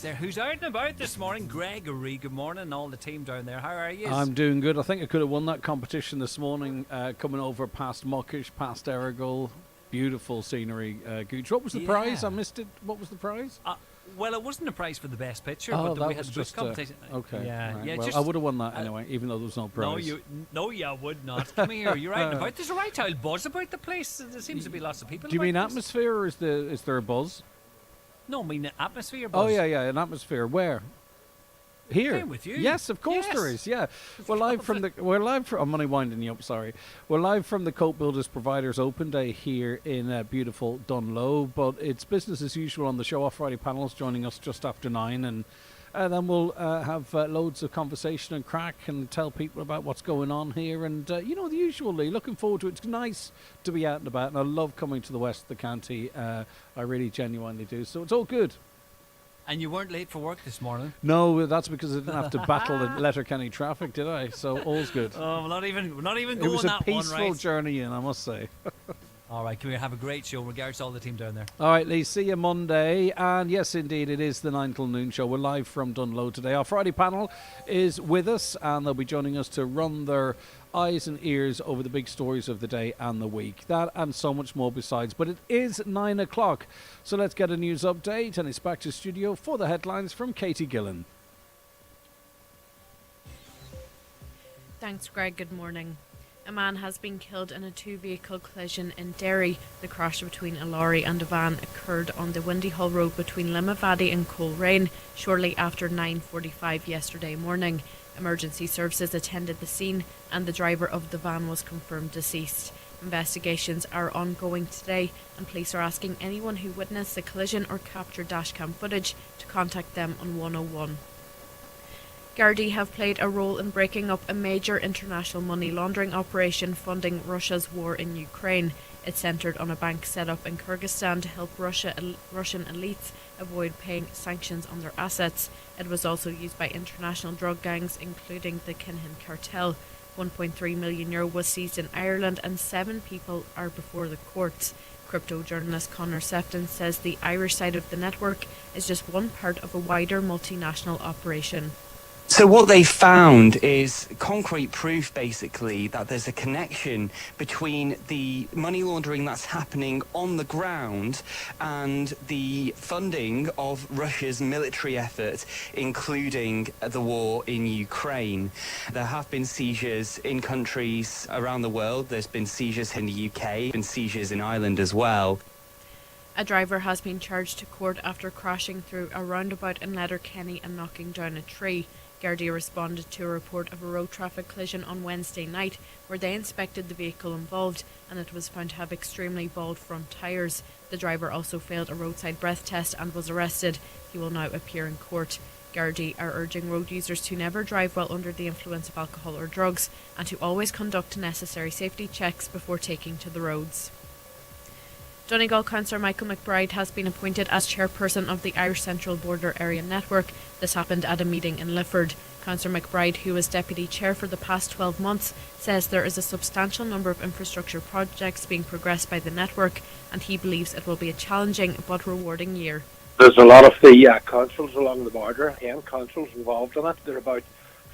There, who's out and about this morning? Gregory, good morning, all the team down there. How are you? I'm doing good. I think I could have won that competition this morning, coming over past Muckish, past Errigal. Beautiful scenery, Gooch. What was the prize? I missed it. What was the prize? Well, it wasn't a prize for the best picture, Oh, but that we had was the just competition. okay. Yeah, right. yeah. Well, Just, I would have won that anyway, even though there was no prize. No, you would not. Come here, you're out and about. There's a right old buzz about the place. There seems to be lots of people. Do you mean this. atmosphere, or is there a buzz? No, I mean atmosphere buzz. Oh yeah, an atmosphere. Where? Here. With you. Yes, of course there is. Yeah, we're live from. I'm only winding you up. Sorry, we're live from the Cope Building Providers Open Day here in beautiful Dungloe. But it's business as usual on the show. Off Friday panels joining us just after 9, and then we'll have loads of conversation and crack and tell people about what's going on here. And the usual. Looking forward to it. It's nice to be out and about, and I love coming to the west of the county. I really genuinely do. So it's all good. And you weren't late for work this morning? No, that's because I didn't have to battle the Letterkenny traffic, did I? So all's good. Oh, we're not even going that one, right? It was a peaceful journey in, I must say. All right, can we have a great show? Regards to all the team down there. All right, Lee, see you Monday. And yes, indeed, it is the 9 till noon show. We're live from Dungloe today. Our Friday panel is with us, and they'll be joining us to run their eyes and ears over the big stories of the day and the week. That and so much more besides. But it is 9 o'clock, so let's get a news update. And it's back to studio for the headlines from Katie Gillen. Thanks, Greg. Good morning. A man has been killed in a two-vehicle collision in Derry. The crash between a lorry and a van occurred on the Windy Hall Road between Limavady and Coleraine shortly after 9:45 yesterday morning. Emergency services attended the scene and the driver of the van was confirmed deceased. Investigations are ongoing today and police are asking anyone who witnessed the collision or captured dashcam footage to contact them on 101. Gardaí have played a role in breaking up a major international money laundering operation funding Russia's war in Ukraine. It centred on a bank set up in Kyrgyzstan to help Russian elites avoid paying sanctions on their assets. It was also used by international drug gangs, including the Kinhin cartel. €1.3 million was seized in Ireland and 7 people are before the courts. Crypto journalist Conor Sefton says the Irish side of the network is just one part of a wider multinational operation. So what they found is concrete proof, basically, that there's a connection between the money laundering that's happening on the ground and the funding of Russia's military effort, including the war in Ukraine. There have been seizures in countries around the world. There's been seizures in the UK, been seizures in Ireland as well. A driver has been charged to court after crashing through a roundabout in Letterkenny and knocking down a tree. Gardaí responded to a report of a road traffic collision on Wednesday night where they inspected the vehicle involved and it was found to have extremely bald front tyres. The driver also failed a roadside breath test and was arrested. He will now appear in court. Gardaí are urging road users to never drive while under the influence of alcohol or drugs and to always conduct necessary safety checks before taking to the roads. Donegal Councillor Michael McBride has been appointed as chairperson of the Irish Central Border Area Network. This happened at a meeting in Lifford. Councillor McBride, who was deputy chair for the past 12 months, says there is a substantial number of infrastructure projects being progressed by the network and he believes it will be a challenging but rewarding year. There's a lot of the councils along the border and councils involved in it. There are about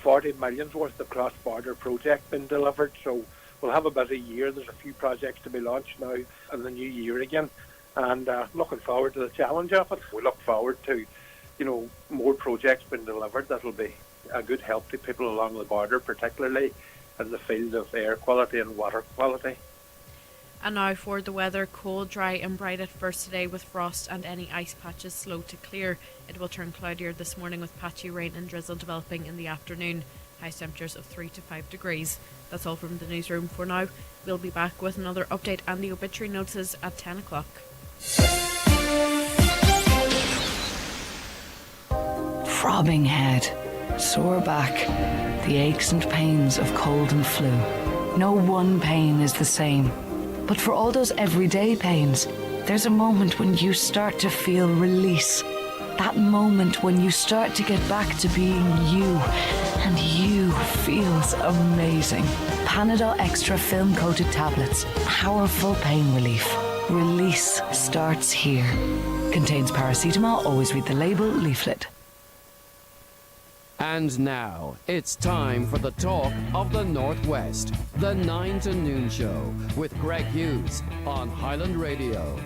40 million's worth of cross-border projects been delivered, so we'll have a busy year. There's a few projects to be launched now in the new year again, and looking forward to the challenge of it. We look forward to, more projects being delivered that'll be a good help to people along the border, particularly in the field of air quality and water quality. And now for the weather: cold, dry and bright at first today with frost and any ice patches slow to clear. It will turn cloudier this morning with patchy rain and drizzle developing in the afternoon. High temperatures of 3 to 5 degrees. That's all from the newsroom for now. We'll be back with another update and the obituary notices at 10 o'clock. Throbbing head, sore back, the aches and pains of cold and flu. No one pain is the same. But for all those everyday pains, there's a moment when you start to feel release. That moment when you start to get back to being you, and you feels amazing. Panadol Extra film-coated tablets, powerful pain relief. Release starts here. Contains paracetamol. Always read the label, leaflet. And now, it's time for the talk of the Northwest. The 9 to Noon Show with Greg Hughes on Highland Radio.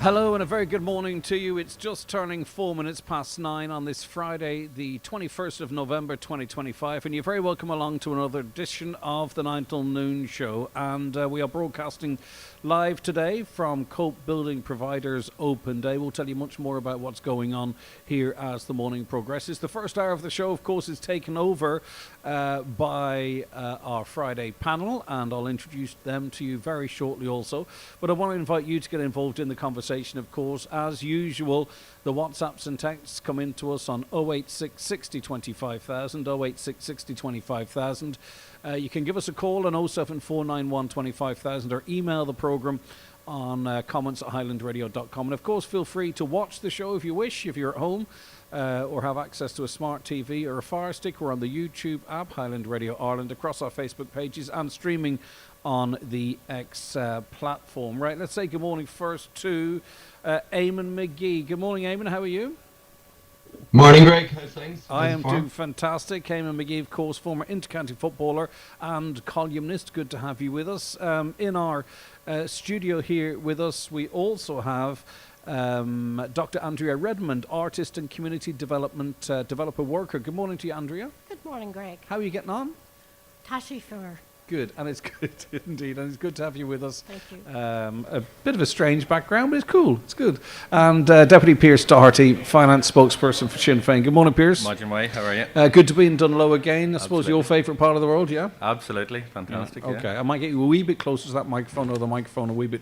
Hello and a very good morning to you. It's just turning 4 minutes past 9 on this Friday, the 21st of November 2025, and you're very welcome along to another edition of the 9 till Noon Show. And we are broadcasting live today from Cope Building Providers Open Day. We'll tell you much more about what's going on here as the morning progresses. The first hour of the show, of course, is taken over by our Friday panel, and I'll introduce them to you very shortly also. But I want to invite you to get involved in the conversation, of course. As usual, the WhatsApps and texts come in to us on 086 60 25000, 086 60 25000. You can give us a call on 07491 25000 or email the programme on comments at highlandradio.com. And of course, feel free to watch the show if you wish, if you're at home or have access to a smart TV or a Fire Stick. We're on the YouTube app, Highland Radio Ireland, across our Facebook pages and streaming on the X platform. Right, let's say good morning first to Eamon McGee. Good morning, Eamon. How are you? Morning, Greg. How's things? I am doing fantastic. Eamon McGee, of course, former intercounty footballer and columnist. Good to have you with us. In our studio here with us, we also have Dr. Andrea Redmond, artist and community development developer worker. Good morning to you, Andrea. Good morning, Greg. How are you getting on? Tashi for. Good, and it's good indeed, and it's good to have you with us. Thank you. A bit of a strange background, but it's cool. It's good. And Deputy Pierce Doherty, finance spokesperson for Sinn Féin. Good morning, Pierce. Martin Way, how are you? Good to be in Dungloe again. I suppose Absolutely. your favourite part of the world, yeah? Absolutely, fantastic. Yeah. Okay, Yeah. I might get you a wee bit closer to that microphone, or the microphone a wee bit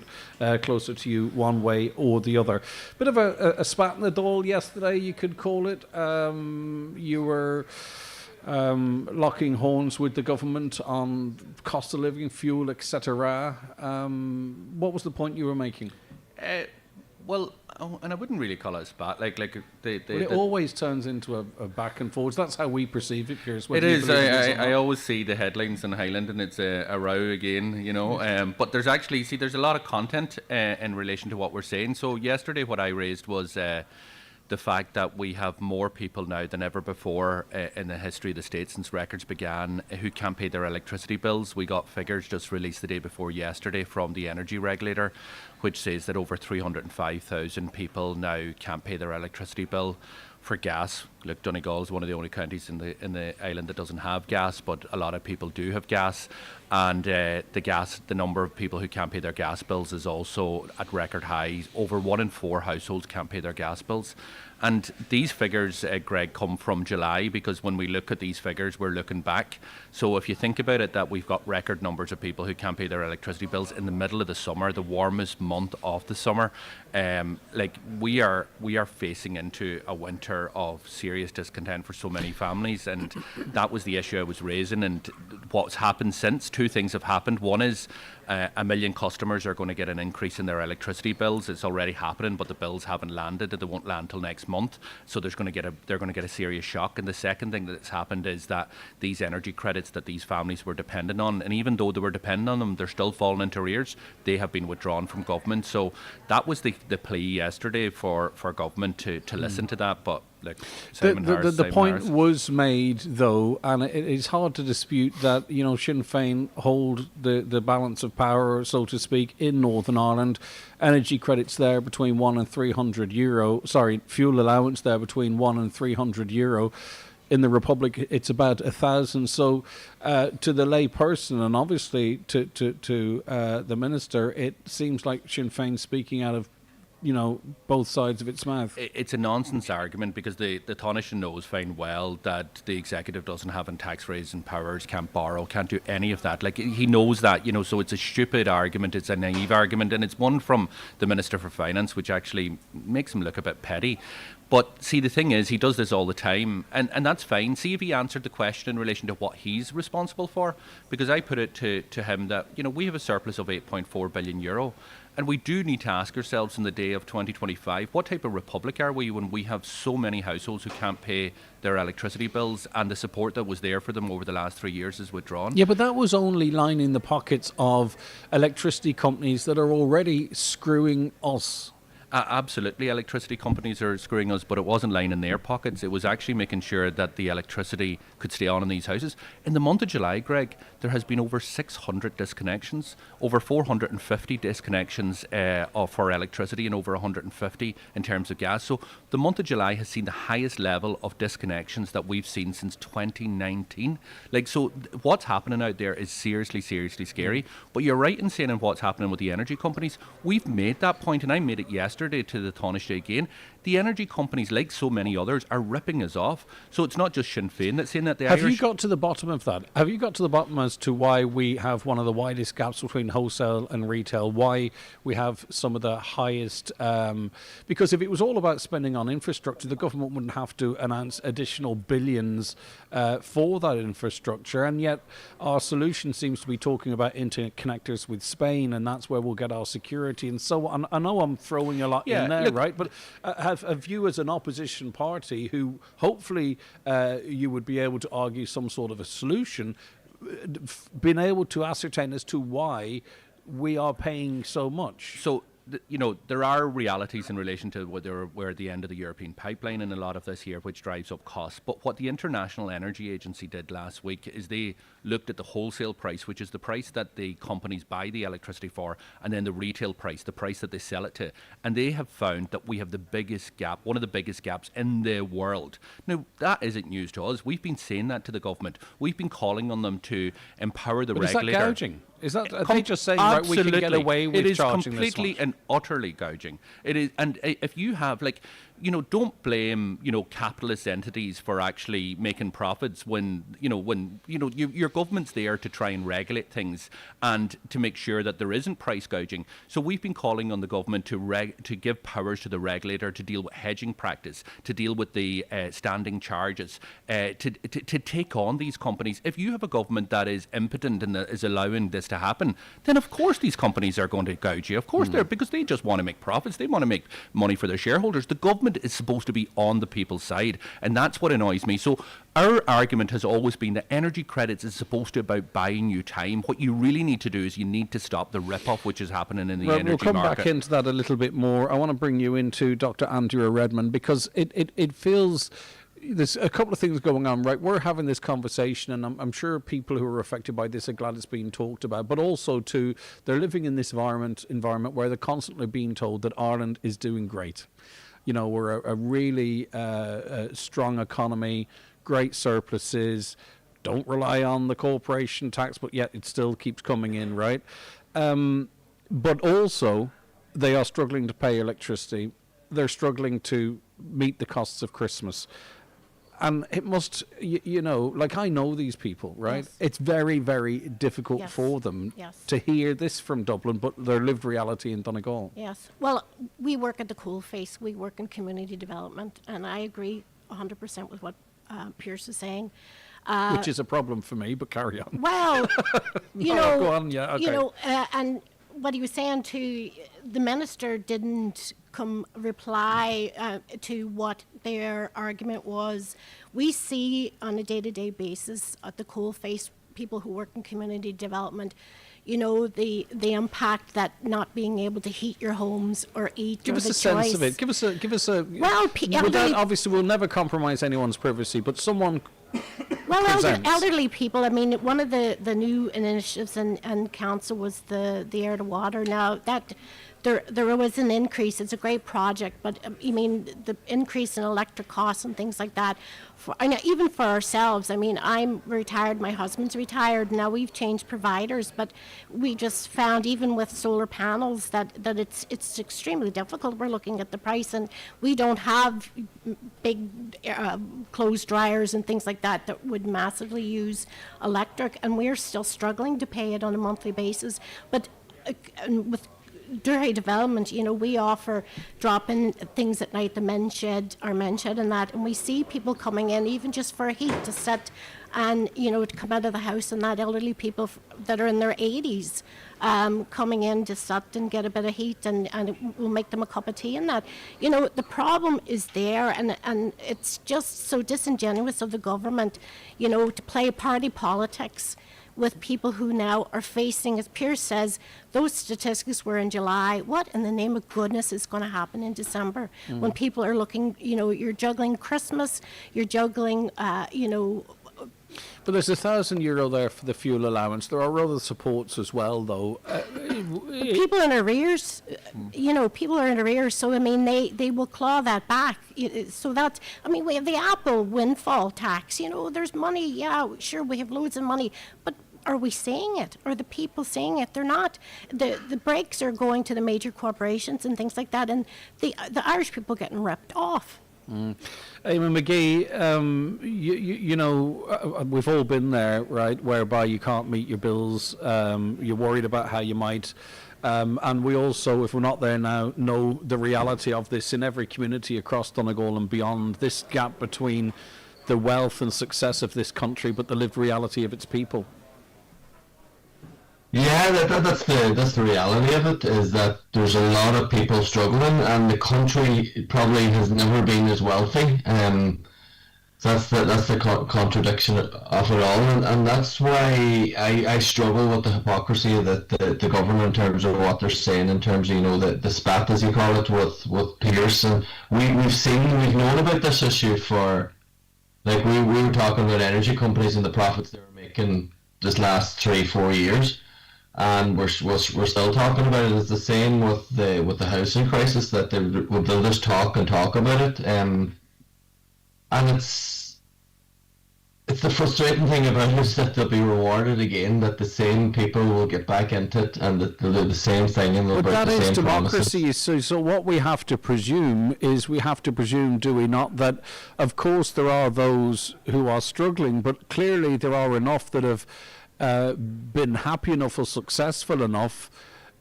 closer to you, one way or the other. Bit of a spat in the doll yesterday, you could call it. You were locking horns with the government on cost of living, fuel, etc. What was the point you were making? Well, and I wouldn't really call it a spat. It always turns into a back and forwards. That's how we perceive it, Pierce. It is. I always see the headlines in Highland, and it's a row again, you know. But there's actually, there's a lot of content in relation to what we're saying. So yesterday, what I raised was the fact that we have more people now than ever before in the history of the state since records began who can't pay their electricity bills. We got figures just released the day before yesterday from the energy regulator, which says that over 305,000 people now can't pay their electricity bill. For gas, look, Donegal is one of the only counties in the island that doesn't have gas, but a lot of people do have gas, and the number of people who can't pay their gas bills is also at record highs. Over 1 in 4 households can't pay their gas bills. And these figures, Greg, come from July, because when we look at these figures, we're looking back. So if you think about it, that we've got record numbers of people who can't pay their electricity bills in the middle of the summer, the warmest month of the summer. We are facing into a winter of serious discontent for so many families, and that was the issue I was raising. And what's happened since, two things have happened. One is 1 million customers are going to get an increase in their electricity bills. It's already happening, but the bills haven't landed. They won't land till next month. So they're going to get a serious shock. And the second thing that's happened is that these energy credits that these families were dependent on, and even though they were dependent on them, they're still falling into arrears. They have been withdrawn from government. So that was the plea yesterday for government to listen to that. But look, the point was made, though, and it is hard to dispute that, you know, Sinn Féin hold the balance of power, so to speak, in Northern Ireland. Energy credits there between €1 and €300. Sorry, fuel allowance there between €1 and €300. In the Republic, it's about 1,000. So, to the lay person, and obviously to the minister, it seems like Sinn Féin speaking out of, you know, both sides of its mouth. It's a nonsense argument, because the Taoiseach knows fine well that the executive doesn't have any tax raising powers, can't borrow, can't do any of that. Like, he knows that, you know, so it's a stupid argument, it's a naive argument, and it's one from the Minister for Finance, which actually makes him look a bit petty. But see, the thing is, he does this all the time, and that's fine. See if he answered the question in relation to what he's responsible for, because I put it to him that, you know, we have a surplus of €8.4 billion. And we do need to ask ourselves in the day of 2025, what type of republic are we when we have so many households who can't pay their electricity bills and the support that was there for them over the last 3 years is withdrawn? Yeah, but that was only lining the pockets of electricity companies that are already screwing us. Absolutely, electricity companies are screwing us, but it wasn't lining their pockets. It was actually making sure that the electricity could stay on in these houses. In the month of July, Greg, there has been over 600 disconnections, over 450 disconnections for electricity and over 150 in terms of gas. So the month of July has seen the highest level of disconnections that we've seen since 2019. What's happening out there is seriously, seriously scary. But you're right in saying what's happening with the energy companies. We've made that point, and I made it yesterday to the Taoiseach again. The energy companies, like so many others, are ripping us off. So it's not just Sinn Féin that's saying that. Have you got to the bottom of that? Have you got to the bottom as to why we have one of the widest gaps between wholesale and retail? Why we have some of the highest? Because if it was all about spending on infrastructure, the government wouldn't have to announce additional billions for that infrastructure. And yet our solution seems to be talking about interconnectors with Spain, and that's where we'll get our security and so on. I know I'm throwing a lot in there, right? But have you as an opposition party who hopefully you would be able to argue some sort of a solution, been able to ascertain as to why we are paying so much? So, there are realities in relation to we're at the end of the European pipeline and a lot of this here, which drives up costs. But what the International Energy Agency did last week is they looked at the wholesale price, which is the price that the companies buy the electricity for, and then the retail price, the price that they sell it to. And they have found that we have the biggest gap, one of the biggest gaps in the world. Now, that isn't news to us. We've been saying that to the government. We've been calling on them to empower the regulator. Is that gouging? Is that are they just saying, right, we can get away with charging this much? It is completely and utterly gouging. It is, and if you have don't blame capitalist entities for actually making profits when your government's there to try and regulate things and to make sure that there isn't price gouging. So we've been calling on the government to give powers to the regulator to deal with hedging practice, to deal with the standing charges, to take on these companies. If you have a government that is impotent and that is allowing this to happen, then of course these companies are going to gouge you. Of course they're, because they just want to make profits. They want to make money for their shareholders. The government is supposed to be on the people's side, and that's what annoys me. So our argument has always been that energy credits is supposed to be about buying you time. What you really need to do is you need to stop the rip-off which is happening in the energy market. We'll come back into that a little bit more. I want to bring you into Dr. Andrea Redmond, because it feels there's a couple of things going on, right? We're having this conversation, and I'm sure people who are affected by this are glad it's being talked about, but also too, they're living in this environment where they're constantly being told that Ireland is doing great. We're a really strong economy, great surpluses, don't rely on the corporation tax, but yet it still keeps coming in, right? But also, they are struggling to pay electricity. They're struggling to meet the costs of Christmas. And it must, I know these people, right? Yes. It's very, very difficult for them to hear this from Dublin, but their lived reality in Donegal. Yes. Well, we work at the coalface. We work in community development, and I agree 100% with what Pierce is saying. Which is a problem for me, but carry on. Well, go on, yeah, okay. And what he was saying to the minister didn't reply to what their argument was. We see on a day-to-day basis at the coalface, people who work in community development, the impact that not being able to heat your homes or eat. Give us a sense of it. Give us a. Well, obviously, we'll never compromise anyone's privacy, but someone. Well, elderly people. I mean, one of the new initiatives in council was the air to water. Now that there was an increase. It's a great project, but the increase in electric costs and things like that. Even for ourselves. I mean, I'm retired. My husband's retired. Now we've changed providers, but we just found even with solar panels that it's extremely difficult. We're looking at the price, and we don't have big clothes dryers and things like that would massively use electric, and we're still struggling to pay it on a monthly basis. But with Derry development, we offer drop-in things at night, the men's shed and that, and we see people coming in even just for a heat to sit and, to come out of the house, and that elderly people that are in their 80s coming in to sit and get a bit of heat, and it will make them a cup of tea and that. The problem is there, and it's just so disingenuous of the government, to play party politics with people who now are facing, as Pierce says, those statistics were in July. What in the name of goodness is going to happen in December when people are looking, you're juggling Christmas, you're juggling, But there's €1,000 there for the fuel allowance. There are other supports as well, though. People in arrears, people are in arrears, so they will claw that back. So that's, we have the Apple windfall tax. There's money. Yeah, sure, we have loads of money, but are we seeing it? Are the people seeing it? They're not. The breaks are going to the major corporations and things like that, and the Irish people getting ripped off. Eamon McGee, we've all been there, right, whereby you can't meet your bills, you're worried about how you might, and we also, if we're not there now, know the reality of this in every community across Donegal and beyond, this gap between the wealth and success of this country but the lived reality of its people. Yeah, that's the reality of it, is that there's a lot of people struggling, and the country probably has never been as wealthy. That's the contradiction of it all, and that's why I struggle with the hypocrisy that the government, in terms of what they're saying, in terms of the spat, as you call it, with Pierce. And we've known about this issue for, like, we were talking about energy companies and the profits they were making this last 3-4 years. And we're still talking about it. It's the same with the housing crisis, that they'll just talk about it, and it's the frustrating thing about it is that they'll be rewarded again, that the same people will get back into it, and that they'll do the same thing, and they'll break the same promises. But that is democracy. So what we have to presume, do we not, that of course there are those who are struggling, but clearly there are enough that have been happy enough or successful enough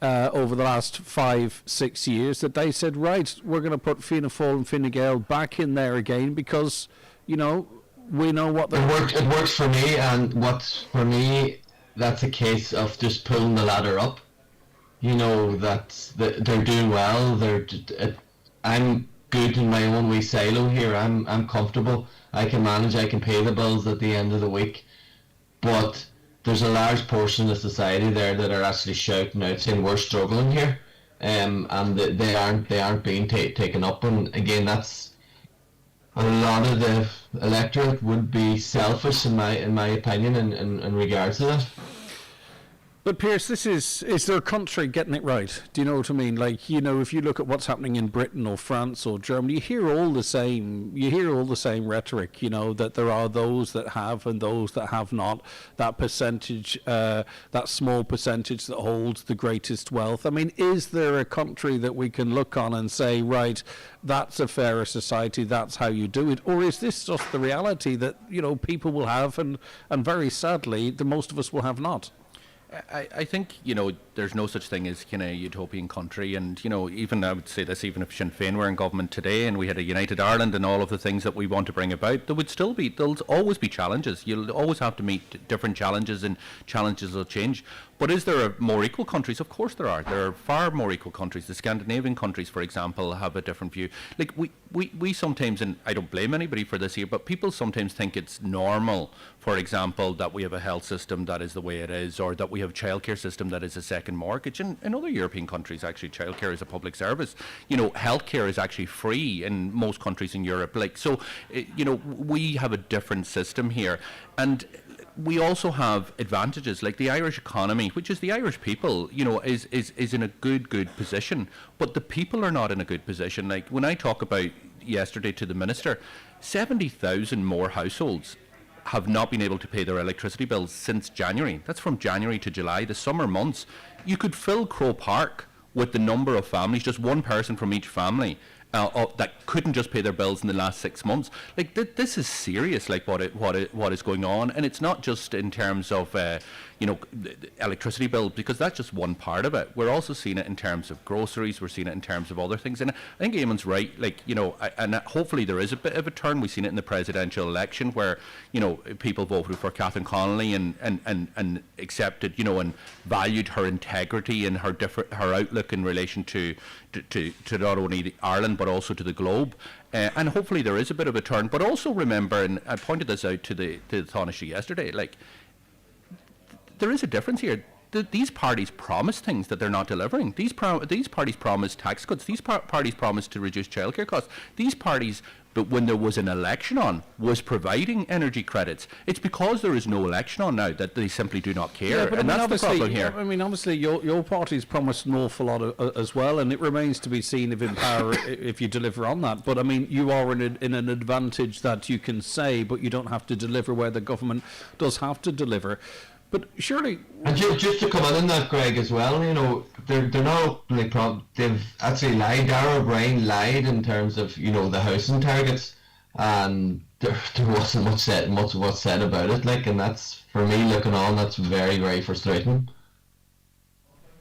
over the last 5-6 years that they said, right, we're going to put Fianna Fáil and Fine Gael back in there again because, we know what they're... It works for me, and for me, that's a case of just pulling the ladder up. That they're doing well. I'm good in my own wee silo here. I'm comfortable. I can manage. I can pay the bills at the end of the week. But there's a large portion of society there that are actually shouting out, saying we're struggling here, and they aren't being taken up. And again, that's a lot of the electorate would be selfish in my opinion in regards to that. But Pierce, is their country getting it right? Do you know what I mean? Like, if you look at what's happening in Britain or France or Germany, you hear all the same rhetoric, that there are those that have and those that have not, that percentage, that small percentage that holds the greatest wealth. I mean, is there a country that we can look on and say, right, that's a fairer society, that's how you do it? Or is this just the reality that, people will have and very sadly, the most of us will have not? I think, there's no such thing as kind of utopian country, and, even I would say this, even if Sinn Féin were in government today and we had a united Ireland and all of the things that we want to bring about, there'll always be challenges. You'll always have to meet different challenges, and challenges will change. But is there more equal countries? Of course there are. There are far more equal countries. The Scandinavian countries, for example, have a different view. Like we sometimes, and I don't blame anybody for this here, but people sometimes think it's normal, for example, that we have a health system that is the way it is, or that we have a childcare system that is a second mortgage. In other European countries, actually, childcare is a public service. Healthcare is actually free in most countries in Europe. We have a different system here. And we also have advantages, like the Irish economy, which is the Irish people, is in a good position. But the people are not in a good position. Like when I talk about yesterday to the Minister, 70,000 more households have not been able to pay their electricity bills since January. That's from January to July, the summer months. You could fill Croke Park with the number of families, just one person from each family, that couldn't just pay their bills in the last 6 months. Like this is serious. Like what is going on, and it's not just in terms of electricity bills, because that's just one part of it. We're also seeing it in terms of groceries. We're seeing it in terms of other things. And I think Eamon's right. Like and hopefully there is a bit of a turn. We've seen it in the presidential election where people voted for Catherine Connolly and accepted and valued her integrity and her outlook in relation to not only Ireland but also to the globe. And hopefully there is a bit of a turn. But also remember, and I pointed this out to the Taoiseach yesterday, like there is a difference here. These parties promise things that they're not delivering. These parties promise tax cuts. These parties promise to reduce childcare costs. These parties, but when there was an election on, was providing energy credits. It's because there is no election on now that they simply do not care, and that's the problem here. I mean, obviously, your party's promised an awful lot as well, and it remains to be seen if in power if you deliver on that. But I mean, you are in an advantage that you can say, but you don't have to deliver where the government does have to deliver. But surely, and just to come on that, Greg, as well, they're not openly they've actually lied. Darragh O'Brien lied in terms of the housing targets, and there wasn't much said about it. Like, and that's, for me looking on, that's very, very frustrating.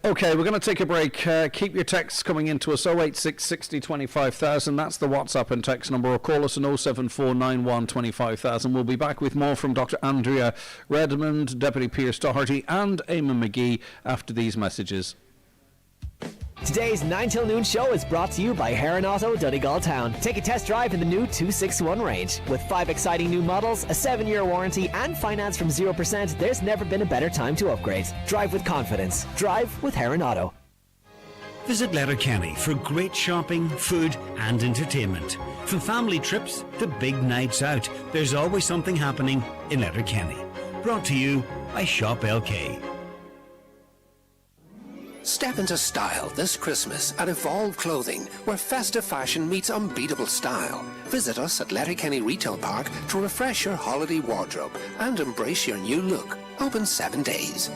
Okay, we're going to take a break. Keep your texts coming into us, 086 60 25,000. That's the WhatsApp and text number, or call us on 07491 25,000. We'll be back with more from Dr. Andrea Redmond, Deputy Pearse Doherty and Eamon McGee after these messages. Today's 9 till noon show is brought to you by Heron Auto, Donegal Town. Take a test drive in the new 261 range. With 5 exciting new models, a 7-year warranty, and finance from 0%, there's never been a better time to upgrade. Drive with confidence. Drive with Heron Auto. Visit Letterkenny for great shopping, food and entertainment. From family trips to big nights out, there's always something happening in Letterkenny. Brought to you by Shop LK. Step into style this Christmas at Evolve Clothing, where festive fashion meets unbeatable style. Visit us at Letterkenny Retail Park to refresh your holiday wardrobe and embrace your new look. Open 7 days.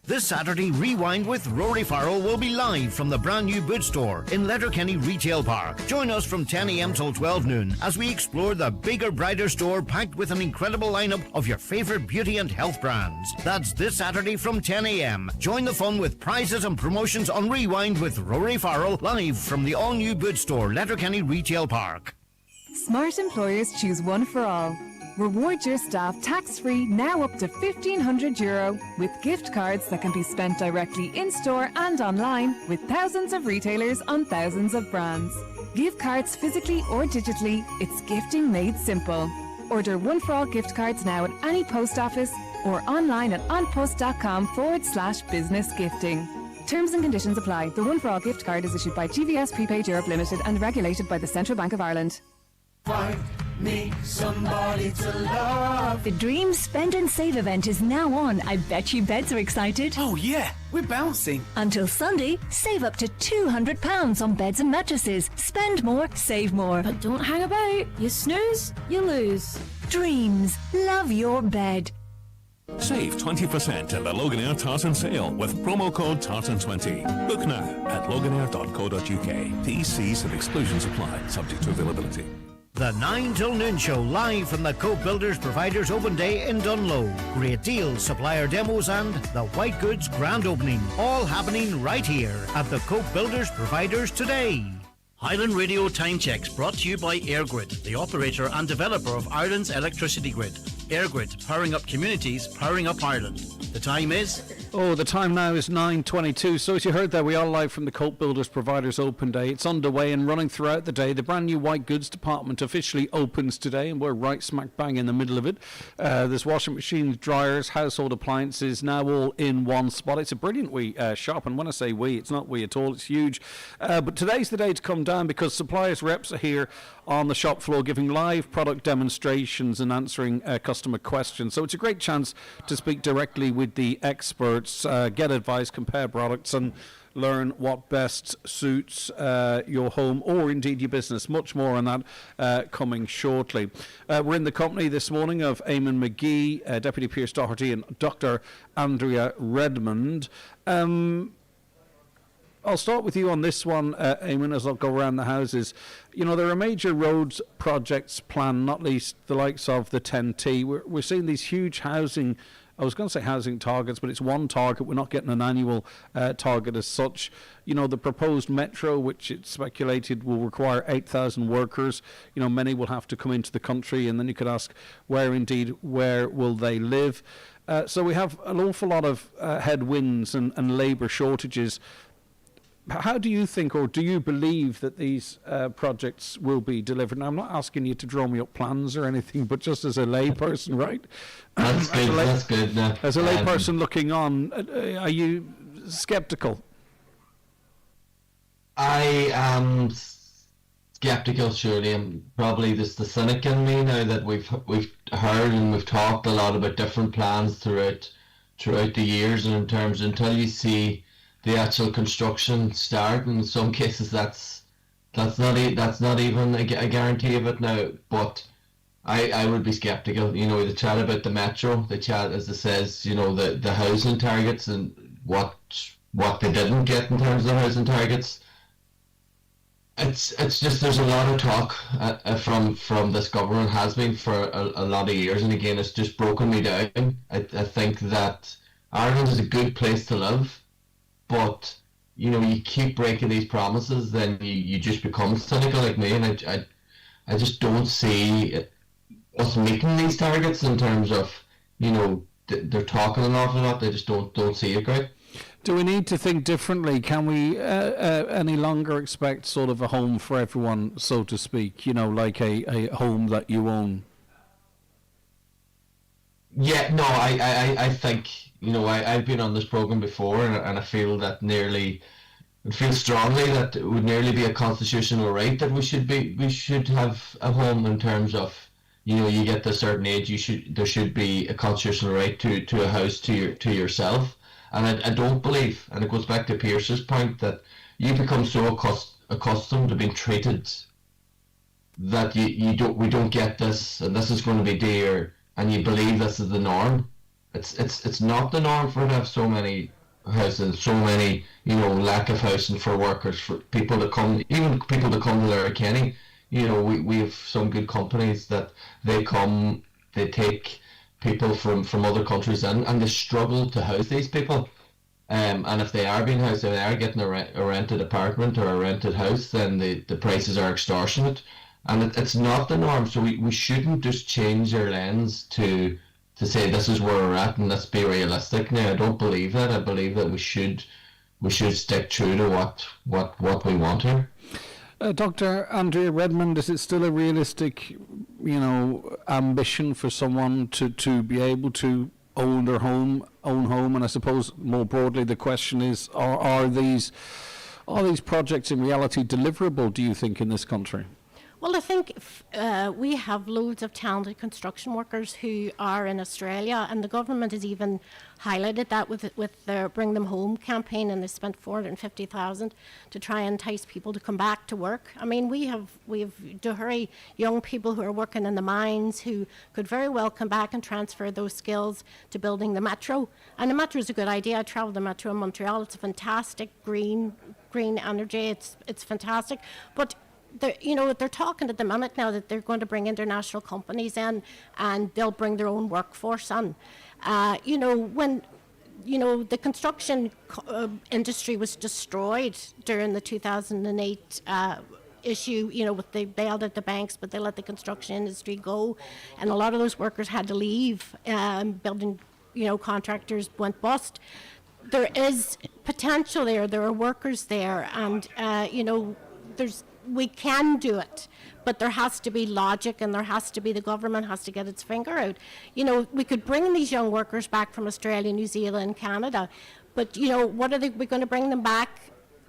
This Saturday, Rewind with Rory Farrell will be live from the brand new boot store in Letterkenny Retail Park. Join us from 10 a.m. till 12 noon as we explore the bigger, brighter store packed with an incredible lineup of your favourite beauty and health brands. That's this Saturday from 10 a.m. Join the fun with prizes and promotions on Rewind with Rory Farrell, live from the all-new boot store, Letterkenny Retail Park. Smart employers choose One for All. Reward your staff tax-free, now up to €1,500, with gift cards that can be spent directly in-store and online with thousands of retailers on thousands of brands. Give cards physically or digitally, it's gifting made simple. Order One for All gift cards now at any post office or online at onpost.com/business gifting. Terms and conditions apply. The One for All gift card is issued by GVS Prepaid Europe Limited and regulated by the Central Bank of Ireland. Find me somebody to love. The Dream Spend and Save event is now on. I bet you beds are excited. Oh yeah, we're bouncing. Until Sunday, save up to £200 on beds and mattresses. Spend more, save more. But don't hang about. You snooze, you lose. Dreams. Love your bed. Save 20% in the Loganair Tartan sale with promo code Tartan20. Book now at loganair.co.uk. T.C's and exclusions apply, subject to availability. The 9 till noon show, live from the Cope Builders Providers Open Day in Dungloe. Great deals, supplier demos and the white goods grand opening. All happening right here at the Cope Builders Providers today. Highland Radio Time Checks brought to you by EirGrid, the operator and developer of Ireland's electricity grid. EirGrid, powering up communities, powering up Ireland. The time is... The time now is 9:22. So as you heard there, we are live from the Cope Builders Providers Open Day. It's underway and running throughout the day. The brand new white goods department officially opens today, and we're right smack bang in the middle of it. There's washing machines, dryers, household appliances, now all in one spot. It's a brilliant shop, and when I say we, it's not we at all. It's huge. But today's the day to come down because suppliers reps are here on the shop floor giving live product demonstrations and answering customer questions. So it's a great chance to speak directly with the experts, get advice, compare products and learn what best suits your home or indeed your business. Much more on that coming shortly. We're in the company this morning of Eamon McGee, Deputy Pearse Doherty and Dr. Andrea Redmond. I'll start with you on this one, Eamon, as I'll go around the houses. You know, there are major roads projects planned, not least the likes of the 10T. We're seeing these huge housing, I was going to say housing targets, but it's one target. We're not getting an annual target as such. You know, the proposed metro, which it's speculated will require 8,000 workers. You know, many will have to come into the country, and then you could ask where will they live? So we have an awful lot of headwinds and labour shortages. How do you think, or do you believe that these projects will be delivered? Now, I'm not asking you to draw me up plans or anything, but just as a layperson, right? That's good. That's good. As a layperson looking on, are you sceptical? I am sceptical, surely. I'm probably just the cynic in me now that we've heard and we've talked a lot about different plans throughout the years, and in terms until you see the actual construction start, in some cases that's not even a guarantee of it now. But I would be sceptical. You know, the chat about the metro, the chat, as it says, you know, the housing targets and what they didn't get in terms of the housing targets. It's just, there's a lot of talk from this government, has been for a lot of years, and again it's just broken me down. I think that Ireland is a good place to live, but you know, you keep breaking these promises, then you just become cynical like me, and I just don't see us meeting these targets in terms of, you know, they're talking an awful lot, they just don't see it great. Do we need to think differently? Can we any longer expect sort of a home for everyone, so to speak, you know, like a home that you own? Yeah, no, I think, you know, I've been on this programme before, and I feel that I feel strongly that it would nearly be a constitutional right that we should have a home, in terms of, you know, you get to a certain age, there should be a constitutional right to a house to yourself. And I don't believe, and it goes back to Pierce's point, that you become so accustomed to being treated that we don't get this, and this is going to be dear, and you believe this is the norm. It's not the norm for to have so many houses, so many, you know, lack of housing for workers, for people to come, even people to come to Letterkenny. You know, we have some good companies that they come, they take people from other countries in, and they struggle to house these people. And if they are being housed, if they are getting a rented apartment or a rented house, then the prices are extortionate, and it's not the norm. So we shouldn't just change our lens to say this is where we're at and let's be realistic. Now, I don't believe that. I believe that we should stick true to what we want here. Dr. Andrea Redmond, is it still a realistic, you know, ambition for someone to be able to own their own home? And I suppose more broadly the question is, are these projects in reality deliverable, do you think, in this country? Well, I think we have loads of talented construction workers who are in Australia, and the government has even highlighted that with their Bring Them Home campaign, and they spent $450,000 to try and entice people to come back to work. I mean, we have Duhurry young people who are working in the mines who could very well come back and transfer those skills to building the metro. And the metro is a good idea. I travelled the metro in Montreal. It's a fantastic green energy. It's fantastic, but they're talking at the minute now that they're going to bring international companies in, and they'll bring their own workforce in. When the construction industry was destroyed during the 2008 issue, they bailed out the banks, but they let the construction industry go, and a lot of those workers had to leave. Building, contractors went bust. There is potential there. There are workers there, and we can do it, but there has to be logic, and the government has to get its finger out. We could bring these young workers back from Australia, New Zealand, Canada, but what are we're going to bring them back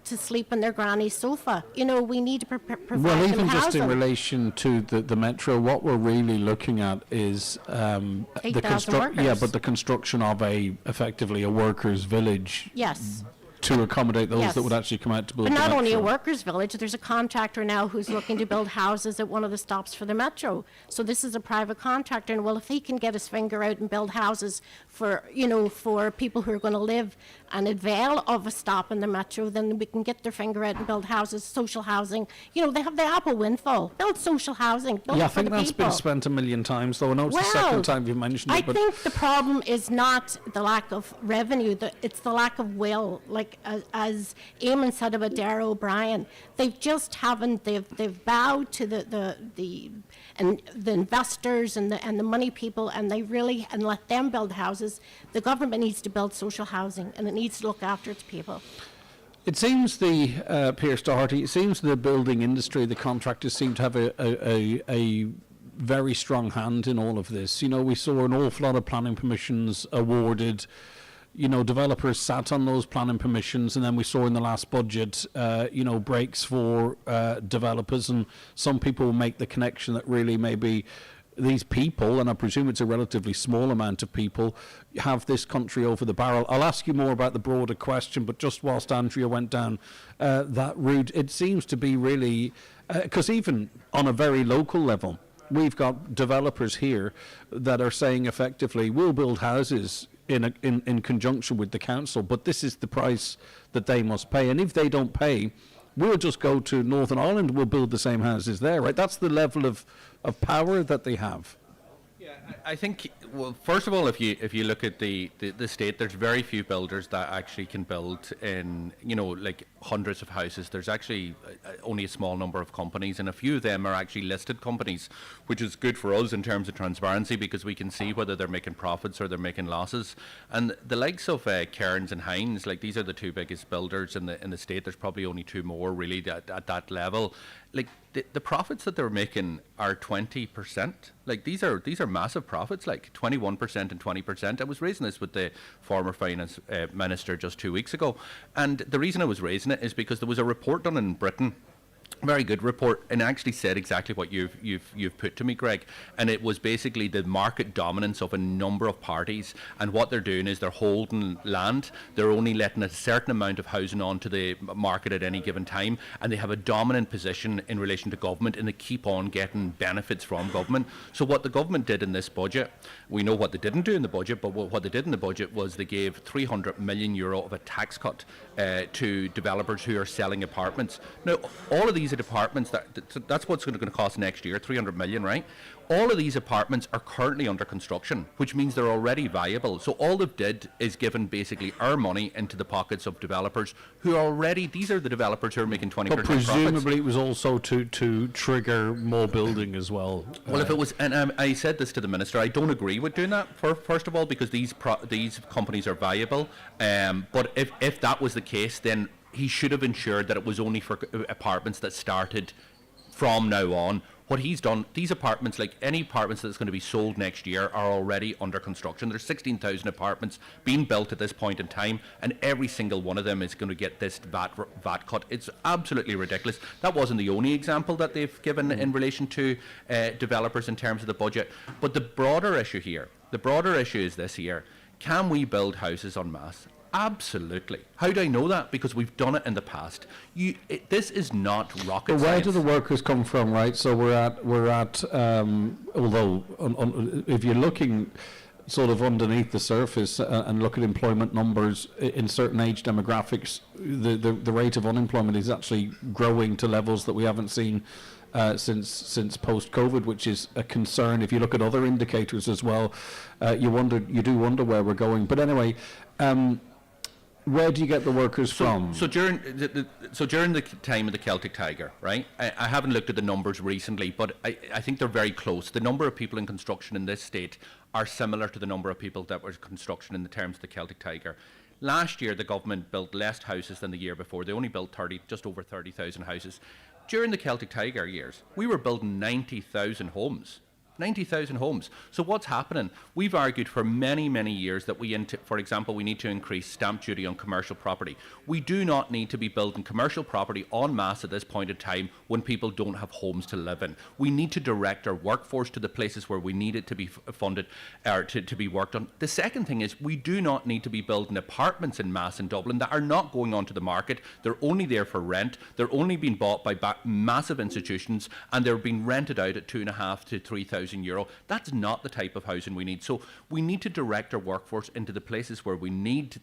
to sleep on their granny's sofa? We need to provide well, even them just housing. in relation to the metro, what we're really looking at is the construction of effectively a workers' village. Yes. To accommodate those Yes. that would actually come out to build But the not only a metro. workers' village, there's a contractor now who's looking to build houses at one of the stops for the metro. So this is a private contractor, and well, if he can get his finger out and build houses for people who are going to live and avail of a stop in the metro, then we can get their finger out and build houses, social housing. You know, they have the Apple windfall. Build social housing. Build Yeah, I it for think the that's people. been spent a million times, though. I know it's the second time you've mentioned it. I but think the problem is not the lack of revenue, it's the lack of will. Like as Eamon said about Darragh O'Brien, they just haven't. They've bowed to the investors and the money people, and and let them build houses. The government needs to build social housing, and it needs to look after its people. It seems Pierce Doherty, it seems the building industry, the contractors seem to have a very strong hand in all of this. You know, we saw an awful lot of planning permissions awarded. You know, developers sat on those planning permissions, and then we saw in the last budget, breaks for developers, and some people will make the connection that really maybe these people, and I presume it's a relatively small amount of people, have this country over the barrel. I'll ask you more about the broader question, but just whilst Andrea went down that route, it seems to be really, because even on a very local level, we've got developers here that are saying effectively, we'll build houses in conjunction with the council, but this is the price that they must pay. And if they don't pay, we'll just go to Northern Ireland, we'll build the same houses there, right? That's the level of power that they have. Yeah, I think, well, first of all, if you look at the state, there's very few builders that actually can build in, like hundreds of houses. There's actually only a small number of companies, and a few of them are actually listed companies, which is good for us in terms of transparency, because we can see whether they're making profits or they're making losses. And the likes of Cairns and Hines, like these are the two biggest builders in the state. There's probably only two more really at that level. Like the profits that they're making are 20%. Like these are massive profits, like 21% and 20%. I was raising this with the former finance minister just 2 weeks ago, and the reason I was raising it is because there was a report done in Britain, very good report, and actually said exactly what you've put to me, Greg. And it was basically the market dominance of a number of parties, and what they're doing is they're holding land. They're only letting a certain amount of housing onto the market at any given time, and they have a dominant position in relation to government, and they keep on getting benefits from government. So what the government did in this budget, we know what they didn't do in the budget, but what they did in the budget was they gave €300 million of a tax cut to developers who are selling apartments. Now, all of these apartments, that's what's going to cost next year, 300 million, right? All of these apartments are currently under construction, which means they're already viable. So all they've did is given basically our money into the pockets of developers who are already, these are the developers who are making 20% But presumably profits. it was also to trigger more building as well. Well, if it was, and I said this to the minister, I don't agree with doing that, first of all, because these companies are viable. But if that was the case, then he should have ensured that it was only for apartments that started from now on. What he's done, these apartments, like any apartments that's going to be sold next year, are already under construction. There's 16,000 apartments being built at this point in time, and every single one of them is going to get this VAT cut. It's absolutely ridiculous. That wasn't the only example that they've given in relation to developers in terms of the budget. But the broader issue is this here. Can we build houses en masse? Absolutely. How do I know that? Because we've done it in the past. This is not rocket science. But where do the workers come from, right? So we're at although if you're looking sort of underneath the surface and look at employment numbers in certain age demographics, the rate of unemployment is actually growing to levels that we haven't seen since post-COVID, which is a concern. If you look at other indicators as well, you do wonder where we're going. But anyway, where do you get the workers from? So during the time of the Celtic Tiger, right? I haven't looked at the numbers recently, but I think they're very close. The number of people in construction in this state are similar to the number of people that were in construction in the terms of the Celtic Tiger. Last year, the government built less houses than the year before. They only built just over 30,000 houses. During the Celtic Tiger years, we were building 90,000 homes. 90,000 homes. So what's happening? We've argued for many, many years that for example, we need to increase stamp duty on commercial property. We do not need to be building commercial property en masse at this point in time when people don't have homes to live in. We need to direct our workforce to the places where we need it to be funded or to be worked on. The second thing is we do not need to be building apartments en masse in Dublin that are not going onto the market. They're only there for rent. They're only being bought by massive institutions, and they're being rented out at €2,500 to €3,000 €100,000. That's not the type of housing we need. So we need to direct our workforce into the places where we need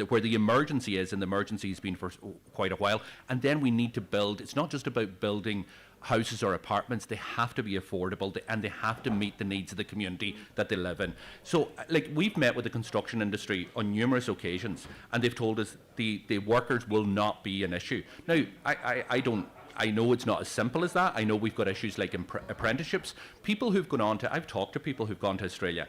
where the emergency is, and the emergency has been for quite a while. And then we need to build. It's not just about building houses or apartments. They have to be affordable, and they have to meet the needs of the community that they live in. So, like, we've met with the construction industry on numerous occasions, and they've told us the workers will not be an issue. Now, I know it's not as simple as that. I know we've got issues like apprenticeships. People who've gone on to, I've talked to people who've gone to Australia,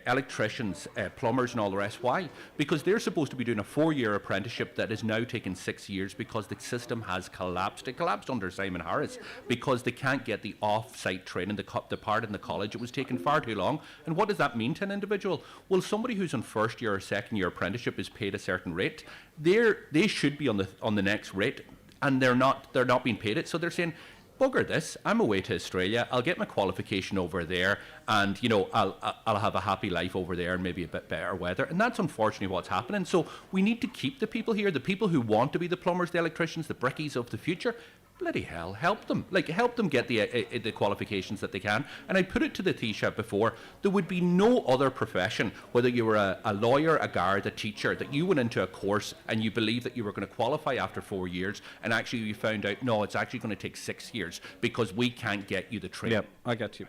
electricians, plumbers and all the rest. Why? Because they're supposed to be doing a 4-year apprenticeship that is now taking 6 years because the system has collapsed. It collapsed under Simon Harris because they can't get the off-site training, the part in the college. It was taking far too long. And what does that mean to an individual? Well, somebody who's on first year or second year apprenticeship is paid a certain rate. They should be on the next rate. And they're not being paid it, so they're saying, bugger this, I'm away to Australia, I'll get my qualification over there, and I'll have a happy life over there and maybe a bit better weather. And that's unfortunately what's happening. So we need to keep the people here, the people who want to be the plumbers, the electricians, the brickies of the future. Bloody hell, help them get the qualifications that they can. And I put it to the Taoiseach before, there would be no other profession, whether you were a lawyer, a guard, a teacher, that you went into a course and you believed that you were going to qualify after 4 years, and actually you found out, no, it's actually going to take 6 years because we can't get you the training. Yep, I get you.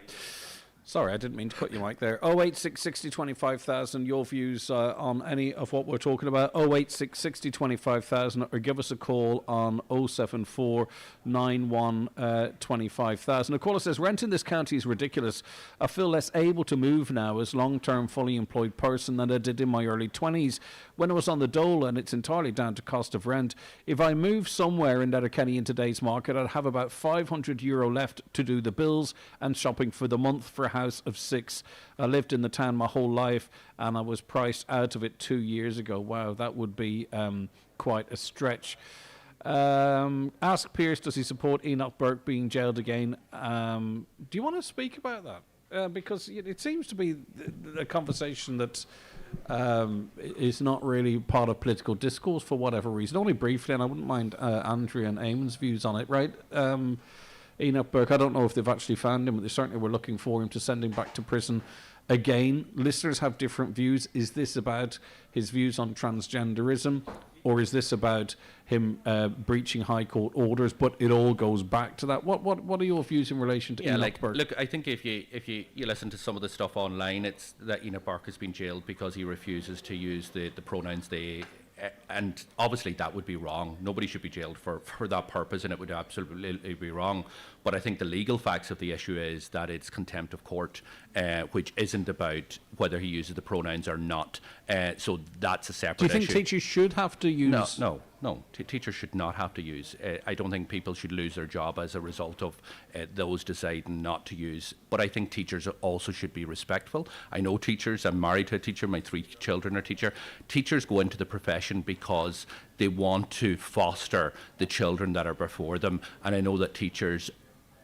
Sorry, I didn't mean to cut you, Mike, there. 086 60 25,000, your views on any of what we're talking about. 086 60 25,000, or give us a call on 074 91 25,000. A caller says, rent in this county is ridiculous. I feel less able to move now as long-term, fully employed person than I did in my early 20s when I was on the dole, and it's entirely down to cost of rent. If I move somewhere in Letterkenny in today's market, I'd have about €500 left to do the bills and shopping for the month for a house of 6. I lived in the town my whole life and I was priced out of it 2 years ago. Wow, that would be quite a stretch. Ask Pierce, does he support Enoch Burke being jailed again? Do you want to speak about that? Because it seems to be a conversation that is not really part of political discourse for whatever reason. Only briefly, and I wouldn't mind Andrea and Eamon's views on it, right? Enoch Burke, I don't know if they've actually found him, but they certainly were looking for him to send him back to prison again. Listeners have different views. Is this about his views on transgenderism, or is this about him breaching High Court orders? But it all goes back to that. What are your views in relation to Enoch Burke? Look, I think if you listen to some of the stuff online, it's that Enoch Burke has been jailed because he refuses to use the pronouns they. And obviously that would be wrong. Nobody should be jailed for that purpose, and it would absolutely be wrong. But I think the legal facts of the issue is that it's contempt of court, which isn't about whether he uses the pronouns or not. So that's a separate issue. Do you think teachers should have to use... No. Teachers should not have to use. I don't think people should lose their job as a result of those deciding not to use. But I think teachers also should be respectful. I know teachers. I'm married to a teacher. My 3 children are teachers. Teachers go into the profession because they want to foster the children that are before them. And I know that teachers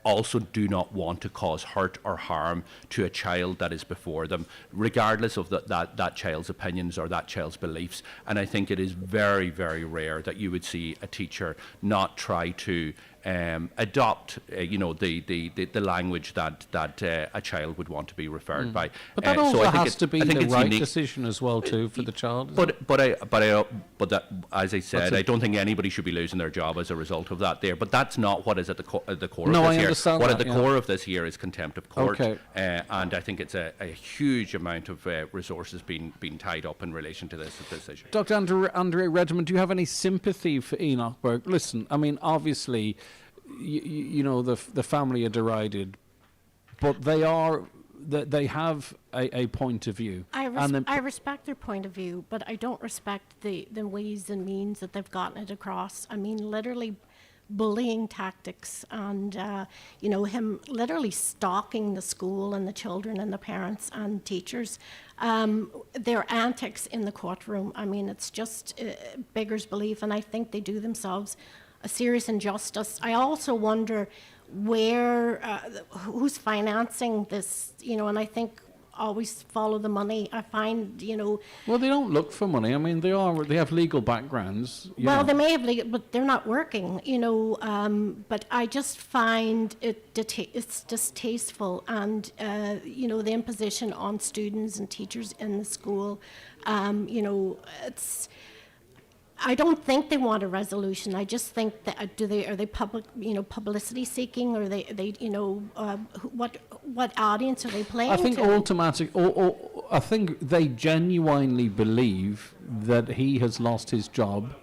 also do not want to cause hurt or harm to a child that is before them, regardless of that child's opinions or that child's beliefs. And I think it is very, very rare that you would see a teacher not try to adopt, the language that a child would want to be referred by. But that also has to be the right decision as well, too, for the child. But that, as I said, I don't think anybody should be losing their job as a result of that there. But that's not what is at the core of this here. What at the core of this here is contempt of court. Okay. And I think it's a huge amount of resources being tied up in relation to this issue. Dr. Andrea Redmond, do you have any sympathy for Enoch Burke? Listen, I mean, obviously, you know, the family are derided, but they have a point of view. I respect their point of view, but I don't respect the ways and means that they've gotten it across. I mean, literally bullying tactics and, him literally stalking the school and the children and the parents and teachers. Their antics in the courtroom, I mean, it's just beggars belief, and I think they do themselves a serious injustice. I also wonder who's financing this, and I think always follow the money. I find, Well, they don't look for money. I mean, they have legal backgrounds. They may have legal, but they're not working, but I just find it's distasteful, and, the imposition on students and teachers in the school, I don't think they want a resolution. I just think that are they public, publicity seeking, or they what audience are they playing I think to? I think they genuinely believe that he has lost his job.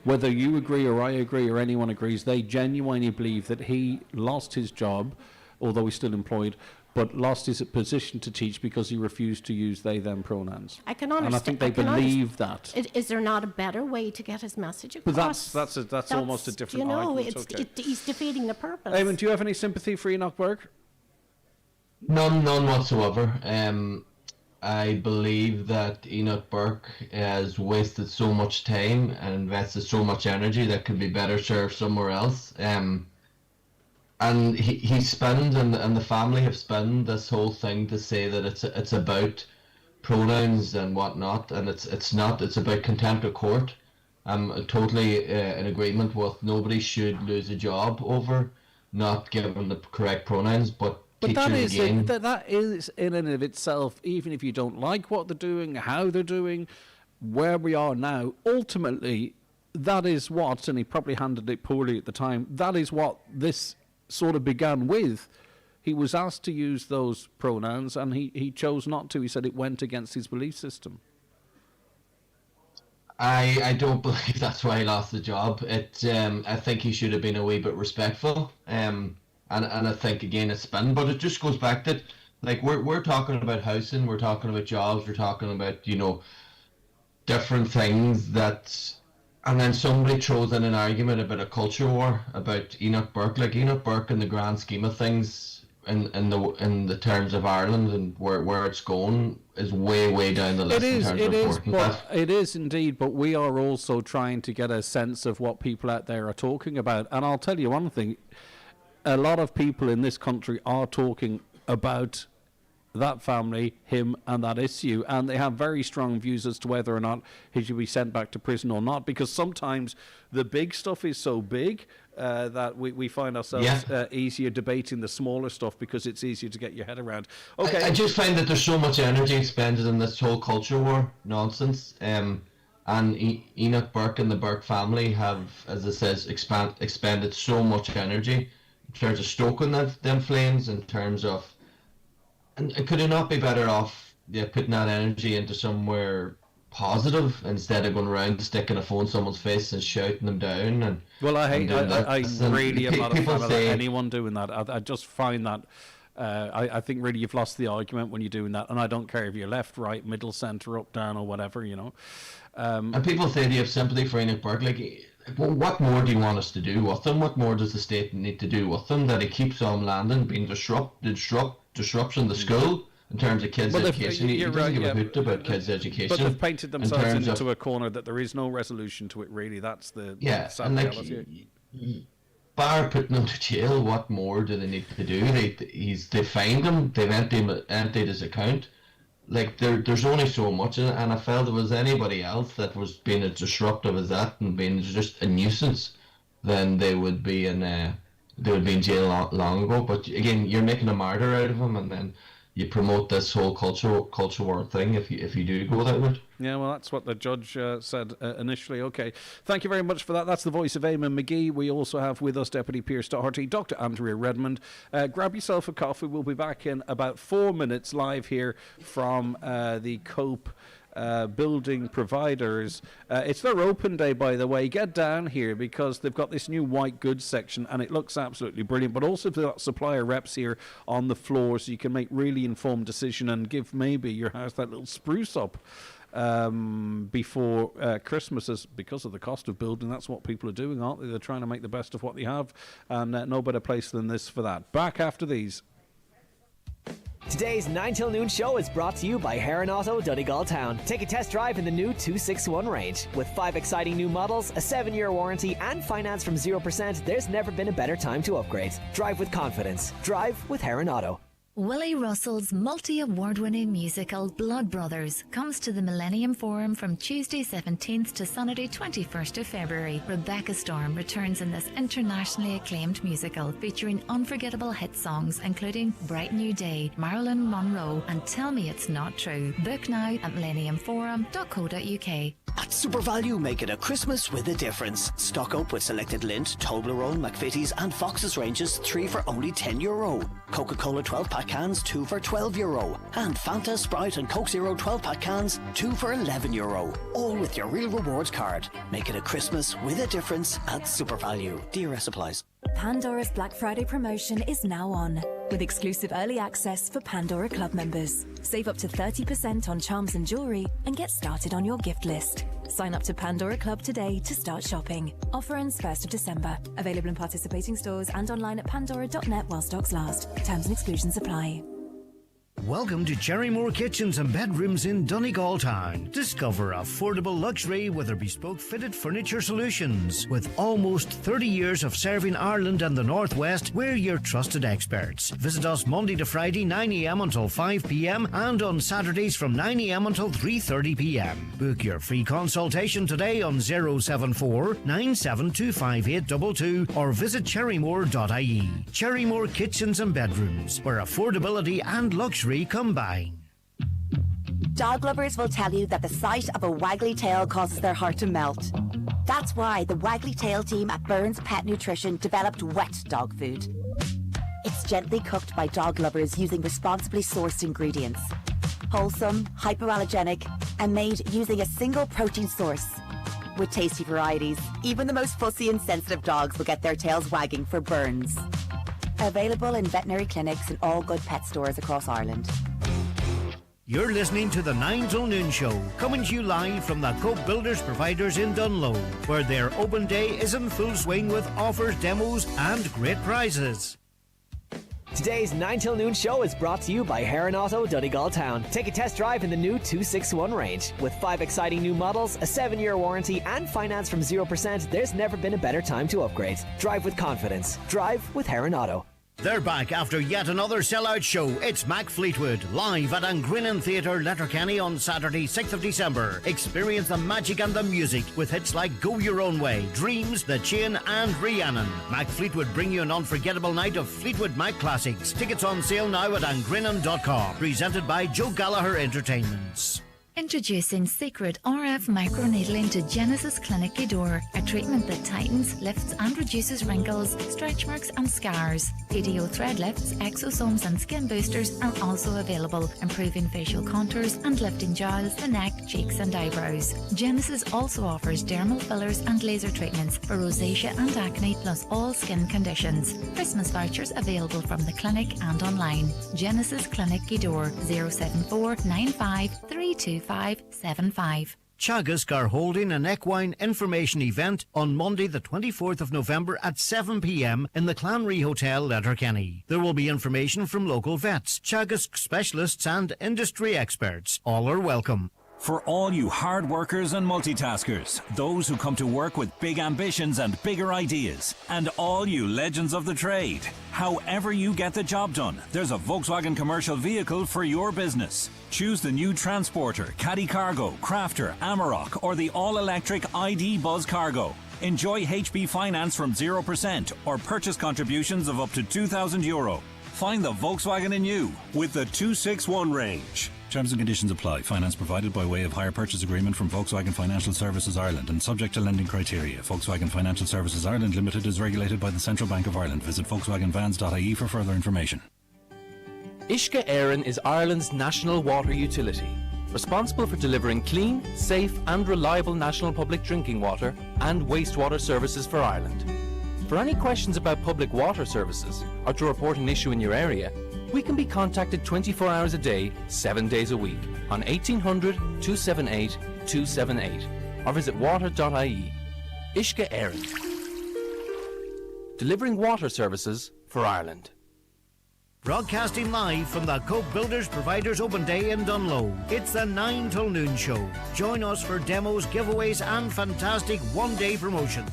Whether you agree or I agree or anyone agrees, they genuinely believe that he lost his job, although he's still employed, but lost his position to teach because he refused to use they them pronouns. I can understand. And I think they believe that. Is there not a better way to get his message across? But that's almost a different argument. He's defeating the purpose. Eamon, do you have any sympathy for Enoch Burke? None whatsoever. I believe that Enoch Burke has wasted so much time and invested so much energy that could be better served somewhere else. And he spun and the family have spun this whole thing to say that it's about pronouns and whatnot, and it's not. It's about contempt of court. I'm totally in agreement with nobody should lose a job over not given the correct pronouns, but that is in and of itself, even if you don't like what they're doing, how they're doing, where we are now, ultimately, that is what, and he probably handled it poorly at the time, that is what this sort of began with. He was asked to use those pronouns, and he chose not to. He said it went against his belief system. I don't believe that's why he lost the job. I think he should have been a wee bit respectful. And I think again it's spin, but it just goes back to, like, we're talking about housing, we're talking about jobs, we're talking about different things and then somebody throws in an argument about a culture war about Enoch Burke. Like, Enoch Burke, in the grand scheme of things, in the terms of Ireland and where it's going, is way down the list in terms of importance. It is indeed, but we are also trying to get a sense of what people out there are talking about. And I'll tell you one thing. A lot of people in this country are talking about that family, him, and that issue, and they have very strong views as to whether or not he should be sent back to prison or not, because sometimes the big stuff is so big that we find ourselves easier debating the smaller stuff because it's easier to get your head around. Okay, I just find that there's so much energy expended in this whole culture war nonsense, and Enoch Burke and the Burke family have, as it says, expended so much energy in terms of stoking them flames, in terms of, and could it not be better off putting that energy into somewhere positive instead of going around sticking a phone in someone's face and shouting them down? And well, I really am not a fan of anyone doing that. I just find that I think really you've lost the argument when you're doing that, and I don't care if you're left, right, middle, centre, up, down, or whatever, and people say they have sympathy for Enoch Burke. Like, what more do you want us to do with them? What more does the state need to do with them that he keeps on landing, being disruption to school in terms of kids' education? He doesn't give a hoot about kids' education. But they've painted themselves into a corner that there is no resolution to it, really. That's the sad reality. Bar putting him to jail, what more do they need to do? They fined him, they've emptied his account. Like, there's only so much, and I felt if it was anybody else that was being as disruptive as that and being just a nuisance, then they would be in jail long ago. But again, you're making a martyr out of him, and then you promote this whole culture war thing if you do go that route. Yeah, well, that's what the judge said initially. Okay, thank you very much for that. That's the voice of Eamon McGee. We also have with us Deputy Pearse Doherty, Dr. Andrea Redmond. Grab yourself a coffee. We'll be back in about 4 minutes live here from the Cope Building Providers. It's their open day, by the way. Get down here because they've got this new white goods section and it looks absolutely brilliant, but also they've got supplier reps here on the floor so you can make really informed decision and give maybe your house that little spruce up before Christmas. Because of the cost of building, that's what people are doing, aren't they? They're trying to make the best of what they have, and no better place than this for that. Back after these. Today's 9 till noon show is brought to you by Heron Auto, Donegal Town. Take a test drive in the new 261 range. With 5 exciting new models, a 7-year warranty, and finance from 0%, there's never been a better time to upgrade. Drive with confidence. Drive with Heron Auto. Willie Russell's multi-award-winning musical Blood Brothers comes to the Millennium Forum from Tuesday 17th to Sunday 21st of February. Rebecca Storm returns in this internationally acclaimed musical featuring unforgettable hit songs including Bright New Day, Marilyn Monroe and Tell Me It's Not True. Book now at millenniumforum.co.uk. At Super Value, make it a Christmas with a difference. Stock up with selected Lindt, Toblerone, McVitie's and Fox's ranges, 3 for only €10. Coca-Cola 12-pack cans, 2 for €12. And Fanta, Sprite and Coke Zero 12-pack cans, 2 for €11. All with your Real Rewards card. Make it a Christmas with a difference at Super Value. DRS supplies. Pandora's Black Friday promotion is now on, with exclusive early access for Pandora Club members. Save up to 30% on charms and jewellery and get started on your gift list. Sign up to Pandora Club today to start shopping. Offer ends 1st of December. Available in participating stores and online at pandora.net while stocks last. Terms and exclusions apply. Welcome to Cherrymore Kitchens and Bedrooms in Donegal Town. Discover affordable luxury with their bespoke fitted furniture solutions. With almost 30 years of serving Ireland and the Northwest, we're your trusted experts. Visit us Monday to Friday 9 a.m. until 5 p.m. and on Saturdays from 9 a.m. until 3:30 p.m. Book your free consultation today on 074 972 5822 or visit cherrymore.ie. Cherrymore Kitchens and Bedrooms, where affordability and luxury combine. Dog lovers will tell you that the sight of a waggly tail causes their heart to melt. That's why the Waggly Tail team at Burns Pet Nutrition developed wet dog food. It's gently cooked by dog lovers using responsibly sourced ingredients. Wholesome, hypoallergenic, and made using a single protein source. With tasty varieties, even the most fussy and sensitive dogs will get their tails wagging for Burns. Available in veterinary clinics and all good pet stores across Ireland. You're listening to the 9 till noon show, coming to you live from the Cope Builders Providers in Dungloe, where their open day is in full swing with offers, demos and great prizes. Today's 9 till noon show is brought to you by Heron Auto Donegal Town. Take a test drive in the new 261 range. With 5 exciting new models, a 7-year warranty and finance from 0%, there's never been a better time to upgrade. Drive with confidence. Drive with Heron Auto. They're back after yet another sellout show. It's Mac Fleetwood, live at Angrinnan Theatre, Letterkenny on Saturday, 6th of December. Experience the magic and the music with hits like Go Your Own Way, Dreams, The Chain and Rhiannon. Mac Fleetwood bring you an unforgettable night of Fleetwood Mac classics. Tickets on sale now at angrinnan.com. Presented by Joe Gallagher Entertainments. Introducing Secret RF Microneedling to Genesis Clinic Gidor, a treatment that tightens, lifts and reduces wrinkles, stretch marks and scars. PDO thread lifts, exosomes and skin boosters are also available, improving facial contours and lifting jowls, the neck, cheeks and eyebrows. Genesis also offers dermal fillers and laser treatments for rosacea and acne, plus all skin conditions. Christmas vouchers available from the clinic and online. Genesis Clinic Gidor, 074 95 325 75. Teagasc are holding an equine information event on Monday the 24th of November at 7 p.m. in the Clanry Hotel, Letterkenny. There will be information from local vets, Teagasc specialists and industry experts. All are welcome. For all you hard workers and multitaskers, those who come to work with big ambitions and bigger ideas, and all you legends of the trade, however you get the job done, there's a Volkswagen commercial vehicle for your business. Choose the new Transporter, Caddy Cargo, Crafter, Amarok, or the all-electric ID Buzz Cargo. Enjoy HB finance from 0% or purchase contributions of up to €2,000. Find the Volkswagen in you with the 261 range. Terms and conditions apply. Finance provided by way of hire purchase agreement from Volkswagen Financial Services Ireland and subject to lending criteria. Volkswagen Financial Services Ireland Limited is regulated by the Central Bank of Ireland. Visit volkswagenvans.ie for further information. Uisce Éireann is Ireland's national water utility, responsible for delivering clean, safe and reliable national public drinking water and wastewater services for Ireland. For any questions about public water services or to report an issue in your area, we can be contacted 24 hours a day, 7 days a week on 1800 278 278 or visit water.ie. Uisce Éireann. Delivering water services for Ireland. Broadcasting live from the Cope Builders Providers Open Day in Dungloe. It's the 9 till noon show. Join us for demos, giveaways and fantastic one-day promotions.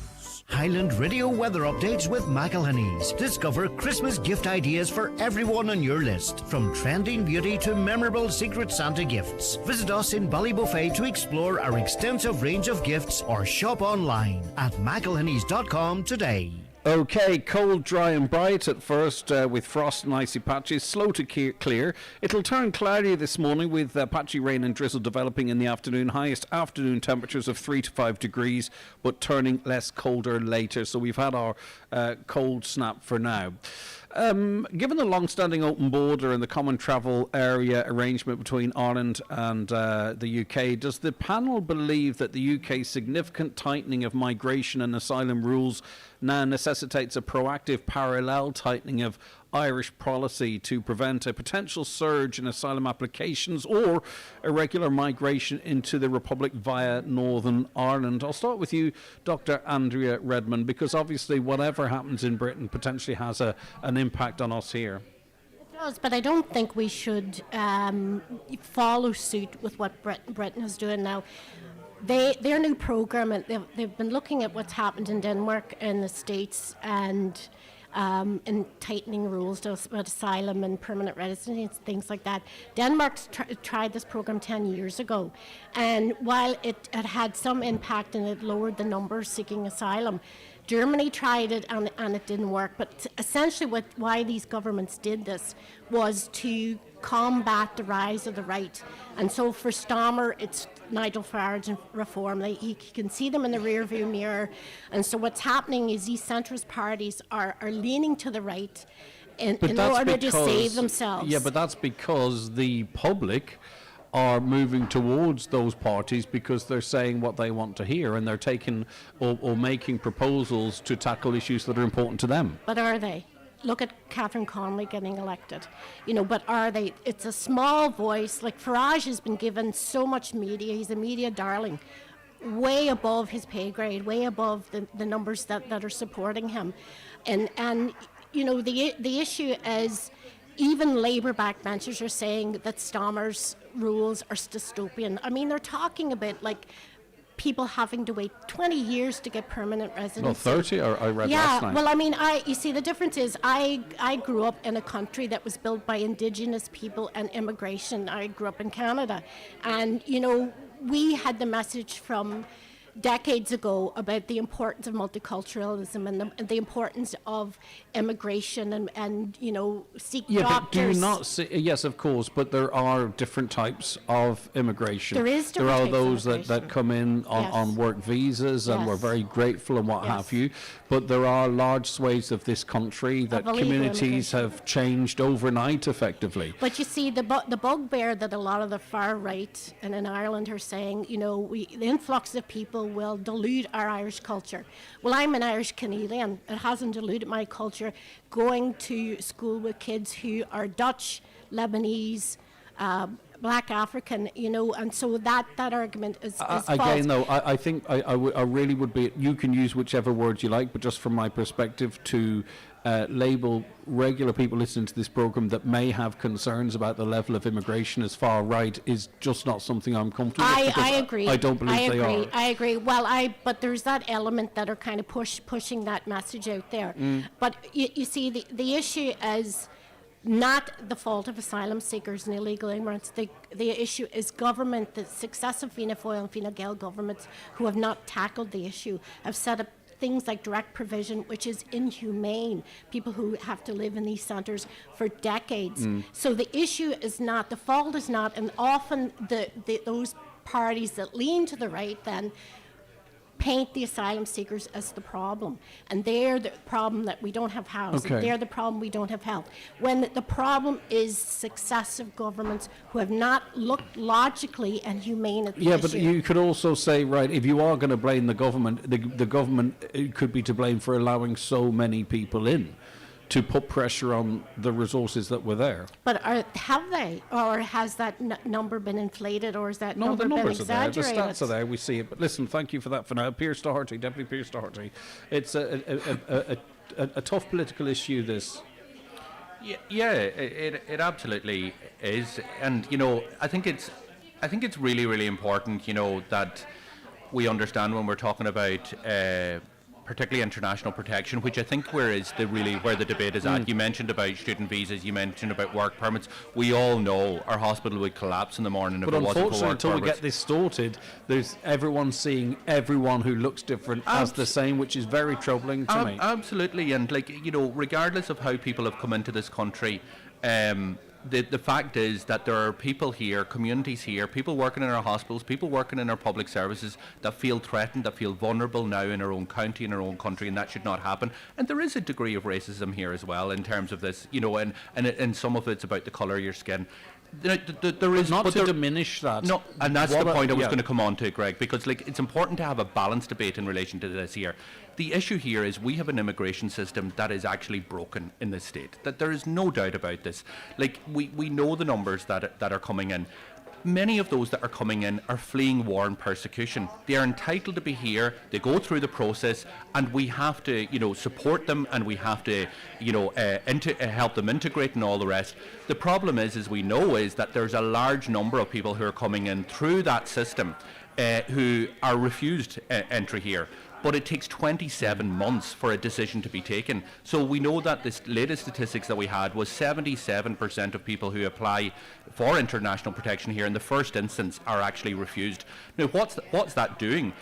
Highland Radio weather updates with McElhenney's. Discover Christmas gift ideas for everyone on your list, from trending beauty to memorable Secret Santa gifts. Visit us in Ballybuffet to explore our extensive range of gifts or shop online at mcelhenneys.com today. Okay, cold, dry and bright at first with frost and icy patches, slow to clear. It'll turn cloudy this morning with patchy rain and drizzle developing in the afternoon. Highest afternoon temperatures of 3 to 5 degrees, but turning less colder later. So we've had our cold snap for now. Given the long-standing open border and the common travel area arrangement between Ireland and the UK, does the panel believe that the UK's significant tightening of migration and asylum rules now necessitates a proactive parallel tightening of Irish policy to prevent a potential surge in asylum applications or irregular migration into the Republic via Northern Ireland? I'll start with you, Dr. Andrea Redmond, because obviously whatever happens in Britain potentially has an impact on us here. It does, but I don't think we should follow suit with what Britain is doing now. Their new programme, they've been looking at what's happened in Denmark and the States and in tightening rules about asylum and permanent residency, things like that. Denmark's tried this program 10 years ago, and while it had some impact and it lowered the numbers seeking asylum, Germany tried it and it didn't work. But essentially why these governments did this was to combat the rise of the right. And so for Stammer, it's Nigel Farage and Reform. He can see them in the rear view mirror. And so what's happening is these centrist parties are leaning to the right in order to save themselves. Yeah, but that's because the public are moving towards those parties because they're saying what they want to hear, and they're taking or making proposals to tackle issues that are important to them. But are they? Look at Catherine Connolly getting elected. But are they? It's a small voice. Like Farage has been given so much media. He's a media darling, way above his pay grade, way above the numbers that are supporting him. And the issue is, even Labour backbenchers are saying that Stammer's rules are dystopian. I mean, they're talking about like people having to wait 20 years to get permanent residency. Well, 30, I read last night. Yeah, well, I mean, you see, the difference is I grew up in a country that was built by Indigenous people and immigration. I grew up in Canada. And, we had the message from decades ago about the importance of multiculturalism and the importance of immigration and seek doctors. But do you not see? Yes, of course, but there are different types of immigration. There is different There are types those that come in on work visas, and we're very grateful and what have you. But there are large swathes of this country that communities have changed overnight, effectively. But you see, the bugbear that a lot of the far right and in Ireland are saying, the influx of people will dilute our Irish culture. Well, I'm an Irish Canadian. It hasn't diluted my culture. Going to school with kids who are Dutch, Lebanese, Black African, and so that argument is false. Again, though, I think I really would be. You can use whichever words you like, but just from my perspective, to label regular people listening to this program that may have concerns about the level of immigration as far right is just not something I'm comfortable with. I agree. I don't believe they are. I agree. Well, but there's that element that are kind of pushing that message out there. But you see, the issue is not the fault of asylum seekers and illegal immigrants. The issue is government, the successive Fianna Fáil and Fine Gael governments who have not tackled the issue, have set up things like direct provision, which is inhumane. People who have to live in these centres for decades. So the issue is not, the fault is not, and often those parties that lean to the right then paint the asylum seekers as the problem, and they're the problem that we don't have housing. Okay. They're the problem we don't have health. When the problem is successive governments who have not looked logically and humane at the issue. But you could also say, right, if you are going to blame the government, the government could be to blame for allowing so many people in to put pressure on the resources that were there. But have they? Or has that number been inflated, or is that number been exaggerated? The numbers are there, the stats are there, we see it. But listen, thank you for that for now. Pierce Doherty, Deputy Pierce Doherty. It's a tough political issue, this. Yeah, it absolutely is. And, I think it's really, really important, that we understand when we're talking about particularly international protection, which I think where the debate is at. You mentioned about student visas, you mentioned about work permits. We all know our hospital would collapse in the morning if it wasn't for work unfortunately, until we permits. get this sorted, there's everyone seeing everyone who looks different as the same, which is very troubling to me. Absolutely, and regardless of how people have come into this country, the fact is that there are people here, communities here, people working in our hospitals, people working in our public services that feel threatened, that feel vulnerable now in our own county, in our own country, and that should not happen. And there is a degree of racism here as well in terms of this, and some of it's about the colour of your skin. There is not to diminish that. No, and that's the point I was going to come on to, Greg, because it's important to have a balanced debate in relation to this here. The issue here is we have an immigration system that is actually broken in this state. That there is no doubt about this. We know the numbers that are coming in. Many of those that are coming in are fleeing war and persecution. They are entitled to be here. They go through the process, and we have to, support them, and we have to, help them integrate and all the rest. The problem is that there's a large number of people who are coming in through that system who are refused entry here. But it takes 27 months for a decision to be taken. So we know that this latest statistics that we had was 77% of people who apply for international protection here in the first instance are actually refused. Now, what's that doing?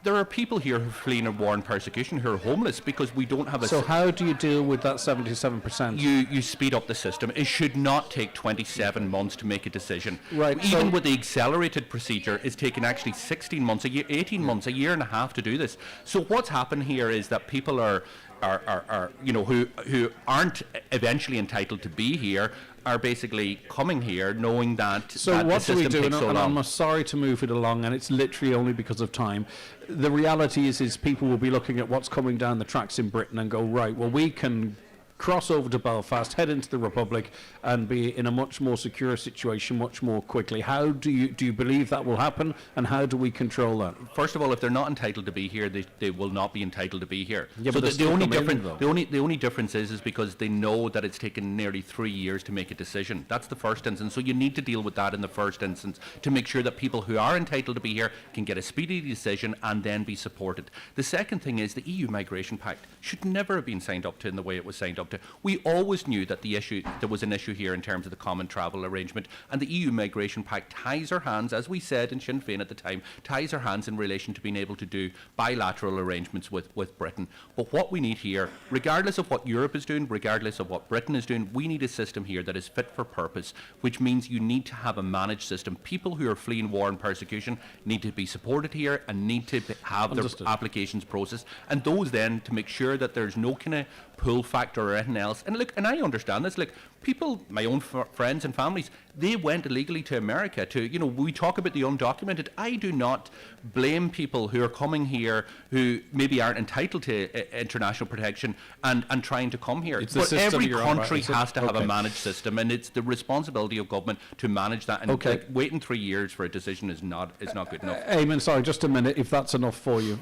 There are people here who are fleeing war and persecution who are homeless because we don't have a... So how do you deal with that 77%? You speed up the system. It should not take 27 months to make a decision. Right. Even with the accelerated procedure, it's taken actually 16 months, 18 months, a year and a half to do this. So what's happened here is that people are who aren't eventually entitled to be here are basically coming here knowing that what do we do? And I'm sorry to move it along, and it's literally only because of time. The reality is people will be looking at what's coming down the tracks in Britain and go, right, well, we can cross over to Belfast, head into the Republic, and be in a much more secure situation much more quickly. How do you believe that will happen, and how do we control that? First of all, if they're not entitled to be here, they will not be entitled to be here. Yeah, so but the only difference is because they know that it's taken nearly 3 years to make a decision. That's the first instance. So you need to deal with that in the first instance to make sure that people who are entitled to be here can get a speedy decision and then be supported. The second thing is the EU Migration Pact should never have been signed up to in the way it was signed up to. We always knew that there was an issue here in terms of the common travel arrangement, and the EU Migration Pact ties our hands, as we said in Sinn Féin at the time, ties our hands in relation to being able to do bilateral arrangements with Britain. But what we need here, regardless of what Europe is doing, regardless of what Britain is doing, we need a system here that is fit for purpose, which means you need to have a managed system. People who are fleeing war and persecution need to be supported here and need to have their applications processed, and those then to make sure that there's no kind of pull factor or anything else. And look, and I understand this, people, my own friends and families, they went illegally to America we talk about the undocumented. I do not blame people who are coming here who maybe aren't entitled to international protection and trying to come here. But every country has to have a managed system, and it's the responsibility of government to manage that. And waiting 3 years for a decision is not good enough. Eamon, sorry, just a minute, if that's enough for you.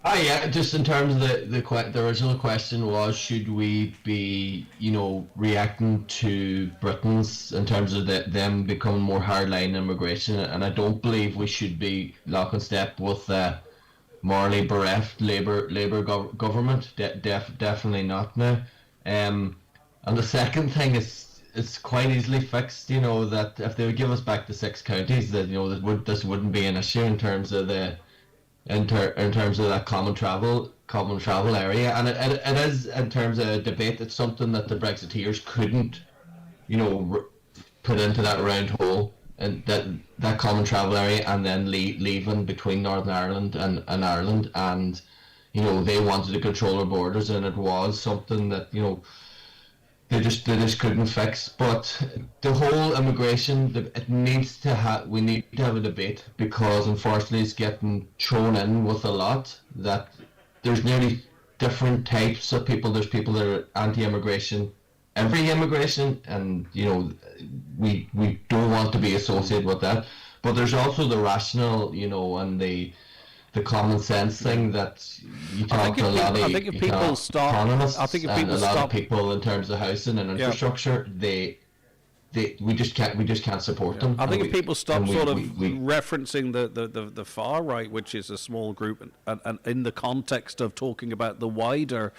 Yeah, just in terms of the original question was, should we be, reacting to Britain's in terms of them becoming more hardline immigration, and I don't believe we should be lock and step with morally bereft Labour government. Definitely not now. And the second thing is, it's quite easily fixed. That if they would give us back the 6 counties, that this wouldn't be an issue in terms of in terms of that common travel area, and it is in terms of a debate. It's something that the Brexiteers couldn't, put into that round hole, and that common travel area, and then leaving between Northern Ireland and Ireland, and they wanted to control our borders, and it was something that they just couldn't fix. But the whole immigration, we need to have a debate, because unfortunately it's getting thrown in with a lot, that there's nearly different types of people. There's people that are anti-immigration, every immigration, and we don't want to be associated with that. But there's also the rational, and the common sense thing that you talk to a lot of economists, a lot of people in terms of housing and infrastructure, they we just can't support them. I think if people stop we referencing the far right, which is a small group, and in the context of talking about the wider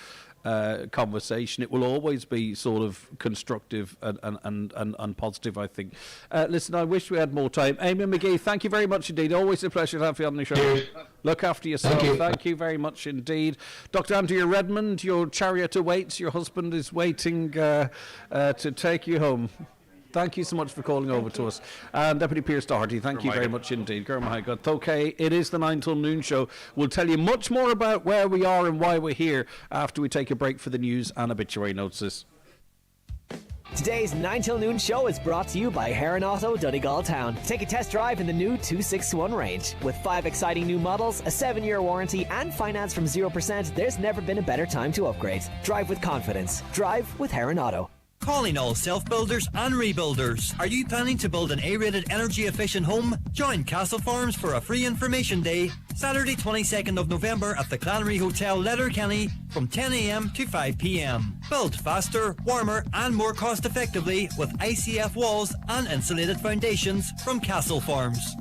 conversation, it will always be sort of constructive and positive, I think. Listen, I wish we had more time. Amy McGee, thank you very much indeed. Always a pleasure to have you on the show. Cheers. Look after yourself. Thank you very much indeed. Dr. Andrea Redmond, your chariot awaits. Your husband is waiting to take you home. Thank you so much for calling over to us. And Deputy Pierce Doherty, thank you very much indeed. Okay, it is the 9 till noon show. We'll tell you much more about where we are and why we're here after we take a break for the news and obituary notices. Today's 9 till noon show is brought to you by Heron Auto, Donegal Town. Take a test drive in the new 261 range. With 5 exciting new models, a 7-year warranty, and finance from 0%, there's never been a better time to upgrade. Drive with confidence. Drive with Heron Auto. Calling all self-builders and rebuilders. Are you planning to build an A-rated energy-efficient home? Join Castle Farms for a free information day, Saturday 22nd of November at the Clannery Hotel, Letterkenny, from 10 a.m. to 5 p.m. Build faster, warmer and more cost-effectively with ICF walls and insulated foundations from Castle Farms.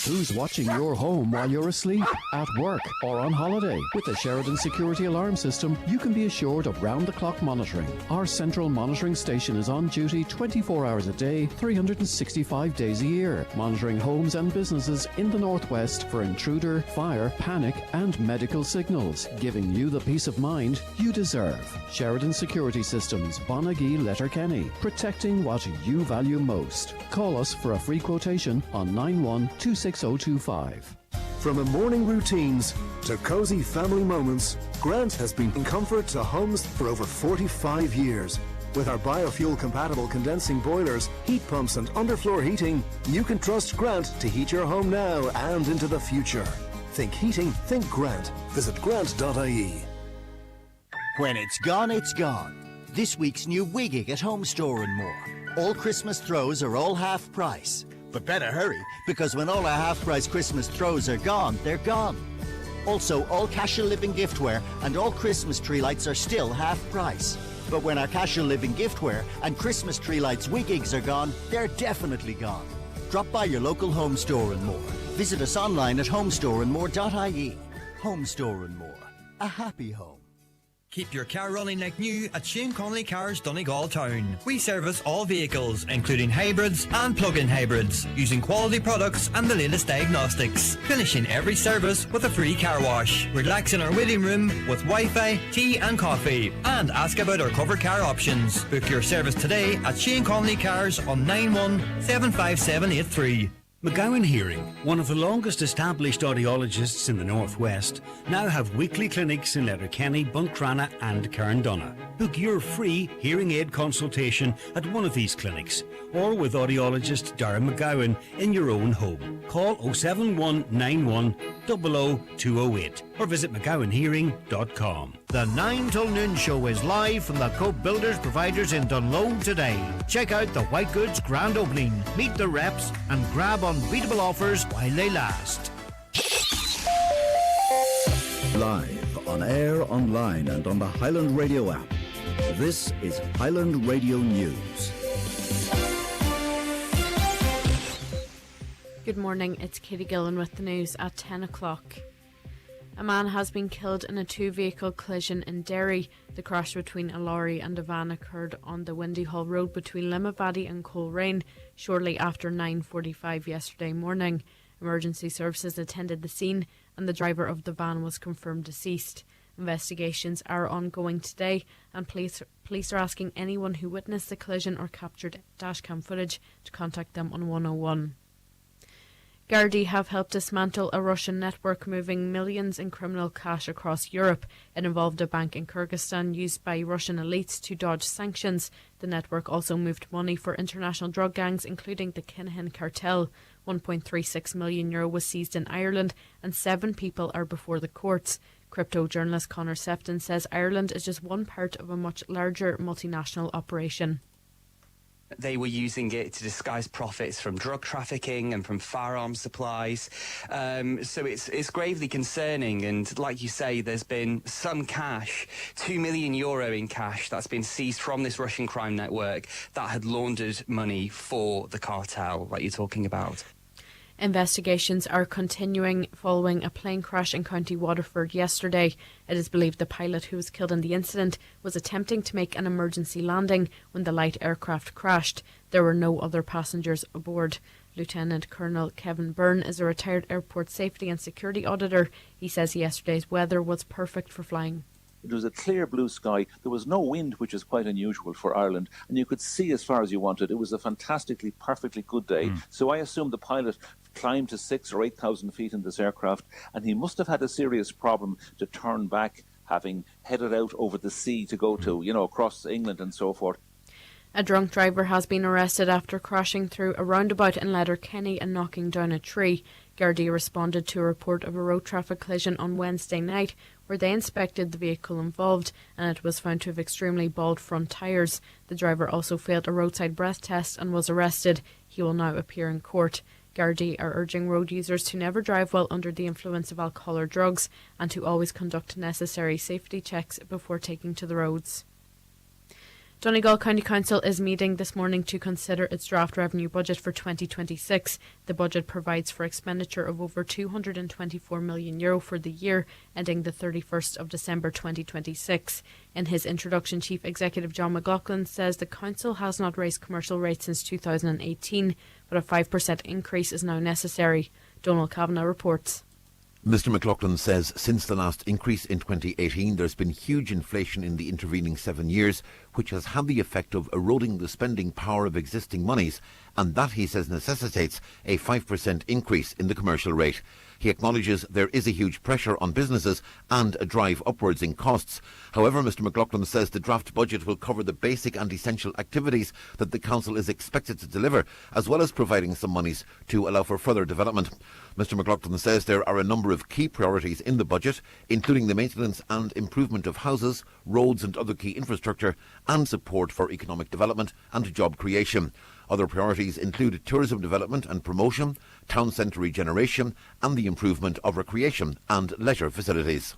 Who's watching your home while you're asleep, at work, or on holiday? With the Sheridan Security Alarm System, you can be assured of round-the-clock monitoring. Our central monitoring station is on duty 24 hours a day, 365 days a year, monitoring homes and businesses in the Northwest for intruder, fire, panic, and medical signals, giving you the peace of mind you deserve. Sheridan Security Systems, Bonagee, Letterkenny, protecting what you value most. Call us for a free quotation on 9126. 6025. From a morning routines to cosy family moments, Grant has been in comfort to homes for over 45 years. With our biofuel-compatible condensing boilers, heat pumps and underfloor heating, you can trust Grant to heat your home now and into the future. Think heating, think Grant. Visit grant.ie. When it's gone, it's gone. This week's new Wigging at Home Store and more. All Christmas throws are all half price. But better hurry, because when all our half-price Christmas throws are gone, they're gone. Also, all Casual Living giftware and all Christmas tree lights are still half price. But when our Casual Living giftware and Christmas tree lights Wiggigs are gone, they're definitely gone. Drop by your local Home Store and More. Visit us online at homestoreandmore.ie. Home Store and More. A happy home. Keep your car running like new at Shane Connolly Cars, Donegal Town. We service all vehicles, including hybrids and plug-in hybrids, using quality products and the latest diagnostics. Finishing every service with a free car wash. Relax in our waiting room with Wi-Fi, tea and coffee. And ask about our cover car options. Book your service today at Shane Connolly Cars on 9175783. McGowan Hearing, one of the longest established audiologists in the Northwest, now have weekly clinics in Letterkenny, Buncrana and Carndonagh. Book your free hearing aid consultation at one of these clinics or with audiologist Darren McGowan in your own home. Call 07191 00208 or visit McGowanHearing.com. The 9 till noon show is live from the Cope Builders Providers in Dungloe today. Check out the white goods grand opening, meet the reps and grab unbeatable offers while they last. Live, on air, online and on the Highland Radio app. This is Highland Radio News. Good morning, it's Katie Gillen with the news at 10 o'clock. A man has been killed in a two-vehicle collision in Derry. The crash between a lorry and a van occurred on the Windy Hall Road between Limavady and Coleraine shortly after 9:45 yesterday morning. Emergency services attended the scene and the driver of the van was confirmed deceased. Investigations are ongoing today and police are asking anyone who witnessed the collision or captured dashcam footage to contact them on 101. Gardaí have helped dismantle a Russian network moving millions in criminal cash across Europe. It involved a bank in Kyrgyzstan used by Russian elites to dodge sanctions. The network also moved money for international drug gangs, including the Kinahan cartel. €1.36 million was seized in Ireland and 7 people are before the courts. Crypto journalist Conor Sefton says Ireland is just one part of a much larger multinational operation. They were using it to disguise profits from drug trafficking and from firearms supplies. So it's gravely concerning. And like you say, there's been some cash, €2 million in cash, that's been seized from this Russian crime network that had laundered money for the cartel, like you're talking about. Investigations are continuing following a plane crash in County Waterford yesterday. It is believed the pilot who was killed in the incident was attempting to make an emergency landing when the light aircraft crashed. There were no other passengers aboard. Lieutenant Colonel Kevin Byrne is a retired airport safety and security auditor. He says yesterday's weather was perfect for flying. It was a clear blue sky. There was no wind, which is quite unusual for Ireland, and you could see as far as you wanted. It was a fantastically, perfectly good day. So I assume the pilot climbed to 6,000 or 8,000 feet in this aircraft, and he must have had a serious problem to turn back, having headed out over the sea to go to, across England and so forth. A drunk driver has been arrested after crashing through a roundabout in Letterkenny and knocking down a tree. Gardaí responded to a report of a road traffic collision on Wednesday night where they inspected the vehicle involved and it was found to have extremely bald front tyres. The driver also failed a roadside breath test and was arrested. He will now appear in court. Gardaí are urging road users to never drive while under the influence of alcohol or drugs and to always conduct necessary safety checks before taking to the roads. Donegal County Council is meeting this morning to consider its draft revenue budget for 2026. The budget provides for expenditure of over €224 million for the year ending the 31st of December 2026. In his introduction, Chief Executive John McLaughlin says the Council has not raised commercial rates since 2018, but a 5% increase is now necessary. Donald Kavanagh reports. Mr McLaughlin says since the last increase in 2018 there's been huge inflation in the intervening 7 years, which has had the effect of eroding the spending power of existing monies, and that, he says, necessitates a 5% increase in the commercial rate. He acknowledges there is a huge pressure on businesses and a drive upwards in costs. However, Mr McLaughlin says the draft budget will cover the basic and essential activities that the Council is expected to deliver, as well as providing some monies to allow for further development. Mr McLaughlin says there are a number of key priorities in the budget, including the maintenance and improvement of houses, roads and other key infrastructure, and support for economic development and job creation. Other priorities include tourism development and promotion, town centre regeneration and the improvement of recreation and leisure facilities.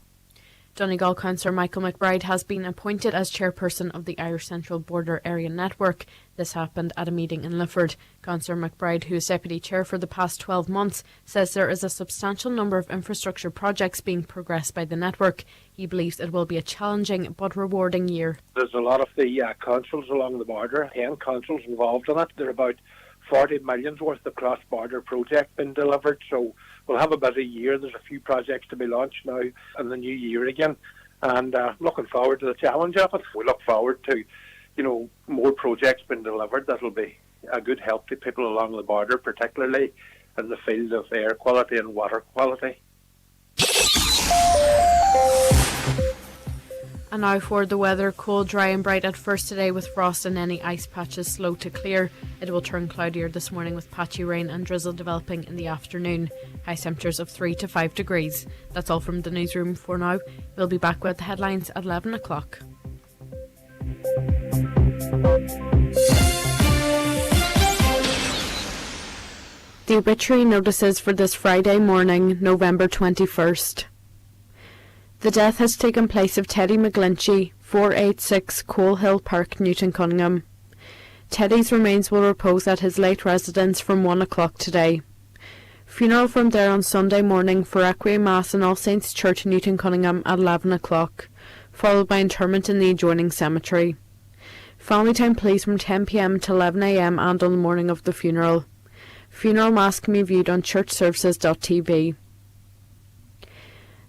Donegal Councillor Michael McBride has been appointed as chairperson of the Irish Central Border Area Network. This happened at a meeting in Lifford. Councillor McBride, who is deputy chair for the past 12 months, says there is a substantial number of infrastructure projects being progressed by the network. He believes it will be a challenging but rewarding year. There's a lot of the councils along the border, 10 councils involved in it. There are about 40 million worth of cross-border project been delivered, so we'll have a busy year. There's a few projects to be launched now in the new year again, and looking forward to the challenge of it. We look forward to, more projects being delivered that will be a good help to people along the border, particularly in the field of air quality and water quality. And now for the weather. Cold, dry and bright at first today with frost and any ice patches slow to clear. It will turn cloudier this morning with patchy rain and drizzle developing in the afternoon. High temperatures of 3 to 5 degrees. That's all from the newsroom for now. We'll be back with the headlines at 11 o'clock. The obituary notices for this Friday morning, November 21st. The death has taken place of Teddy McGlinchey, 486 Coal Hill Park, Newton Cunningham. Teddy's remains will repose at his late residence from 1 o'clock today. Funeral from there on Sunday morning for Requiem Mass in All Saints Church, Newton Cunningham at 11 o'clock, followed by interment in the adjoining cemetery. Family time please from 10 p.m. to 11 a.m. and on the morning of the funeral. Funeral Mass can be viewed on churchservices.tv.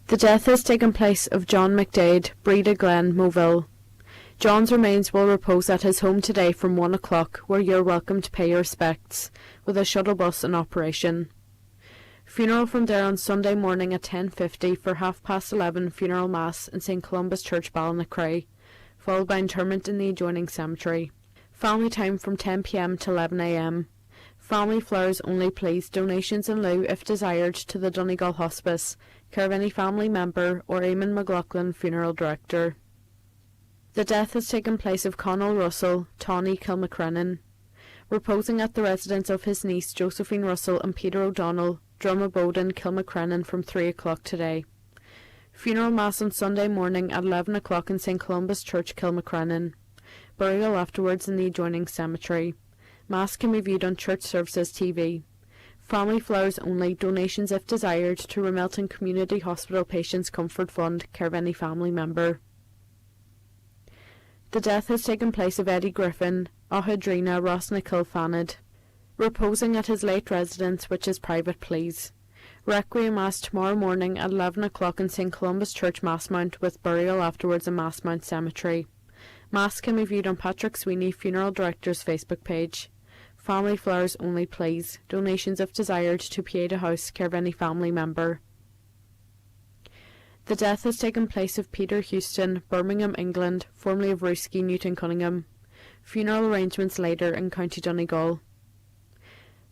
The death has taken place of John McDade, Breda Glen, Moville. John's remains will repose at his home today from 1 o'clock, where you're welcome to pay your respects, with a shuttle bus in operation. Funeral from there on Sunday morning at 10:50 for 11:30 funeral mass in St Columba's Church, Ballinacray, followed by interment in the adjoining cemetery. Family time from 10 p.m. to 11 a.m. Family flowers only please, donations in lieu if desired to the Donegal Hospice, care of any family member or Eamon McLaughlin, Funeral Director. The death has taken place of Connell Russell, Tawny Kilmacrennan. reposing at the residence of his niece Josephine Russell and Peter O'Donnell, Drumabode in Kilmacrennan from 3 o'clock today. Funeral Mass on Sunday morning at 11 o'clock in St Columba's Church, Kilmacrennan. Burial afterwards in the adjoining cemetery. Mass can be viewed on Church Services TV. Family flowers only, donations if desired, to Ramelton Community Hospital Patients Comfort Fund, care of any family member. The death has taken place of Eddie Griffin, Ahadrina Rosna-Kilfanid, reposing at his late residence, which is private, please. Requiem Mass tomorrow morning at 11 o'clock in St Columba's Church, Massmount, with burial afterwards in Massmount Cemetery. Mass can be viewed on Patrick Sweeney, Funeral Director's Facebook page. Family flowers only, please. Donations if desired to Pieta House, care of any family member. The death has taken place of Peter Houston, Birmingham, England, formerly of Ruski, Newton Cunningham. Funeral arrangements later in County Donegal.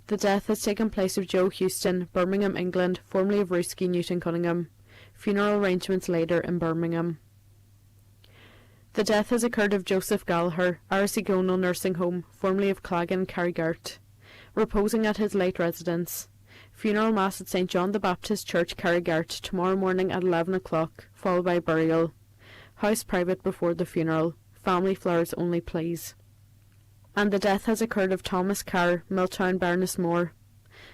The death has taken place of Joe Houston, Birmingham, England, formerly of Ruski, Newton Cunningham. Funeral arrangements later in Birmingham. The death has occurred of Joseph Gallagher, Arsigonal Nursing Home, formerly of Clagan, Carrigart, reposing at his late residence. Funeral Mass at St John the Baptist Church, Carrigart, tomorrow morning at 11 o'clock, followed by burial. House private before the funeral. Family flowers only, please. And the death has occurred of Thomas Carr, Milltown, Barnesmore,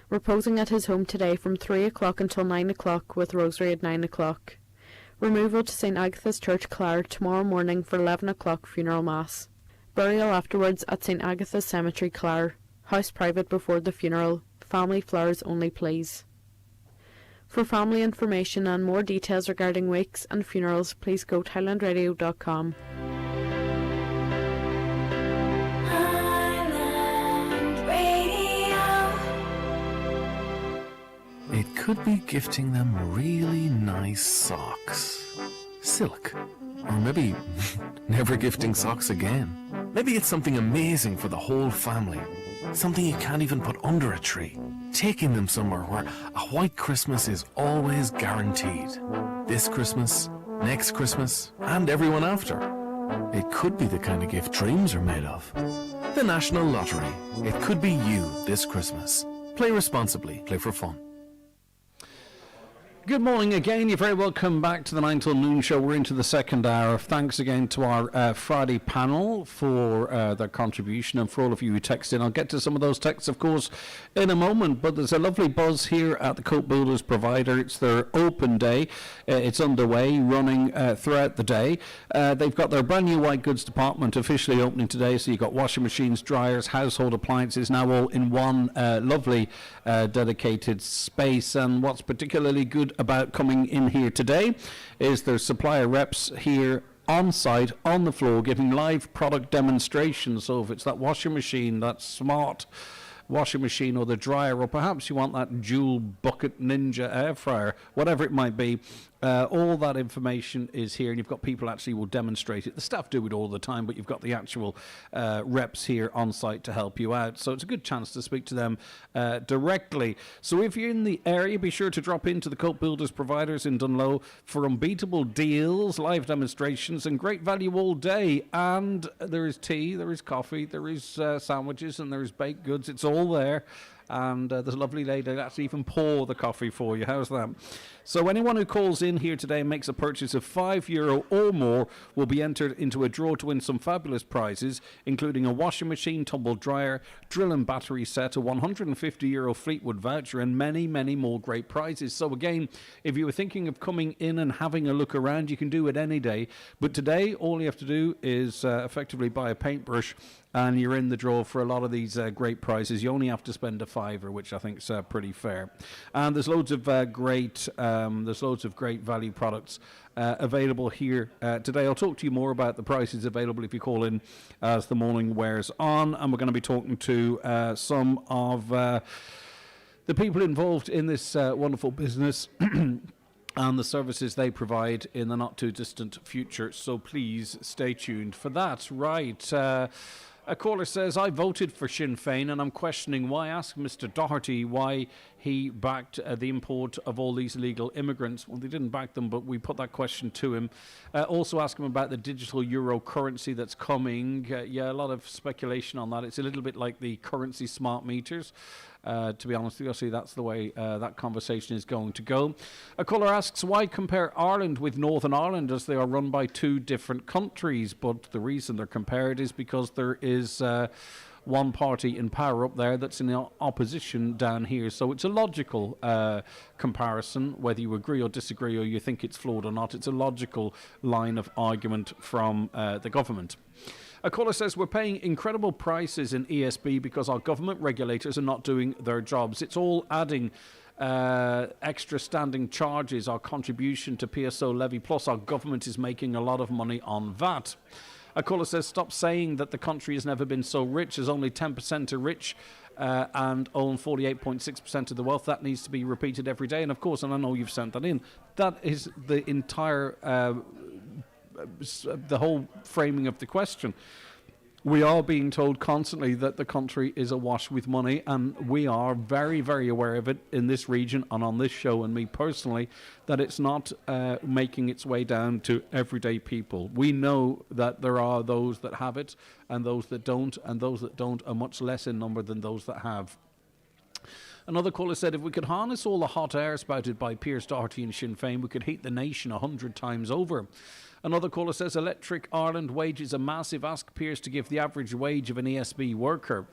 reposing at his home today from 3 o'clock until 9 o'clock, with rosary at 9 o'clock. Removal to St Agatha's Church, Clare, tomorrow morning for 11 o'clock funeral mass. Burial afterwards at St Agatha's Cemetery, Clare. House private before the funeral. Family flowers only, please. For family information and more details regarding wakes and funerals, please go to highlandradio.com. It could be gifting them really nice socks. Silk. Or maybe never gifting socks again. Maybe it's something amazing for the whole family. Something you can't even put under a tree. Taking them somewhere where a white Christmas is always guaranteed. This Christmas, next Christmas, and everyone after. It could be the kind of gift dreams are made of. The National Lottery. It could be you this Christmas. Play responsibly. Play for fun. Good morning again. You're very welcome back to the 9 till noon show. We're into the second hour. Thanks again to our Friday panel for their contribution and for all of you who text in. I'll get to some of those texts, of course, in a moment, but there's a lovely buzz here at the Cope Builders Provider. It's their open day. It's underway, running throughout the day. They've got their brand new white goods department officially opening today, so you've got washing machines, dryers, household appliances, now all in one lovely dedicated space. And what's particularly good about coming in here today is there's supplier reps here on site, on the floor, giving live product demonstrations. So if it's that washing machine, that smart washing machine, or the dryer, or perhaps you want that dual bucket ninja air fryer, whatever it might be, all that information is here, and you've got people actually will demonstrate it. The staff do it all the time, but you've got the actual reps here on site to help you out, so it's a good chance to speak to them directly. So if you're in the area, be sure to drop into the Cope Builders Providers in Dungloe for unbeatable deals, live demonstrations, and great value all day. And there is tea, there is coffee, there is sandwiches, and there is baked goods. It's all there. And there's a lovely lady that actually even pour the coffee for you. How's that? So anyone who calls in here today and makes a purchase of €5 or more will be entered into a draw to win some fabulous prizes, including a washing machine, tumble dryer, drill and battery set, a €150 Fleetwood voucher, and many, many more great prizes. So again, if you were thinking of coming in and having a look around, you can do it any day. But today, all you have to do is effectively buy a paintbrush, and you're in the draw for a lot of these great prizes. You only have to spend a £5, which I think is pretty fair. And there's loads of great value products available here today. I'll talk to you more about the prices available if you call in as the morning wears on. And we're going to be talking to some of the people involved in this wonderful business and the services they provide in the not too distant future. So please stay tuned for that. Right. A caller says, I voted for Sinn Féin and I'm questioning why. Ask Mr. Doherty why he backed the import of all these illegal immigrants. Well, they didn't back them, but we put that question to him. Also ask him about the digital euro currency that's coming. Yeah, a lot of speculation on that. It's a little bit like the currency smart meters. To be honest with you, see, that's the way that conversation is going to go. A caller asks, why compare Ireland with Northern Ireland as they are run by two different countries? But the reason they're compared is because there is one party in power up there that's in opposition down here. So it's a logical comparison, whether you agree or disagree or you think it's flawed or not. It's a logical line of argument from the government. A caller says, we're paying incredible prices in ESB because our government regulators are not doing their jobs. It's all adding extra standing charges, our contribution to PSO levy, plus our government is making a lot of money on VAT. A caller says, stop saying that the country has never been so rich, as only 10% are rich and own 48.6% of the wealth. That needs to be repeated every day. And of course, and I know you've sent that in, that is the entire the whole framing of the question. We are being told constantly that the country is awash with money, and we are very, very aware of it in this region and on this show, and me personally, that it's not making its way down to everyday people. We know that there are those that have it and those that don't, and those that don't are much less in number than those that have. Another caller said, if we could harness all the hot air spouted by Piers Doherty and Sinn Féin, we could heat the nation 100 times over. Another caller says, Electric Ireland wages a massive. Ask Piers to give the average wage of an ESB worker.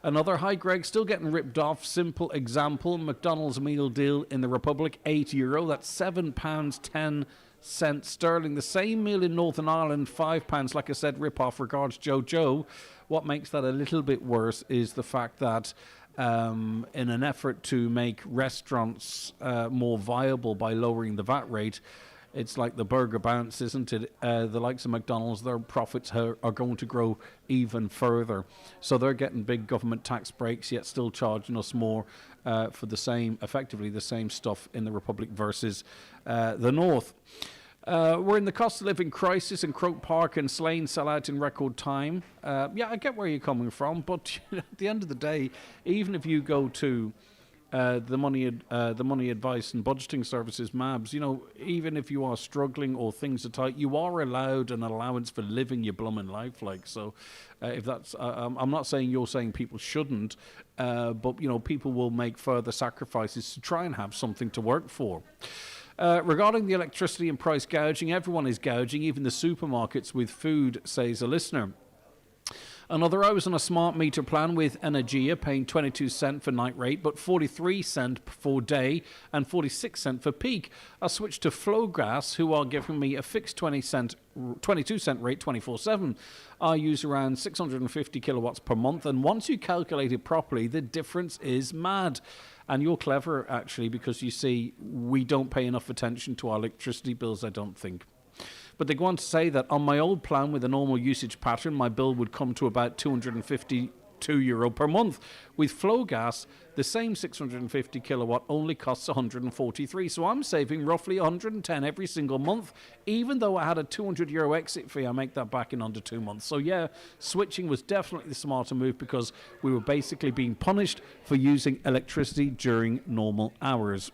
Another, hi Greg, still getting ripped off. Simple example, McDonald's meal deal in the Republic, €8. That's £7.10 sterling. The same meal in Northern Ireland, £5. Like I said, rip off. Regards, Joe. What makes that a little bit worse is the fact that in an effort to make restaurants more viable by lowering the VAT rate, it's like the burger bounce, isn't it? The likes of McDonald's, their profits are going to grow even further. So they're getting big government tax breaks, yet still charging us more for the same, effectively the same stuff in the Republic versus the North. We're in the cost of living crisis, and Croke Park and Slane sell out in record time. Yeah, I get where you're coming from, but at the end of the day, even if you go to the money advice and budgeting services, MABS, even if you are struggling or things are tight, you are allowed an allowance for living your blooming life. So if that's, I'm not saying you're saying people shouldn't, but people will make further sacrifices to try and have something to work for. Regarding the electricity and price gouging, everyone is gouging, even the supermarkets with food, says a listener. Another, I was on a smart meter plan with Energia, paying 22 cent for night rate, but 43 cent for day and 46 cent for peak. I switched to Flowgas, who are giving me a fixed 22 cent rate 24/7. I use around 650 kilowatts per month, and once you calculate it properly, the difference is mad. And you're clever, actually, because you see, we don't pay enough attention to our electricity bills, I don't think. But they go on to say that on my old plan with a normal usage pattern, my bill would come to about €252 per month. With Flowgas, the same 650 kilowatt only costs 143. So I'm saving roughly 110 every single month. Even though I had a €200 exit fee, I make that back in under 2 months. So yeah, switching was definitely the smarter move, because we were basically being punished for using electricity during normal hours.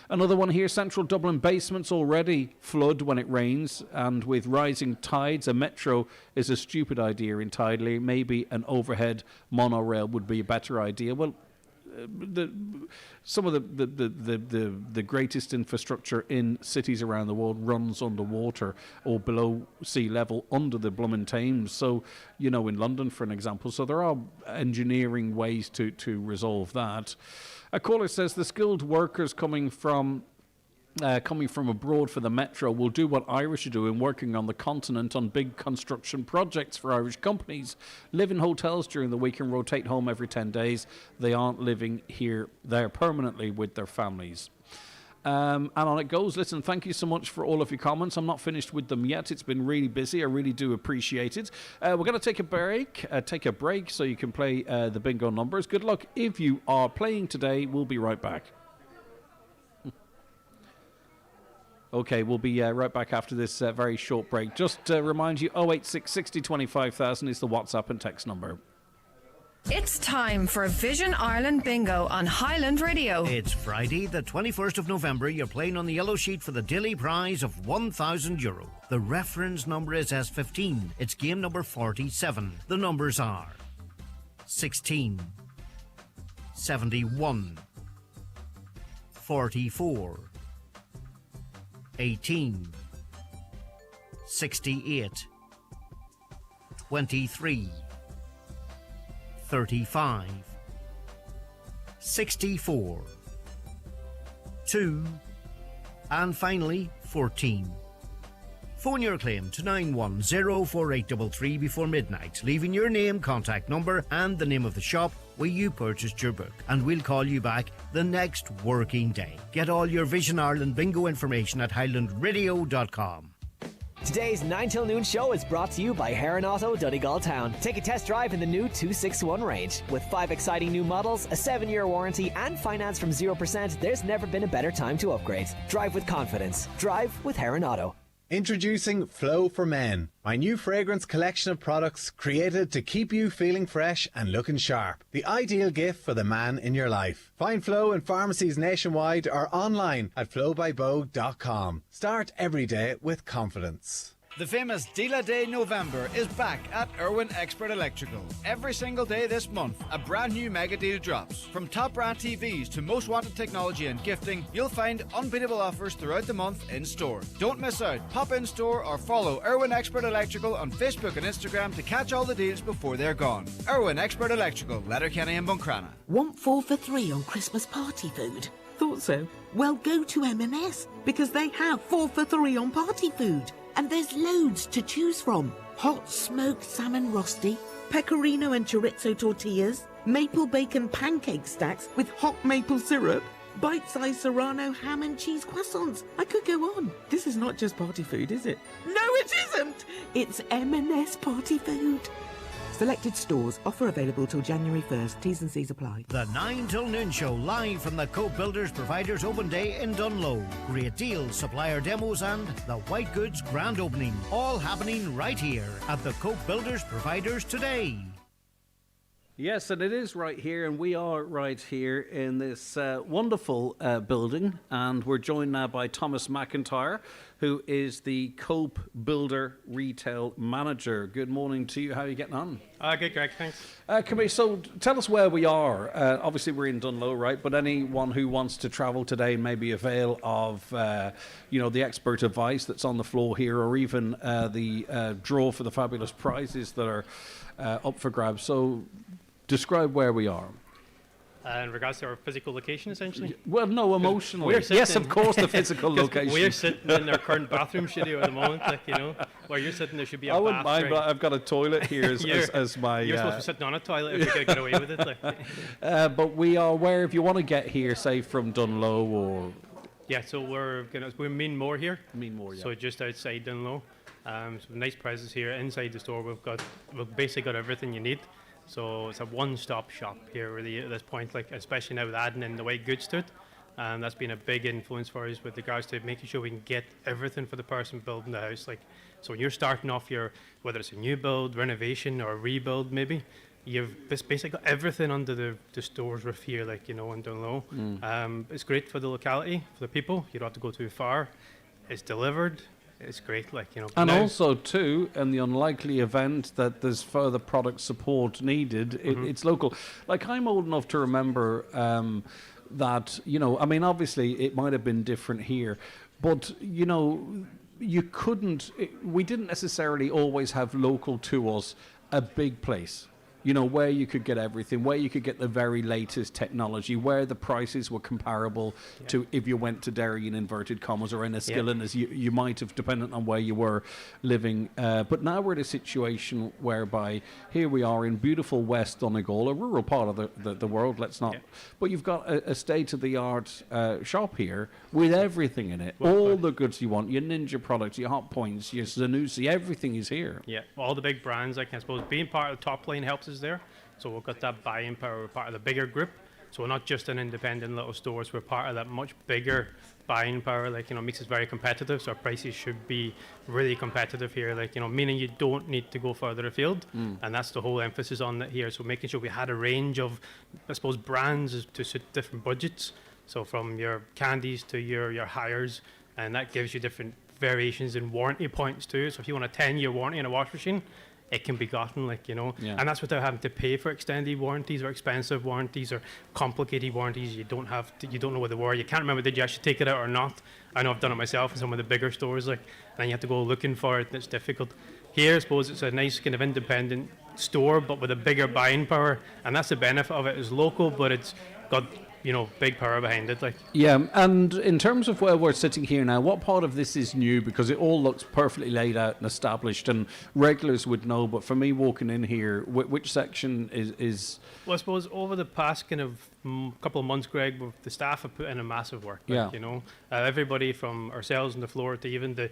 Another one here, central Dublin basements already flood when it rains, and with rising tides, a metro is a stupid idea entirely. Maybe an overhead monorail would be a better idea. Well, some of the greatest infrastructure in cities around the world runs underwater or below sea level under the blooming Thames. So, in London, for an example. So there are engineering ways to resolve that. A caller says the skilled workers coming from abroad for the metro will do what Irish are doing, working on the continent on big construction projects for Irish companies, live in hotels during the week and rotate home every 10 days. They aren't living there permanently with their families. And on it goes. Listen, thank you so much for all of your comments. I'm not finished with them yet. It's been really busy. I really do appreciate it. We're going to take a break so you can play the bingo numbers. Good luck if you are playing today. We'll be right back. Okay, we'll be right back after this very short break. Just to remind you, 086 60 25,000 is the WhatsApp and text number. It's time for Vision Ireland Bingo on Highland Radio. It's Friday, the 21st of November. You're playing on the yellow sheet for the daily prize of €1,000. The reference number is S15. It's game number 47. The numbers are 16, 71, 44, 18, 68, 23, 35, 64, 2, and finally 14. Phone your claim to 9104833 before midnight, leaving your name, contact number and the name of the shop where you purchased your book, and we'll call you back the next working day. Get all your Vision Ireland bingo information at highlandradio.com. Today's 9 till noon show is brought to you by Heron Auto, Donegal Town. Take a test drive in the new 261 range. With 5 exciting new models, a 7-year warranty, and finance from 0%, there's never been a better time to upgrade. Drive with confidence. Drive with Heron Auto. Introducing Flow for Men, my new fragrance collection of products created to keep you feeling fresh and looking sharp. The ideal gift for the man in your life. Find Flow in pharmacies nationwide or online at flowbybogue.com. Start every day with confidence. The famous Dealer Day November is back at Irwin Expert Electrical. Every single day this month, a brand new mega deal drops. From top brand TVs to most wanted technology and gifting, you'll find unbeatable offers throughout the month in store. Don't miss out. Pop in store or follow Irwin Expert Electrical on Facebook and Instagram to catch all the deals before they're gone. Irwin Expert Electrical, Letterkenny and Buncrana. Want 4 for 3 on Christmas party food? Thought so? Well, go to M&S because they have 4 for 3 on party food. And there's loads to choose from. Hot smoked salmon rosti, pecorino and chorizo tortillas, maple bacon pancake stacks with hot maple syrup, bite-sized serrano ham and cheese croissants. I could go on. This is not just party food, is it? No, it isn't! It's M&S party food. Selected stores. Offer available till January 1st. T's and C's apply. The 9 till noon show live from the Cope Builders Providers Open Day in Dungloe. Great deals, supplier demos and the white goods grand opening. All happening right here at the Cope Builders Providers today. Yes, and it is right here, and we are right here in this wonderful building, and we're joined now by Thomas McIntyre, who is the Cope Builder Retail Manager. Good morning to you. How are you getting on? Good, Greg. Thanks. So tell us where we are. Obviously, we're in Dungloe, right? But anyone who wants to travel today maybe avail of, the expert advice that's on the floor here, or even the draw for the fabulous prizes that are up for grabs. So describe where we are. In regards to our physical location, essentially? Well, no, emotionally. Yes, of course, the physical location. We're sitting in our current bathroom studio at the moment, where you're sitting, there should be a bath. I wouldn't mind, but I've got a toilet here as my... You're supposed to be sitting on a toilet if you could get away with it. But we are where, if you want to get here, say, from Dungloe or... Yeah, so we're Mean More here. Mean More, yeah. So just outside Dungloe. Some nice prizes here. Inside the store, we've basically got everything you need. So it's a one-stop shop here really at this point, especially now with adding in the white goods to it. That's been a big influence for us with regards to making sure we can get everything for the person building the house. So when you're starting off whether it's a new build, renovation, or rebuild maybe, you've basically got everything under the store's roof here, in Dungloe. It's great for the locality, for the people. You don't have to go too far. It's delivered. It's great, And also, too, in the unlikely event that there's further product support needed, it's local. I'm old enough to remember that, obviously it might have been different here, but, you couldn't, we didn't necessarily always have local to us a big place. Where you could get everything, where you could get the very latest technology, where the prices were comparable to if you went to Derry in inverted commas or Enniskillen, as you might have, dependent on where you were living. But now we're in a situation whereby here we are in beautiful West Donegal, a rural part of the world, let's not. But you've got a state-of-the-art shop here with everything in it. All the goods you want, your Ninja products, your Hot Points, your Zanussi, everything is here. Yeah, all the big brands, I suppose being part of the top line helps us there. So we've got that buying power, we're part of the bigger group. So we're not just an independent little stores. We're part of that much bigger buying power. Like, makes us very competitive. So our prices should be really competitive here. Like, meaning you don't need to go further afield. And that's the whole emphasis on it here. So making sure we had a range of, I suppose, brands to suit different budgets. So from your candies to your hires, and that gives you different variations in warranty points too. So if you want a 10-year warranty on a wash machine, it can be gotten, and that's without having to pay for extended warranties or expensive warranties or complicated warranties. You don't know where they were. You can't remember, did you actually take it out or not? I know I've done it myself in some of the bigger stores, and then you have to go looking for it, and it's difficult. Here, I suppose it's a nice kind of independent store, but with a bigger buying power, and that's the benefit of it. It's local, but it's got big power behind it. Yeah, and in terms of where we're sitting here now, what part of this is new? Because it all looks perfectly laid out and established, and regulars would know. But for me, walking in here, which section is? Well, I suppose over the past kind of couple of months, Greg, the staff have put in a massive work. Everybody from ourselves on the floor to even the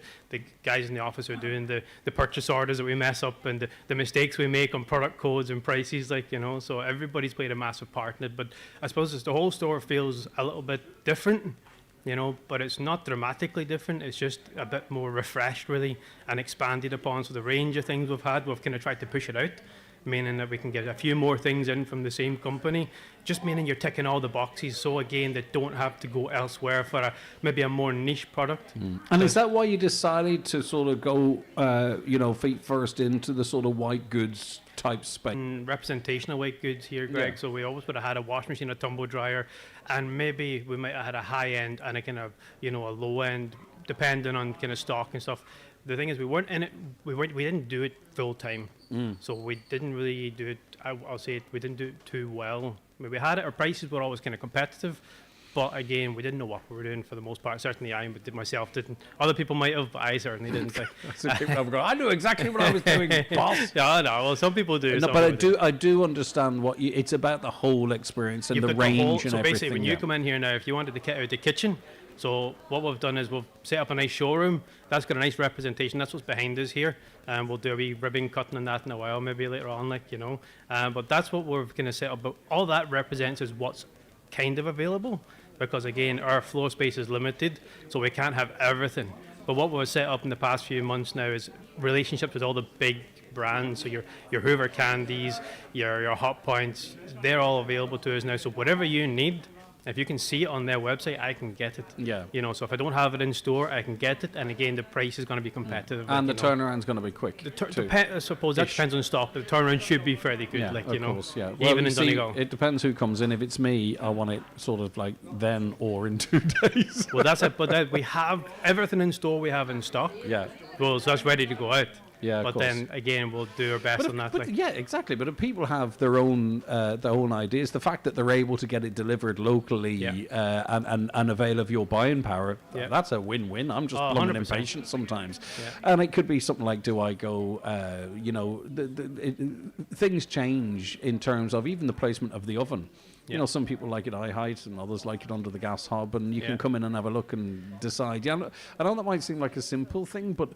guys in the office are doing the purchase orders that we mess up and the mistakes we make on product codes and prices. So everybody's played a massive part in it. But I suppose the whole store feels a little bit different, but it's not dramatically different. It's just a bit more refreshed, really, and expanded upon. So the range of things we've kind of tried to push it out, meaning that we can get a few more things in from the same company, just meaning you're ticking all the boxes. So again, they don't have to go elsewhere for maybe a more niche product. And is that why you decided to sort of go, feet first into the sort of white goods type space? Representation of white goods here, Greg. Yeah. So we always would have had a wash machine, a tumble dryer, and maybe we might have had a high end and a kind of, a low end, depending on kind of stock and stuff. The thing is, we weren't in it. We didn't do it full time. So we didn't really do it. I'll say it. We didn't do it too well. I mean, we had it. Our prices were always kind of competitive, but again, we didn't know what we were doing for the most part. Certainly, I myself didn't. Other people might have, but I certainly didn't. I knew exactly what I was doing, boss. Yeah, no. Well, some people do. No, but I do understand what it's about. The whole experience and the range and everything. So basically, when you come in here now, if you wanted to kit out the kitchen. So what we've done is we've set up a nice showroom. That's got a nice representation. That's what's behind us here. And we'll do a wee ribbon cutting and that in a while, maybe later on, But that's what we're going to set up. But all that represents is what's kind of available. Because, again, our floor space is limited, so we can't have everything. But what we've set up in the past few months now is relationships with all the big brands. So your Hoover Candies, your Hot Points, they're all available to us now. So whatever you need, if you can see it on their website, I can get it. Yeah. So if I don't have it in store, I can get it. And again, the price is going to be competitive. And the turnaround's going to be quick. I suppose that depends on stock, but the turnaround should be fairly good. Of course, yeah. Even in Donegal. It depends who comes in. If it's me, I want it sort of like then or in 2 days. Well, that's it. But we have everything in store. We have in stock. Yeah. Well, so that's ready to go out. Yeah, but then again, we'll do our best on that. Yeah, exactly. But if people have their own ideas, the fact that they're able to get it delivered locally and avail of your buying power, that's a win-win. I'm just blooming impatient sometimes, and it could be something like, do I go? Things change in terms of even the placement of the oven. Some people like it high height and others like it under the gas hob, and you can come in and have a look and decide. Yeah, I know that might seem like a simple thing, but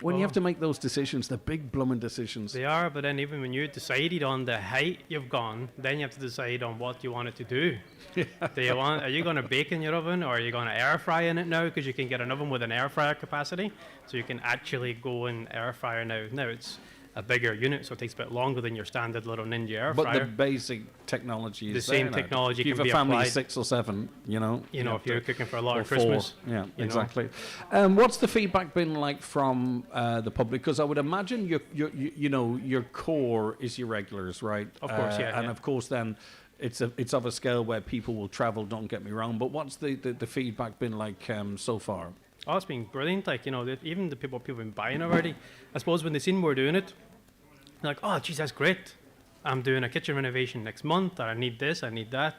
when you have to make those decisions, they're big blooming decisions. They are, but then even when you decided on the height you've gone, then you have to decide on what you want it to do. Are you going to bake in your oven, or are you going to air fry in it now? Because you can get an oven with an air fryer capacity, so you can actually go in air fryer now. Now it's a bigger unit, so it takes a bit longer than your standard little Ninja air fryer. But the basic technology is the same technology. If you have a family of 6 or 7, if you're cooking for a lot of Christmas. 4. Yeah, exactly. What's the feedback been like from the public? Because I would imagine your core is your regulars, right? Of course, and of course then it's of a scale where people will travel. Don't get me wrong, but what's the feedback been like so far? Oh, it's been brilliant. Even the people have been buying already. I suppose when they seen we're doing it, they're like, oh, geez, that's great. I'm doing a kitchen renovation next month, or I need this, I need that.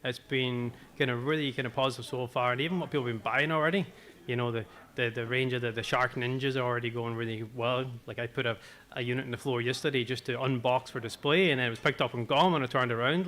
It's been really positive so far. And even what people have been buying already, the range of the Shark Ninjas are already going really well. Like I put a unit on the floor yesterday just to unbox for display, and then it was picked up and gone when I turned around.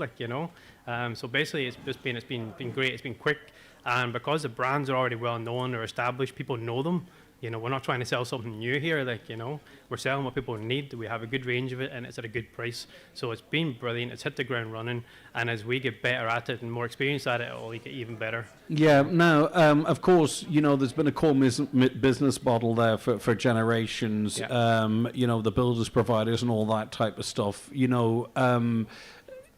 So basically it's been great. It's been quick. And because the brands are already well known or established, people know them. You know, we're not trying to sell something new here. Like, you know, we're selling what people need. We have a good range of it, and it's at a good price. So it's been brilliant. It's hit the ground running, and as we get better at it and more experienced at it, it'll get even better. Yeah. Now, of course, you know, there's been a core business model there for generations. Yeah. You know, the builders, providers, and all that type of stuff. You know.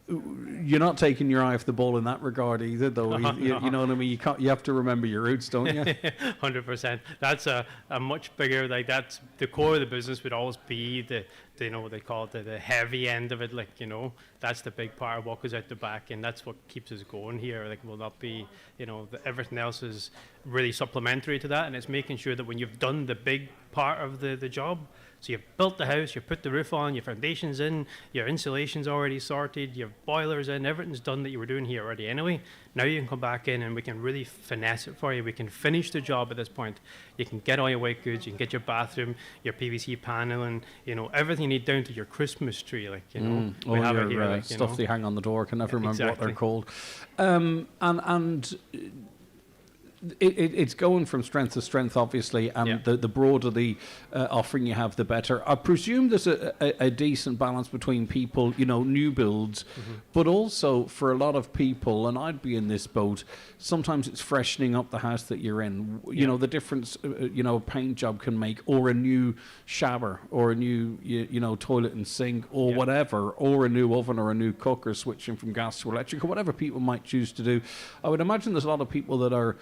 You're not taking your eye off the ball in that regard either, though. You know what I mean? You have to remember your roots, don't you? 100%. That's a much bigger, like, that's the core of the business would always be the you know, they call it the heavy end of it. Like, you know, that's the big part of what goes out the back, and that's what keeps us going here. Like, will not be, you know, everything else is really supplementary to that, and it's making sure that when you've done the big part of the job, so you've built the house, you've put the roof on, your foundation's in, your insulation's already sorted, your boiler's in, everything's done that you were doing here already anyway. Now you can come back in and we can really finesse it for you. We can finish the job at this point. You can get all your white goods, you can get your bathroom, your PVC paneling, you know, everything you need down to your Christmas tree, like, you know. We have your here, like, stuff they hang on the door. I can never remember what they're called. It's going from strength to strength, obviously, and the broader the offering you have, the better. I presume there's a decent balance between people, you know, new builds, but also for a lot of people, and I'd be in this boat, sometimes it's freshening up the house that you're in. You know, the difference, you know, a paint job can make, or a new shower, or a new, you know, toilet and sink, or whatever, or a new oven, or a new cooker, switching from gas to electric, or whatever people might choose to do. I would imagine there's a lot of people that are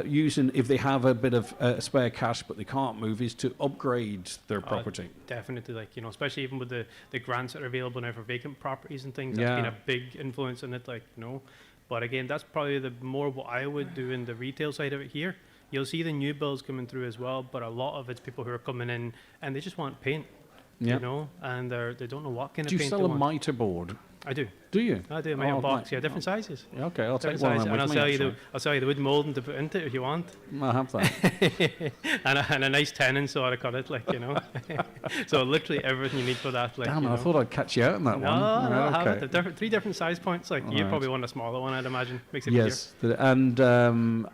using, if they have a bit of spare cash but they can't move, is to upgrade their property. Definitely, like, you know, especially even with the grants that are available now for vacant properties and things, that's been a big influence in it, like, you know. But again, that's probably the more what I would do in the retail side of it here. You'll see the new builds coming through as well, but a lot of it's people who are coming in and they just want paint, you know, and they don't know what kind of paint they want. Do you sell a mitre board? I do. Do you? I do. My own box, different sizes. Okay, I'll take one. And I'll sell you the wood moulding to put into it if you want. I'll have that. and a nice tenon so I cut it, like, you know. So literally everything you need for that. Like, damn, I thought I'd catch you out on that one. No, I have it. Three different size points. Like, you probably want a smaller one, I'd imagine. Makes it easier. And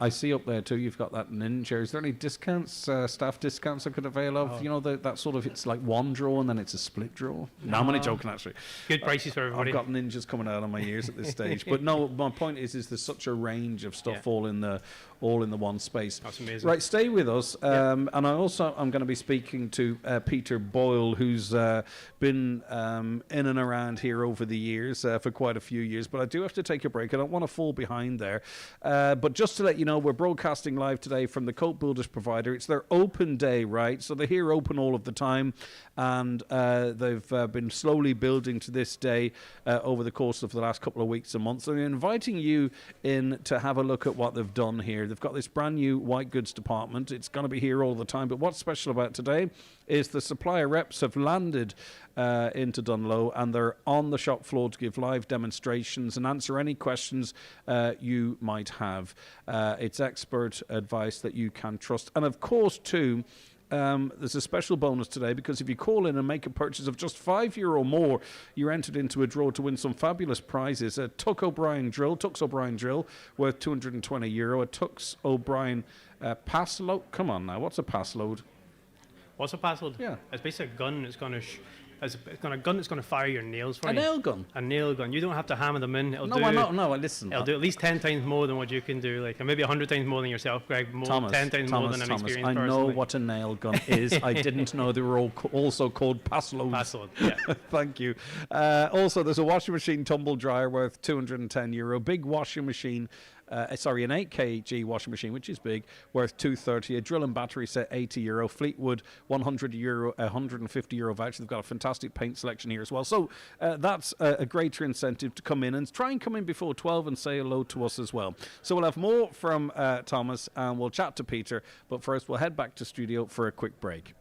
I see up there too, you've got that Ninja. Is there any discounts, staff discounts I could avail of? You know, that sort of, it's like one drawer and then it's a split drawer. No, I'm only joking, actually. Good prices for everybody. I've got Ninjas coming out on my ears at this stage. But no, my point is there's such a range of stuff all in the one space. That's amazing. Right, stay with us. And I'm going to be speaking to Peter Boyle, who's been in and around here over the years, for quite a few years. But I do have to take a break. I don't want to fall behind there. But just to let you know, we're broadcasting live today from the Cope Builders Provider. It's their open day, right? So they're here open all of the time. And they've been slowly building to this day over the course of the last couple of weeks and months. So I'm inviting you in to have a look at what they've done here. They've got this brand new white goods department. It's going to be here all the time. But what's special about today is the supplier reps have landed into Dungloe, and they're on the shop floor to give live demonstrations and answer any questions you might have. It's expert advice that you can trust. And of course, too, there's a special bonus today, because if you call in and make a purchase of just €5 or more, you're entered into a draw to win some fabulous prizes. A Tux O'Brien drill worth €220. A Tux O'Brien pass load. Come on now, what's a pass load? What's a pass load? Yeah, it's basically a gun. It's going to a gun that's going to fire your nails for you. A nail gun? A nail gun. You don't have to hammer them in. Listen. It'll do at least 10 times more than what you can do, like, and maybe 100 times more than yourself, Greg. 10 times more than an experienced person. I know what a nail gun is. I didn't know they were also called pass loads. Pass load, yeah. Thank you. Also, there's a washing machine tumble dryer worth €210. Big washing machine. An 8 kg washing machine, which is big, worth €230. A drill and battery set, €80. Fleetwood, €100, €150 voucher. They've got a fantastic paint selection here as well. So that's a greater incentive to come in and try and come in before 12 and say hello to us as well. So we'll have more from Thomas, and we'll chat to Peter. But first, we'll head back to studio for a quick break.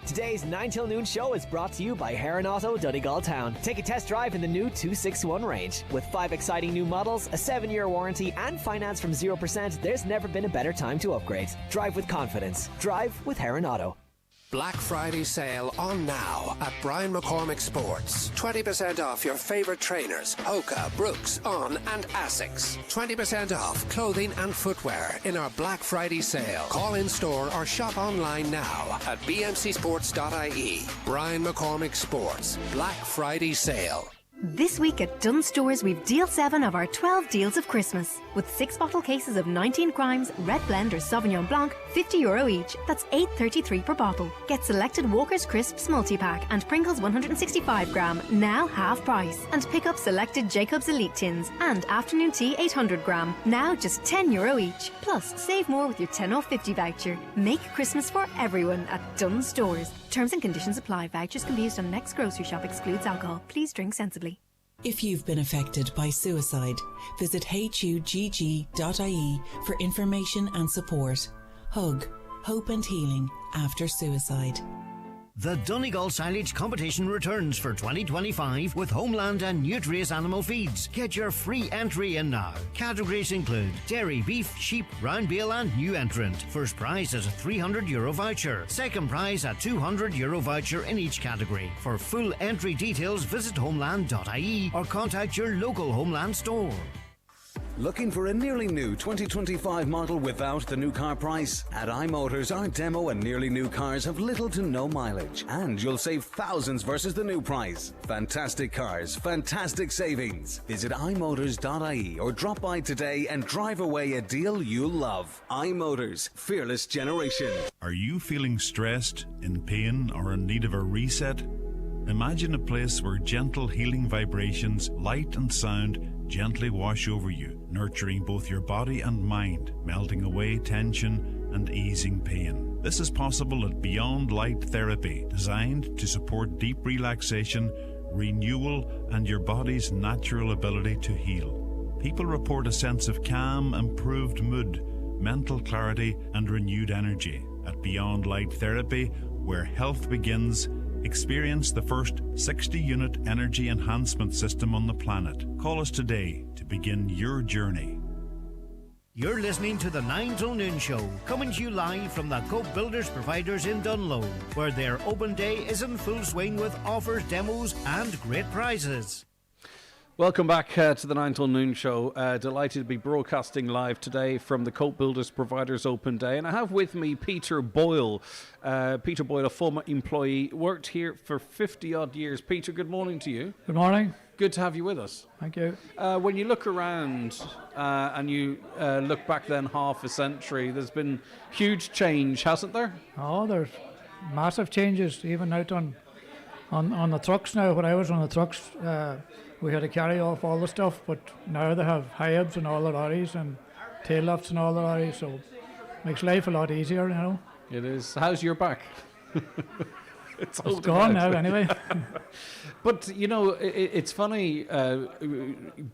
Today's 9 till noon show is brought to you by Heron Auto Donegal Town. Take a test drive in the new 261 range. With 5 exciting new models, a 7-year warranty, and finance from 0%, there's never been a better time to upgrade. Drive with confidence. Drive with Heron Auto. Black Friday sale on now at Brian McCormick Sports. 20% off your favourite trainers, Hoka, Brooks, On and Asics. 20% off clothing and footwear in our Black Friday sale. Call in store or shop online now at bmcsports.ie. Brian McCormick Sports. Black Friday sale. This week at Dunnes Stores, we've Deal 7 of our 12 deals of Christmas. With 6-bottle cases of 19 Crimes, Red Blend or Sauvignon Blanc, €50 each. That's $8.33 per bottle. Get selected Walker's Crisps multi-pack and Pringles 165 gram, now half price. And pick up selected Jacob's Elite tins and afternoon tea 800 gram, now just €10 each. Plus, save more with your 10 off 50 voucher. Make Christmas for everyone at Dunnes Stores. Terms and conditions apply. Vouchers can be used on next grocery shop. Excludes alcohol. Please drink sensibly. If you've been affected by suicide, visit hugg.ie for information and support. Hug, hope and healing after suicide. The Donegal Silage Competition returns for 2025 with Homeland and Nutrius Animal Feeds. Get your free entry in now. Categories include dairy, beef, sheep, round bale and new entrant. First prize is a €300 voucher. Second prize a €200 voucher in each category. For full entry details, visit homeland.ie or contact your local Homeland store. Looking for a nearly new 2025 model without the new car price? At iMotors, our demo and nearly new cars have little to no mileage, and you'll save thousands versus the new price. Fantastic cars, fantastic savings. Visit imotors.ie or drop by today and drive away a deal you'll love. iMotors, fearless generation. Are you feeling stressed, in pain, or in need of a reset? Imagine a place where gentle healing vibrations, light and sound gently wash over you, nurturing both your body and mind, melting away tension and easing pain. This is possible at Beyond Light Therapy, designed to support deep relaxation, renewal, and your body's natural ability to heal. People report a sense of calm, improved mood, mental clarity, and renewed energy. At Beyond Light Therapy, where health begins, experience the first 60-unit energy enhancement system on the planet. Call us today to begin your journey. You're listening to the 9 till noon show, coming to you live from the Cope Builders Providers in Dungloe, where their open day is in full swing with offers, demos and great prizes. Welcome back to the 9 till noon show. Delighted to be broadcasting live today from the Cope Builders Providers Open Day. And I have with me Peter Boyle. Peter Boyle, a former employee, worked here for 50-odd years. Peter, good morning to you. Good morning. Good to have you with us. Thank you. When you look around and you look back then half a century, there's been huge change, hasn't there? Oh, there's massive changes, even out on the trucks now. When I was on the trucks, we had to carry off all the stuff, but now they have high-abs in all the lorries and tail lifts in all the lorries, so it makes life a lot easier, you know. It is. How's your back? It's gone now, anyway. But, you know, it's funny,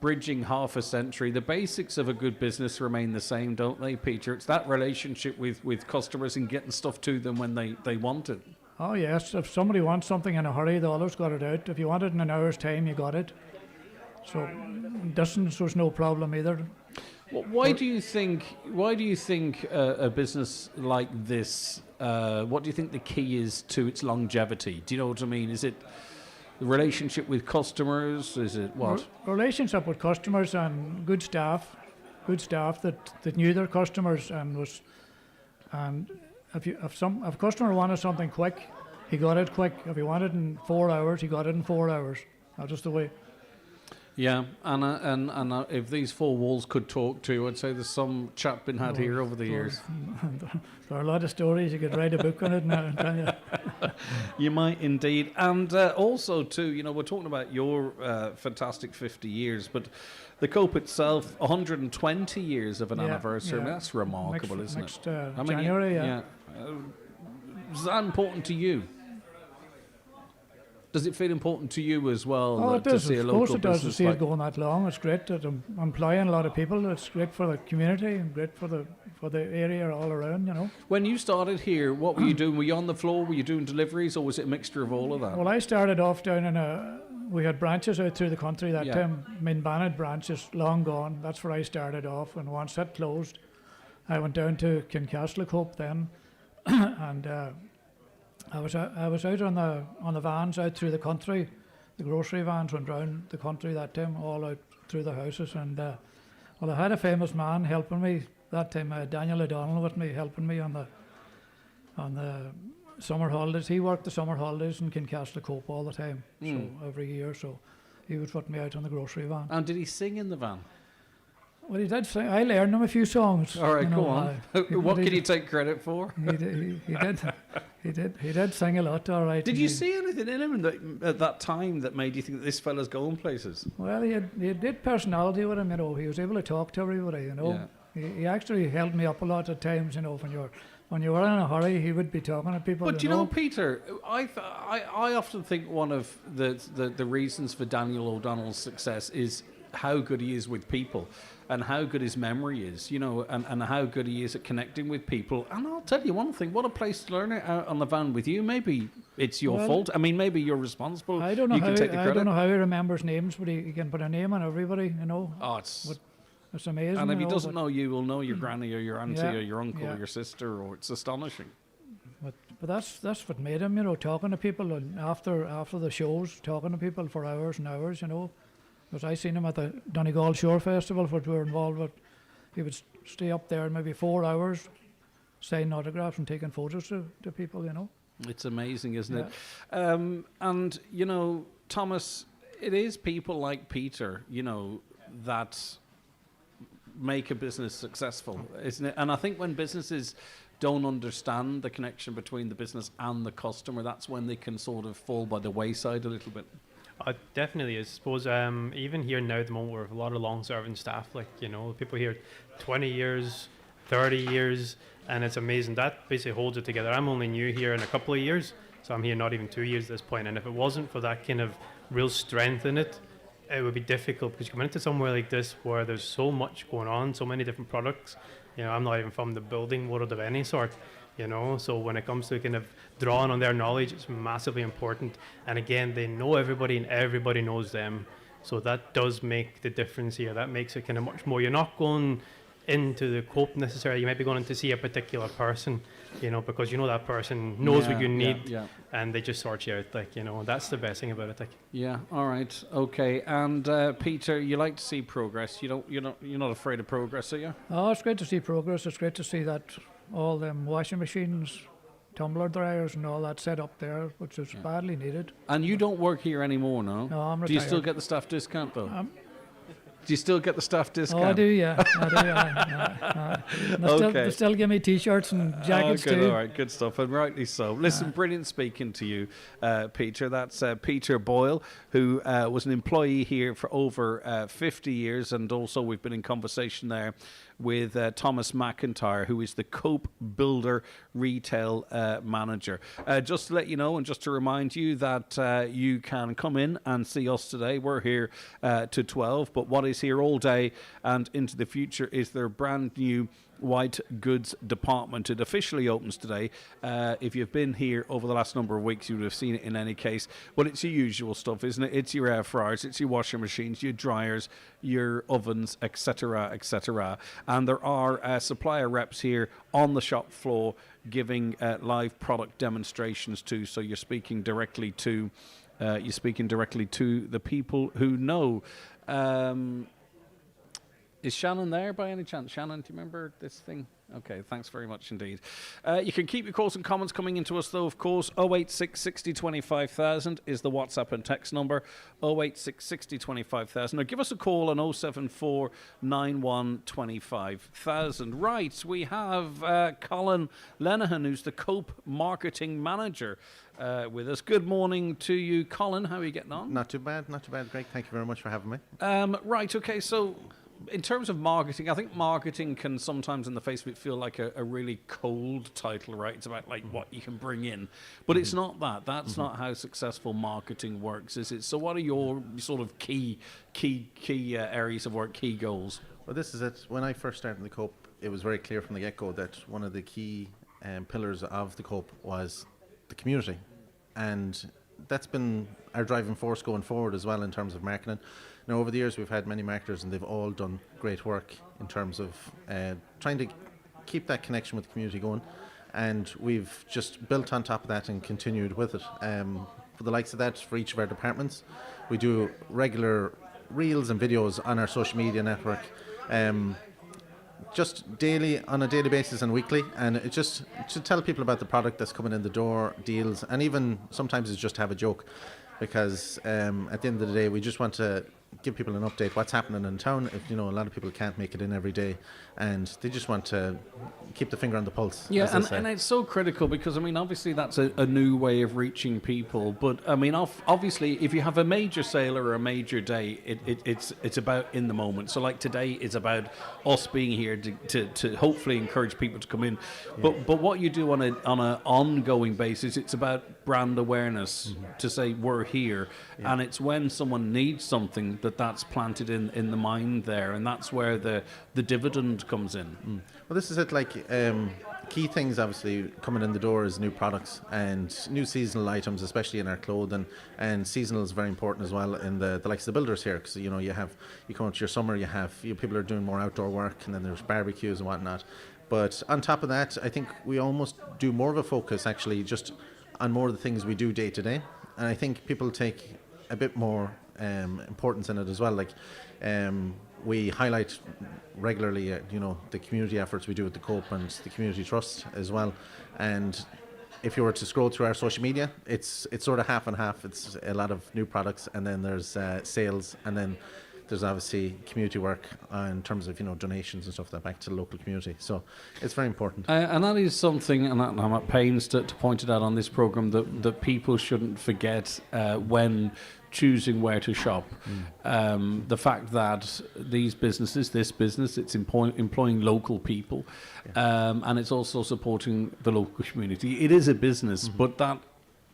bridging half a century, the basics of a good business remain the same, don't they, Peter? It's that relationship with customers and getting stuff to them when they want it. Oh, yes. If somebody wants something in a hurry, they always got it out. If you want it in an hour's time, you got it. So distance was no problem either. Why do you think a business like this, what do you think the key is to its longevity? Do you know what I mean? Is it the relationship with customers? Is it what? Relationship with customers and good staff that knew their customers and if a customer wanted something quick, he got it quick. If he wanted it in 4 hours, he got it in 4 hours. That's just the way. Yeah, and if these four walls could talk to, I'd say there's some chat been had here over the years. There are a lot of stories. You could write a book on it now, tell you. You might indeed. And also, too, you know, we're talking about your fantastic 50 years, but the Cope itself, 120 years of an anniversary. Yeah. I mean, that's remarkable, isn't it? January, yeah. Is that important to you? Does it feel important to you as well? Oh, it does. To see a local local business? Of course it does, to see like it going that long. It's great that I'm employing a lot of people. It's great for the community and great for the area all around, you know. When you started here, what were you doing? Were you on the floor? Were you doing deliveries, or was it a mixture of all of that? Well, I started off down we had branches out through the country that time. Minbannon branch is long gone. That's where I started off, and once that closed, I went down to Kincastle Cope then, and I was out on the vans out through the country. The grocery vans went round the country that time, all out through the houses. And well, I had a famous man helping me that time. Daniel O'Donnell with me, helping me on the summer holidays. He worked the summer holidays in Kincastle Cope all the time, so every year. So he would put me out on the grocery van. And did he sing in the van? Well, he did sing. I learned him a few songs. All right, go on. What can you take credit for? He did sing a lot. All right. Did you see anything in him at that time that made you think that this fella's going places? Well, he did personality with him. He was able to talk to everybody. Yeah. He actually held me up a lot at times. When you were in a hurry, he would be talking to people. But you know, Peter, I often think one of the reasons for Daniel O'Donnell's success is how good he is with people and how good his memory is, and how good he is at connecting with people. And I'll tell you one thing, what a place to learn it out on the van with you. Maybe it's your fault. I mean, maybe you're responsible. I don't know you can take the credit. I don't know how he remembers names, but he can put a name on everybody, Oh, it's amazing. And if he doesn't know you, will know your granny or your auntie Yeah, or your uncle yeah. or your sister, or it's astonishing. But that's what made him, talking to people, and after the shows, talking to people for hours and hours, Because I seen him at the Donegal Shore Festival, which we were involved with. He would stay up there maybe 4 hours, signing autographs and taking photos to people, It's amazing, isn't it? And, Thomas, it is people like Peter, that make a business successful, isn't it? And I think when businesses don't understand the connection between the business and the customer, that's when they can sort of fall by the wayside a little bit. Definitely is. I suppose even here now at the moment, we have a lot of long-serving staff, people here 20 years, 30 years, and it's amazing. That basically holds it together. I'm only new here in a couple of years, so I'm here not even 2 years at this point, and if it wasn't for that kind of real strength in it, it would be difficult, because you come into somewhere like this where there's so much going on, so many different products. I'm not even from the building world of any sort. So when it comes to kind of drawing on their knowledge, it's massively important. And again, they know everybody and everybody knows them. So that does make the difference here. That makes it kind of much more. You're not going into the Cope necessarily. You might be going in to see a particular person, because that person knows what you need, and they just sort you out. That's the best thing about it. Yeah. All right. Okay. And Peter, you like to see progress. You're not afraid of progress, are you? Oh, it's great to see progress. It's great to see that all them washing machines, tumbler dryers and all that set up there, which is badly needed. And you don't work here anymore, no? No, I'm retired. Do you still get the staff discount, though? Do you still get the staff discount? Oh, I do, yeah. They still give me T-shirts and jackets good, too. All right, good stuff, and rightly so. Listen, brilliant speaking to you, Peter. That's Peter Boyle, who was an employee here for over 50 years, and also we've been in conversation there with Thomas McIntyre, who is the Cope Builder Retail Manager. Just to let you know, and just to remind you that you can come in and see us today. We're here to 12, but what is here all day and into the future is their brand new white goods department. It officially opens today. If you've been here over the last number of weeks, you would have seen it in any case. Well, it's your usual stuff, isn't it? It's your air fryers, it's your washing machines, your dryers, your ovens, etc., etc. And there are supplier reps here on the shop floor giving live product demonstrations too. So you're speaking directly to the people who know. Is Shannon there by any chance? Shannon, do you remember this thing? Okay, thanks very much indeed. You can keep your calls and comments coming into us, though, of course. 086 60 25,000 is the WhatsApp and text number. 086 60 25,000. Or give us a call on 074 91 25,000. Right, we have Colin Lenihan, who's the Cope Marketing Manager, with us. Good morning to you, Colin. How are you getting on? Not too bad, Greg. Thank you very much for having me. Right, okay, so in terms of marketing, I think marketing can sometimes in the face of it feel like a really cold title, right? It's about like what you can bring in. But it's not that. That's not how successful marketing works, is it? So what are your sort of key areas of work, key goals? Well, this is it. When I first started in the Cope, it was very clear from the get-go that one of the key pillars of the Cope was the community. And that's been our driving force going forward as well in terms of marketing. Now, over the years, we've had many marketers and they've all done great work in terms of trying to keep that connection with the community going. and we've just built on top of that and continued with it. For the likes of that, for each of our departments, we do regular reels and videos on our social media network, just daily, on a daily basis and weekly, and it just to tell people about the product that's coming in the door, deals, and even sometimes it's just to have a joke, because at the end of the day we just want to give people an update what's happening in town. If, a lot of people can't make it in every day and they just want to keep the finger on the pulse. Yeah, and it's so critical because, obviously that's a new way of reaching people. But, obviously, if you have a major sale or a major day, it's about in the moment. So, like today, it's about us being here to hopefully encourage people to come in. Yeah. But what you do on an ongoing basis, it's about brand awareness to say we're here. Yeah. And it's when someone needs something that's planted in the mind there, and that's where the dividend comes in. Well, this is it. Key things obviously coming in the door is new products and new seasonal items, especially in our clothing, and seasonal is very important as well in the likes of the builders here, because you come out to your summer, people are doing more outdoor work, and then there's barbecues and whatnot. But on top of that, I think we almost do more of a focus actually just on more of the things we do day to day, and I think people take a bit more importance in it as well. We highlight regularly, the community efforts we do at the Cope and the Community Trust as well. And if you were to scroll through our social media, it's sort of half and half. It's a lot of new products, and then there's sales, and then there's obviously community work in terms of donations and stuff like that back to the local community. So it's very important. And that is something, and I'm at pains to point it out on this programme, that people shouldn't forget when choosing where to shop. The fact that this business, it's employing local people, and it's also supporting the local community. It is a business, but that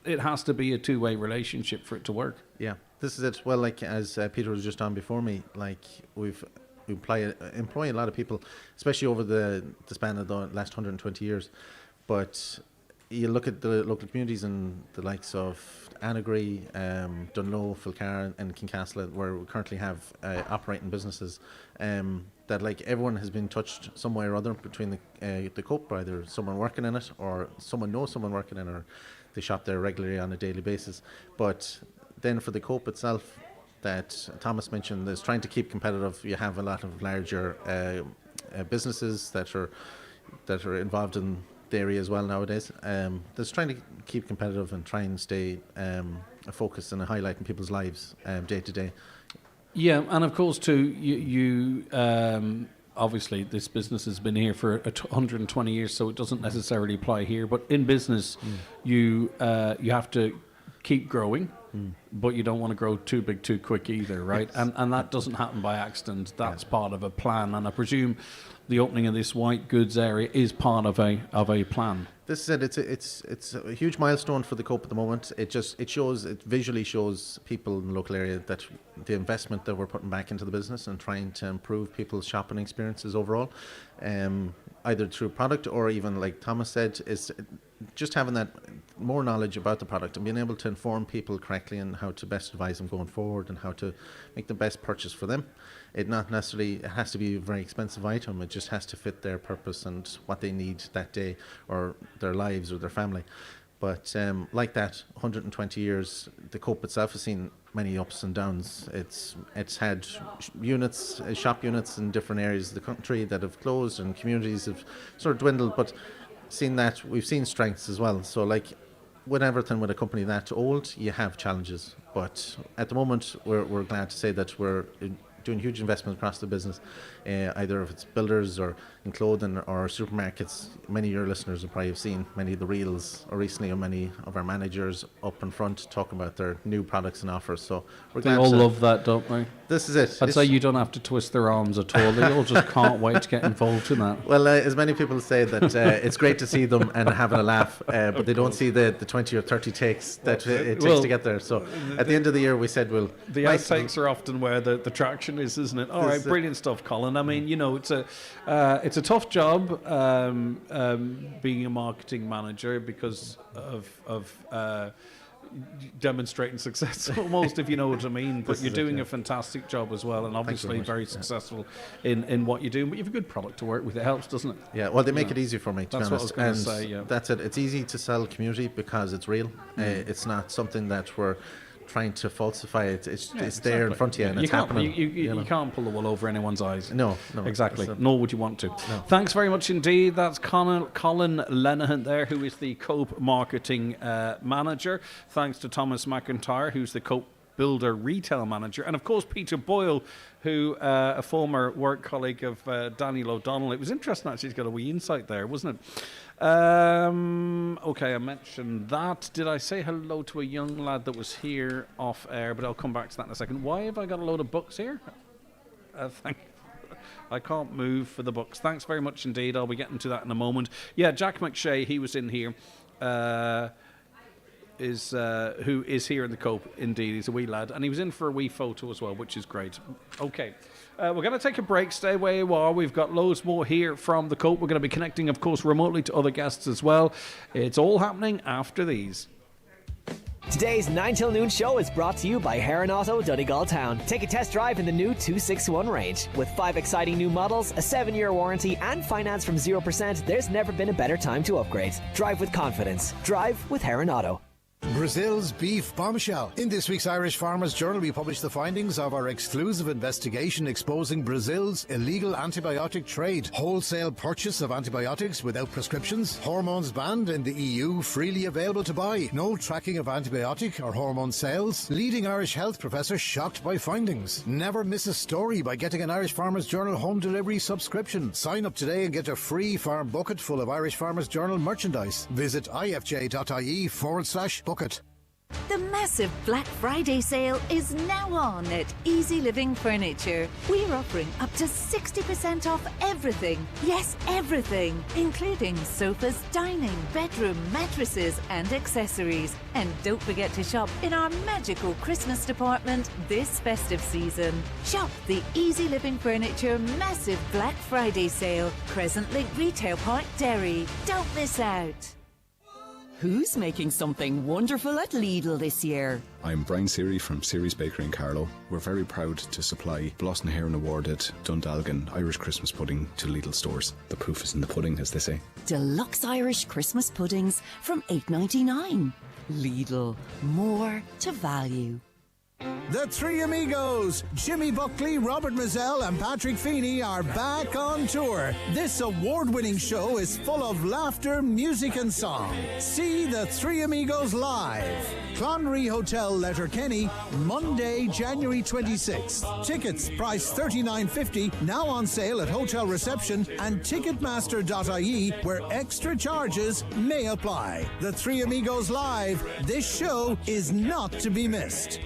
it has to be a two-way relationship for it to work. Yeah, this is it. Well, as Peter was just on before me, we employ a lot of people, especially over the span of the last 120 years. But you look at the local communities and the likes of Annagry, Dungloe, Filcar and Kincastle, where we currently have operating businesses, that everyone has been touched some way or other between the Cope, either someone working in it or someone knows someone working in it, or they shop there regularly on a daily basis. But then for the Cope itself, that Thomas mentioned, is trying to keep competitive. You have a lot of larger businesses that are involved in the area as well nowadays. That's trying to keep competitive and try and stay a focus and a highlight in people's lives day to day. Yeah, and of course too, you obviously this business has been here for 120 years, so it doesn't necessarily apply here. But in business, you have to keep growing, but you don't want to grow too big too quick either, right? Yes. And that doesn't happen by accident. That's part of a plan, and I presume the opening of this white goods area is part of a plan. This is it. It's a huge milestone for the Cope at the moment. It visually shows people in the local area that the investment that we're putting back into the business and trying to improve people's shopping experiences overall, either through product or even, like Thomas said, is just having that more knowledge about the product and being able to inform people correctly and how to best advise them going forward and how to make the best purchase for them. It has to be a very expensive item. It just has to fit their purpose and what they need that day, or their lives or their family. But like that, 120 years, the Cope itself has seen many ups and downs. It's had shop units in different areas of the country that have closed, and communities have sort of dwindled. But we've seen strengths as well. So with everything, with a company that old, you have challenges. But at the moment, we're glad to say that we're doing huge investments across the business, either if it's builders or in clothing or supermarkets. Many of your listeners will probably have seen many of the reels or recently of many of our managers up in front talking about their new products and offers. So they all love that, don't they? This is it. I'd say you don't have to twist their arms at all. They all just can't wait to get involved in that. Well, as many people say that it's great to see them and having a laugh, but they don't see the 20 or 30 takes that it takes to get there. So at the end of the year, we said the outtakes are often where the traction is, isn't it? All right, brilliant stuff, Colin. I mean, it's a tough job being a marketing manager because of demonstrating success almost, if you know what I mean. But you're doing yeah. a fantastic job as well, and Thank you obviously very much. very successful in what you're doing. But you have a good product to work with. It helps, doesn't it? Yeah, well, they make it easy for me, to That's be what I was honest. going to say, yeah. That's it. It's easy to sell community because it's real. It's not something that we're trying to falsify. It's there in front of you, and it's happening. You can't pull the wool over anyone's eyes. No, Exactly. that's it. Nor would you want to. No. Thanks very much indeed. That's Colin Lenihan there, who is the Cope marketing manager. Thanks to Thomas McIntyre, who's the Cope Builder retail manager, and of course Peter Boyle, who a former work colleague of Daniel O'Donnell. It was interesting actually. He's got a wee insight there, wasn't it? Okay, I mentioned that. Did I say hello to a young lad that was here off air? But I'll come back to that in a second. Why have I got a load of books here? I can't move for the books. Thanks very much indeed. I'll be getting to that in a moment. Yeah, Jack McShay, he was in here. Who is here in the Cope, indeed. He's a wee lad, and he was in for a wee photo as well, which is great. Okay, we're going to take a break. Stay where you are. We've got loads more here from the Cope. We're going to be connecting, of course, remotely to other guests as well. It's all happening after these. Today's 9 till noon show is brought to you by Heron Auto, Donegal Town. Take a test drive in the new 261 range. With 5 exciting new models, a 7-year warranty, and finance from 0%, there's never been a better time to upgrade. Drive with confidence. Drive with Heron Auto. Brazil's beef bombshell. In this week's Irish Farmers Journal, we publish the findings of our exclusive investigation exposing Brazil's illegal antibiotic trade, wholesale purchase of antibiotics without prescriptions, hormones banned in the EU, freely available to buy, no tracking of antibiotic or hormone sales, leading Irish health professor shocked by findings. Never miss a story by getting an Irish Farmers Journal home delivery subscription. Sign up today and get a free farm bucket full of Irish Farmers Journal merchandise. Visit ifj.ie/bucket. The massive Black Friday sale is now on at Easy Living Furniture. We're offering up to 60% off everything. Yes, everything, including sofas, dining, bedroom, mattresses and accessories. And don't forget to shop in our magical Christmas department this festive season. Shop the Easy Living Furniture massive Black Friday sale, Crescent Link Retail Park, Derry. Don't miss out. Who's making something wonderful at Lidl this year? I'm Brian Seary from Seary's Bakery in Carlow. We're very proud to supply Blossom Heron awarded Dundalgan Irish Christmas pudding to Lidl stores. The proof is in the pudding, as they say. Deluxe Irish Christmas puddings from $8.99. Lidl, more to value. The Three Amigos, Jimmy Buckley, Robert Mazzell and Patrick Feeney are back on tour. This award-winning show is full of laughter, music and song. See The Three Amigos live. Clonry Hotel, Letterkenny, Monday, January 26th. Tickets priced $39.50, now on sale at hotel reception and ticketmaster.ie, where extra charges may apply. The Three Amigos live. This show is not to be missed.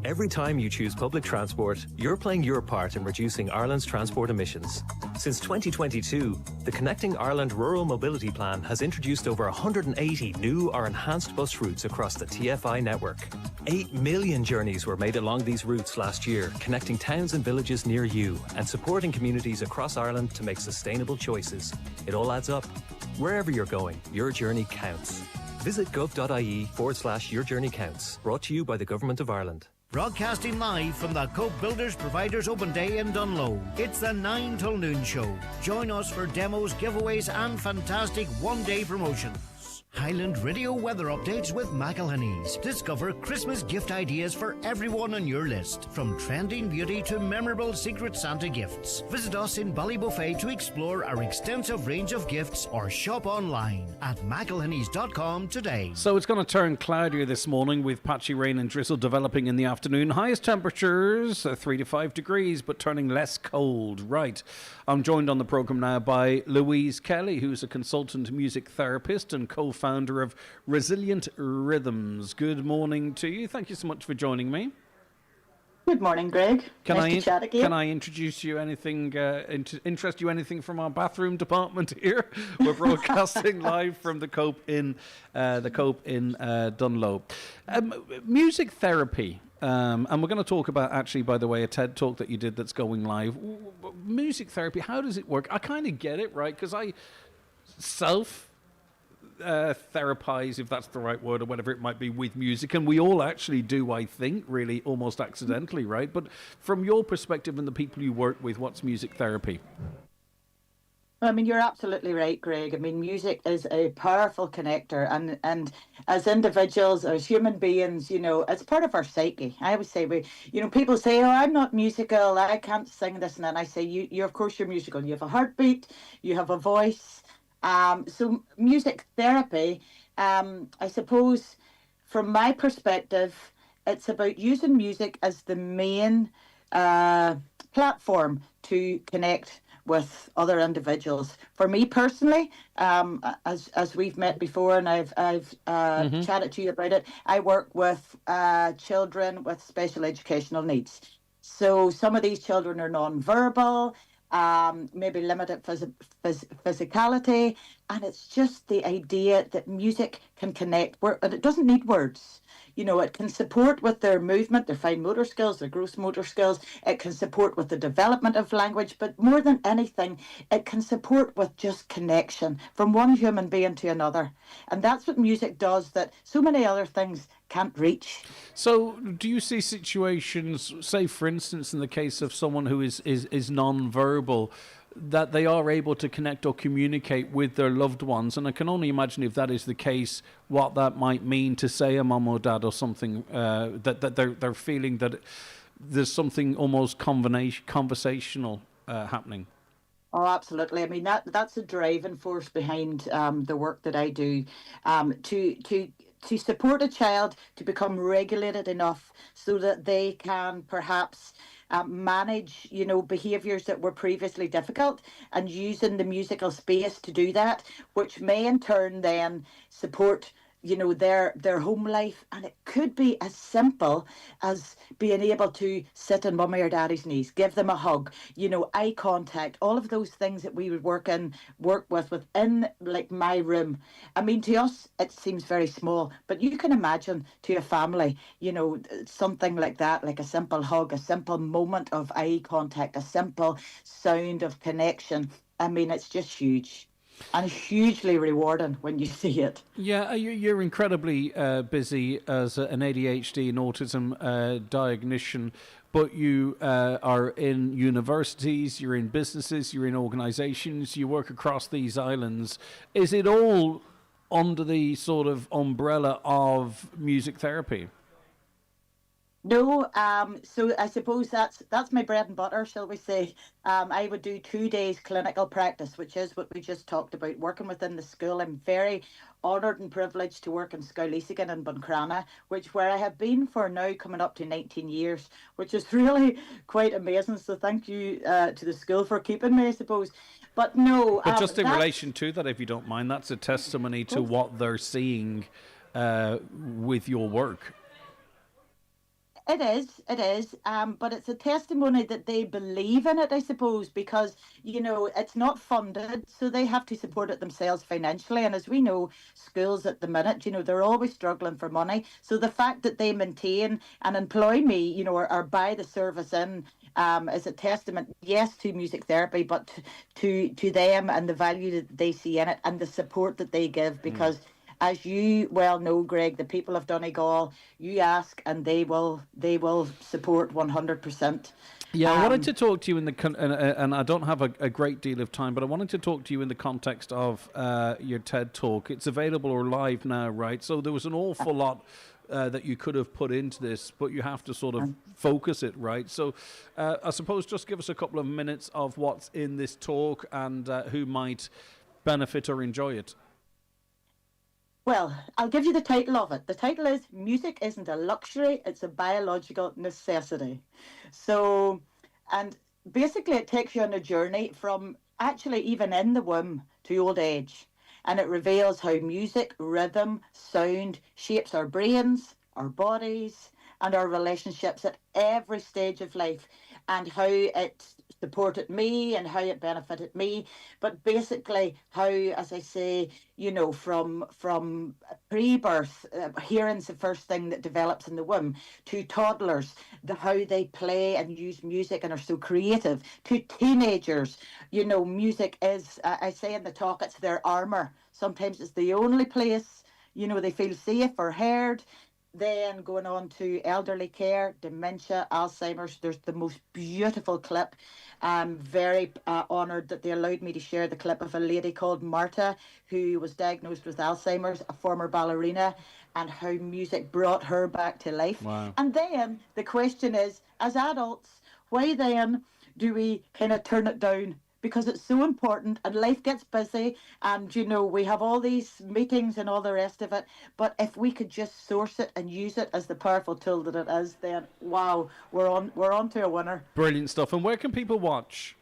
Every time you choose public transport, you're playing your part in reducing Ireland's transport emissions. Since 2022, the Connecting Ireland Rural Mobility Plan has introduced over 180 new or enhanced bus routes across the TFI network. 8 million journeys were made along these routes last year, connecting towns and villages near you and supporting communities across Ireland to make sustainable choices. It all adds up. Wherever you're going, your journey counts. Visit gov.ie/your journey counts. Brought to you by the Government of Ireland. Broadcasting live from the Cope Builders Providers Open Day in Dungloe. It's the 9 till noon show. Join us for demos, giveaways and fantastic one-day promotions. Highland Radio weather updates with McElhenney's. Discover Christmas gift ideas for everyone on your list, from trending beauty to memorable Secret Santa gifts. Visit us in Ballybuffet to explore our extensive range of gifts or shop online at mcelhenneys.com today. So it's going to turn cloudier this morning with patchy rain and drizzle developing in the afternoon. Highest temperatures 3 to 5 degrees, but turning less cold. Right. I'm joined on the programme now by Louise Kelly, who's a consultant music therapist and co-founder of Resilient Rhythms. Good morning to you. Thank you so much for joining me. Good morning, Greg. Nice to chat again. Can I introduce you anything, interest you anything from our bathroom department here? We're broadcasting live from the Cope in Dungloe. Music therapy. And we're going to talk about, actually, by the way, a TED talk that you did that's going live. Music therapy, how does it work? I kind of get it, right? Because I therapize, if that's the right word, or whatever it might be, with music. And we all actually do, I think, really almost accidentally, right? But from your perspective and the people you work with, what's music therapy? I mean, you're absolutely right, Greg. I mean, music is a powerful connector, and as individuals, as human beings, it's part of our psyche. I always say, people say, "Oh, I'm not musical. I can't sing this," and then I say, "You, of course, you're musical. You have a heartbeat. You have a voice." So, music therapy, I suppose, from my perspective, it's about using music as the main platform to connect with other individuals. For me personally, as we've met before, and I've chatted to you about it, I work with children with special educational needs. So some of these children are non-verbal, maybe limited physicality, and it's just the idea that music can connect, and it doesn't need words. It can support with their movement, their fine motor skills, their gross motor skills. It can support with the development of language, but more than anything, it can support with just connection from one human being to another. And that's what music does that so many other things can't reach. So do you see situations, say for instance in the case of someone who is non-verbal, that they are able to connect or communicate with their loved ones? And I can only imagine, if that is the case, what that might mean to, say, a mum or dad or something, that they're feeling that there's something almost conversational happening. Oh, absolutely. I mean, that's a driving force behind the work that I do, to support a child to become regulated enough so that they can perhaps manage, behaviours that were previously difficult, and using the musical space to do that, which may in turn then support their home life. And it could be as simple as being able to sit on mummy or daddy's knees, give them a hug, eye contact, all of those things that we would work with within, like, my room. I mean, to us it seems very small, but you can imagine to a family, something like that, like a simple hug, a simple moment of eye contact, a simple sound of connection. I mean, it's just huge. And hugely rewarding when you see it. Yeah, you're incredibly busy as an ADHD and autism diagnostician, but you are in universities, you're in businesses, you're in organisations, you work across these islands. Is it all under the sort of umbrella of music therapy? No, so I suppose that's my bread and butter, shall we say. I would do 2 days clinical practice, which is what we just talked about, working within the school. I'm very honoured and privileged to work in Skowlisigan in Buncrana, where I have been for now coming up to 19 years, which is really quite amazing. So thank you to the school for keeping me, I suppose. But no. But just in relation to that, if you don't mind, that's a testimony to what they're seeing with your work. It is, but it's a testimony that they believe in it, I suppose, because, it's not funded, so they have to support it themselves financially. And as we know, schools at the minute, they're always struggling for money. So the fact that they maintain and employ me, or buy the service in, is a testament, yes, to music therapy, but to them and the value that they see in it and the support that they give, because as you well know, Greg, the people of Donegal, you ask and they will support 100%. Yeah, I wanted to talk to you and I don't have a great deal of time, but I wanted to talk to you in the context of your TED Talk. It's available or live now, right? So there was an awful lot that you could have put into this, but you have to sort of focus it, right? So I suppose just give us a couple of minutes of what's in this talk and who might benefit or enjoy it. Well, I'll give you the title of it. The title is Music Isn't a Luxury, It's a Biological Necessity. So, and basically it takes you on a journey from actually even in the womb to old age. And it reveals how music, rhythm, sound shapes our brains, our bodies, and our relationships at every stage of life, and how it supported me and how it benefited me. But basically, how, as I say, from pre-birth, hearing's the first thing that develops in the womb, to toddlers, how they play and use music and are so creative, to teenagers. Music is, I say in the talk, it's their armour. Sometimes it's the only place, they feel safe or heard. Then going on to elderly care, dementia, Alzheimer's. There's the most beautiful clip. I'm very honoured that they allowed me to share the clip of a lady called Marta who was diagnosed with Alzheimer's, a former ballerina, and how music brought her back to life. Wow. And then the question is, as adults, why then do we kind of turn it down? Because it's so important and life gets busy and, we have all these meetings and all the rest of it. But if we could just source it and use it as the powerful tool that it is, then, wow, we're on to a winner. Brilliant stuff. And where can people watch?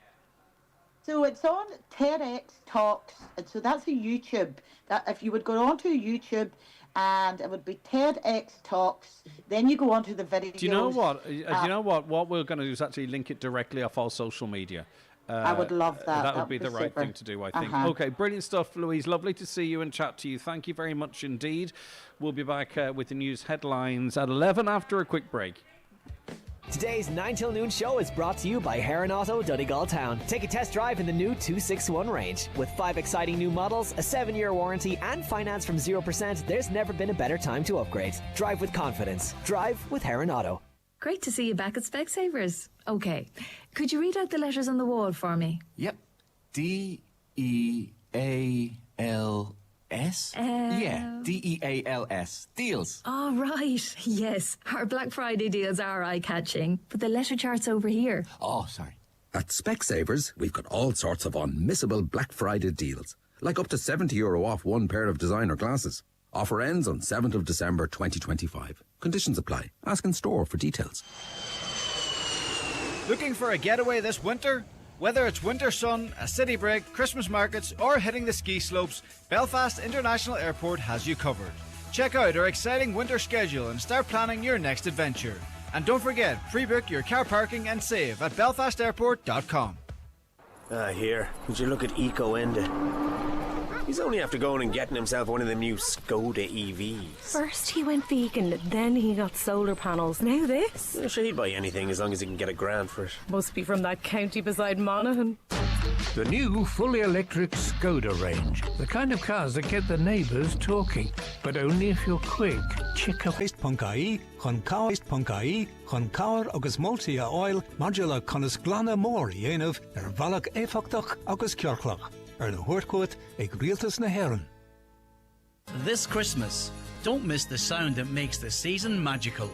So it's on TEDx Talks. And so that's a YouTube. That if you would go onto YouTube, and it would be TEDx Talks. Then you go onto the videos. Do you know what? What we're going to do is actually link it directly off our social media. I would love that. That would be the right thing to do, I think. Okay, brilliant stuff, Louise. Lovely to see you and chat to you. Thank you very much indeed. We'll be back with the news headlines at 11 after a quick break. Today's 9 till noon show is brought to you by Heron Auto Donegal Town. Take a test drive in the new 261 range. With 5 exciting new models, a 7-year warranty, and finance from 0%, there's never been a better time to upgrade. Drive with confidence. Drive with Heron Auto. Great to see you back at Specsavers. Okay, could you read out the letters on the wall for me? Yep. D-E-A-L-S? Yeah, D-E-A-L-S. Deals. Oh, right. Yes, our Black Friday deals are eye-catching, but the letter chart's over here. Oh, sorry. At Specsavers, we've got all sorts of unmissable Black Friday deals, like up to €70 off one pair of designer glasses. Offer ends on 7th of December 2025. Conditions apply. Ask in store for details. Looking for a getaway this winter? Whether it's winter sun, a city break, Christmas markets, or hitting the ski slopes, Belfast International Airport has you covered. Check out our exciting winter schedule and start planning your next adventure. And don't forget, pre-book your car parking and save at belfastairport.com. Here, would you look at Eco Enda? He's only after going and getting himself one of them new Skoda EVs. First he went vegan, then he got solar panels, now this. Sure, he'd buy anything as long as he can get a grand for it. Must be from that county beside Monaghan. The new fully electric Skoda range. The kind of cars that get the neighbours talking, but only if you're quick. Check out Punkai, chun Punkai, chun Kaur agus multi a oil, modula conas glana mori of valak efachtach agus kjorklach. Na Huircoat ag Rialtas na Heron. This Christmas, don't miss the sound that makes the season magical.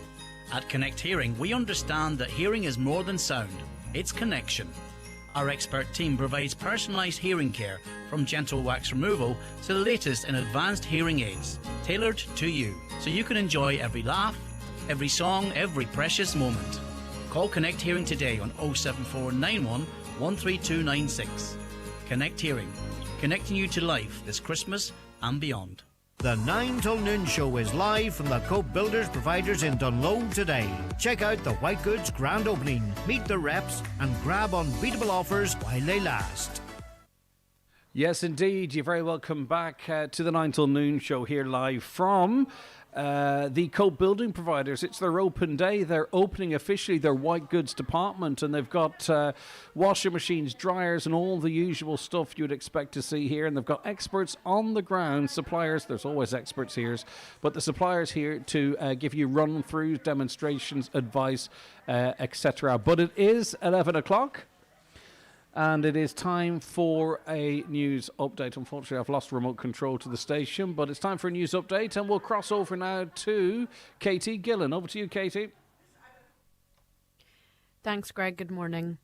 At Connect Hearing, we understand that hearing is more than sound, it's connection. Our expert team provides personalised hearing care, from gentle wax removal to the latest in advanced hearing aids, tailored to you, so you can enjoy every laugh, every song, every precious moment. Call Connect Hearing today on 07491 13296. Connect Hearing, connecting you to life this Christmas and beyond. The 9 till noon show is live from the Cope Builders Providers in Dungloe today. Check out the white goods grand opening, meet the reps and grab unbeatable offers while they last. Yes, indeed. You're very welcome back to the 9 till noon show here live from the Cope Building Providers. It's their open day. They're opening officially their white goods department, and they've got washing machines, dryers, and all the usual stuff you'd expect to see here. And they've got experts on the ground, suppliers. There's always experts here, but the suppliers here to give you run-throughs, demonstrations, advice, etc. But it is 11 o'clock. And it is time for a news update. Unfortunately, I've lost remote control to the station, but it's time for a news update, and we'll cross over now to Katie Gillen. Over to you, Katie. Thanks, Greg. Good morning.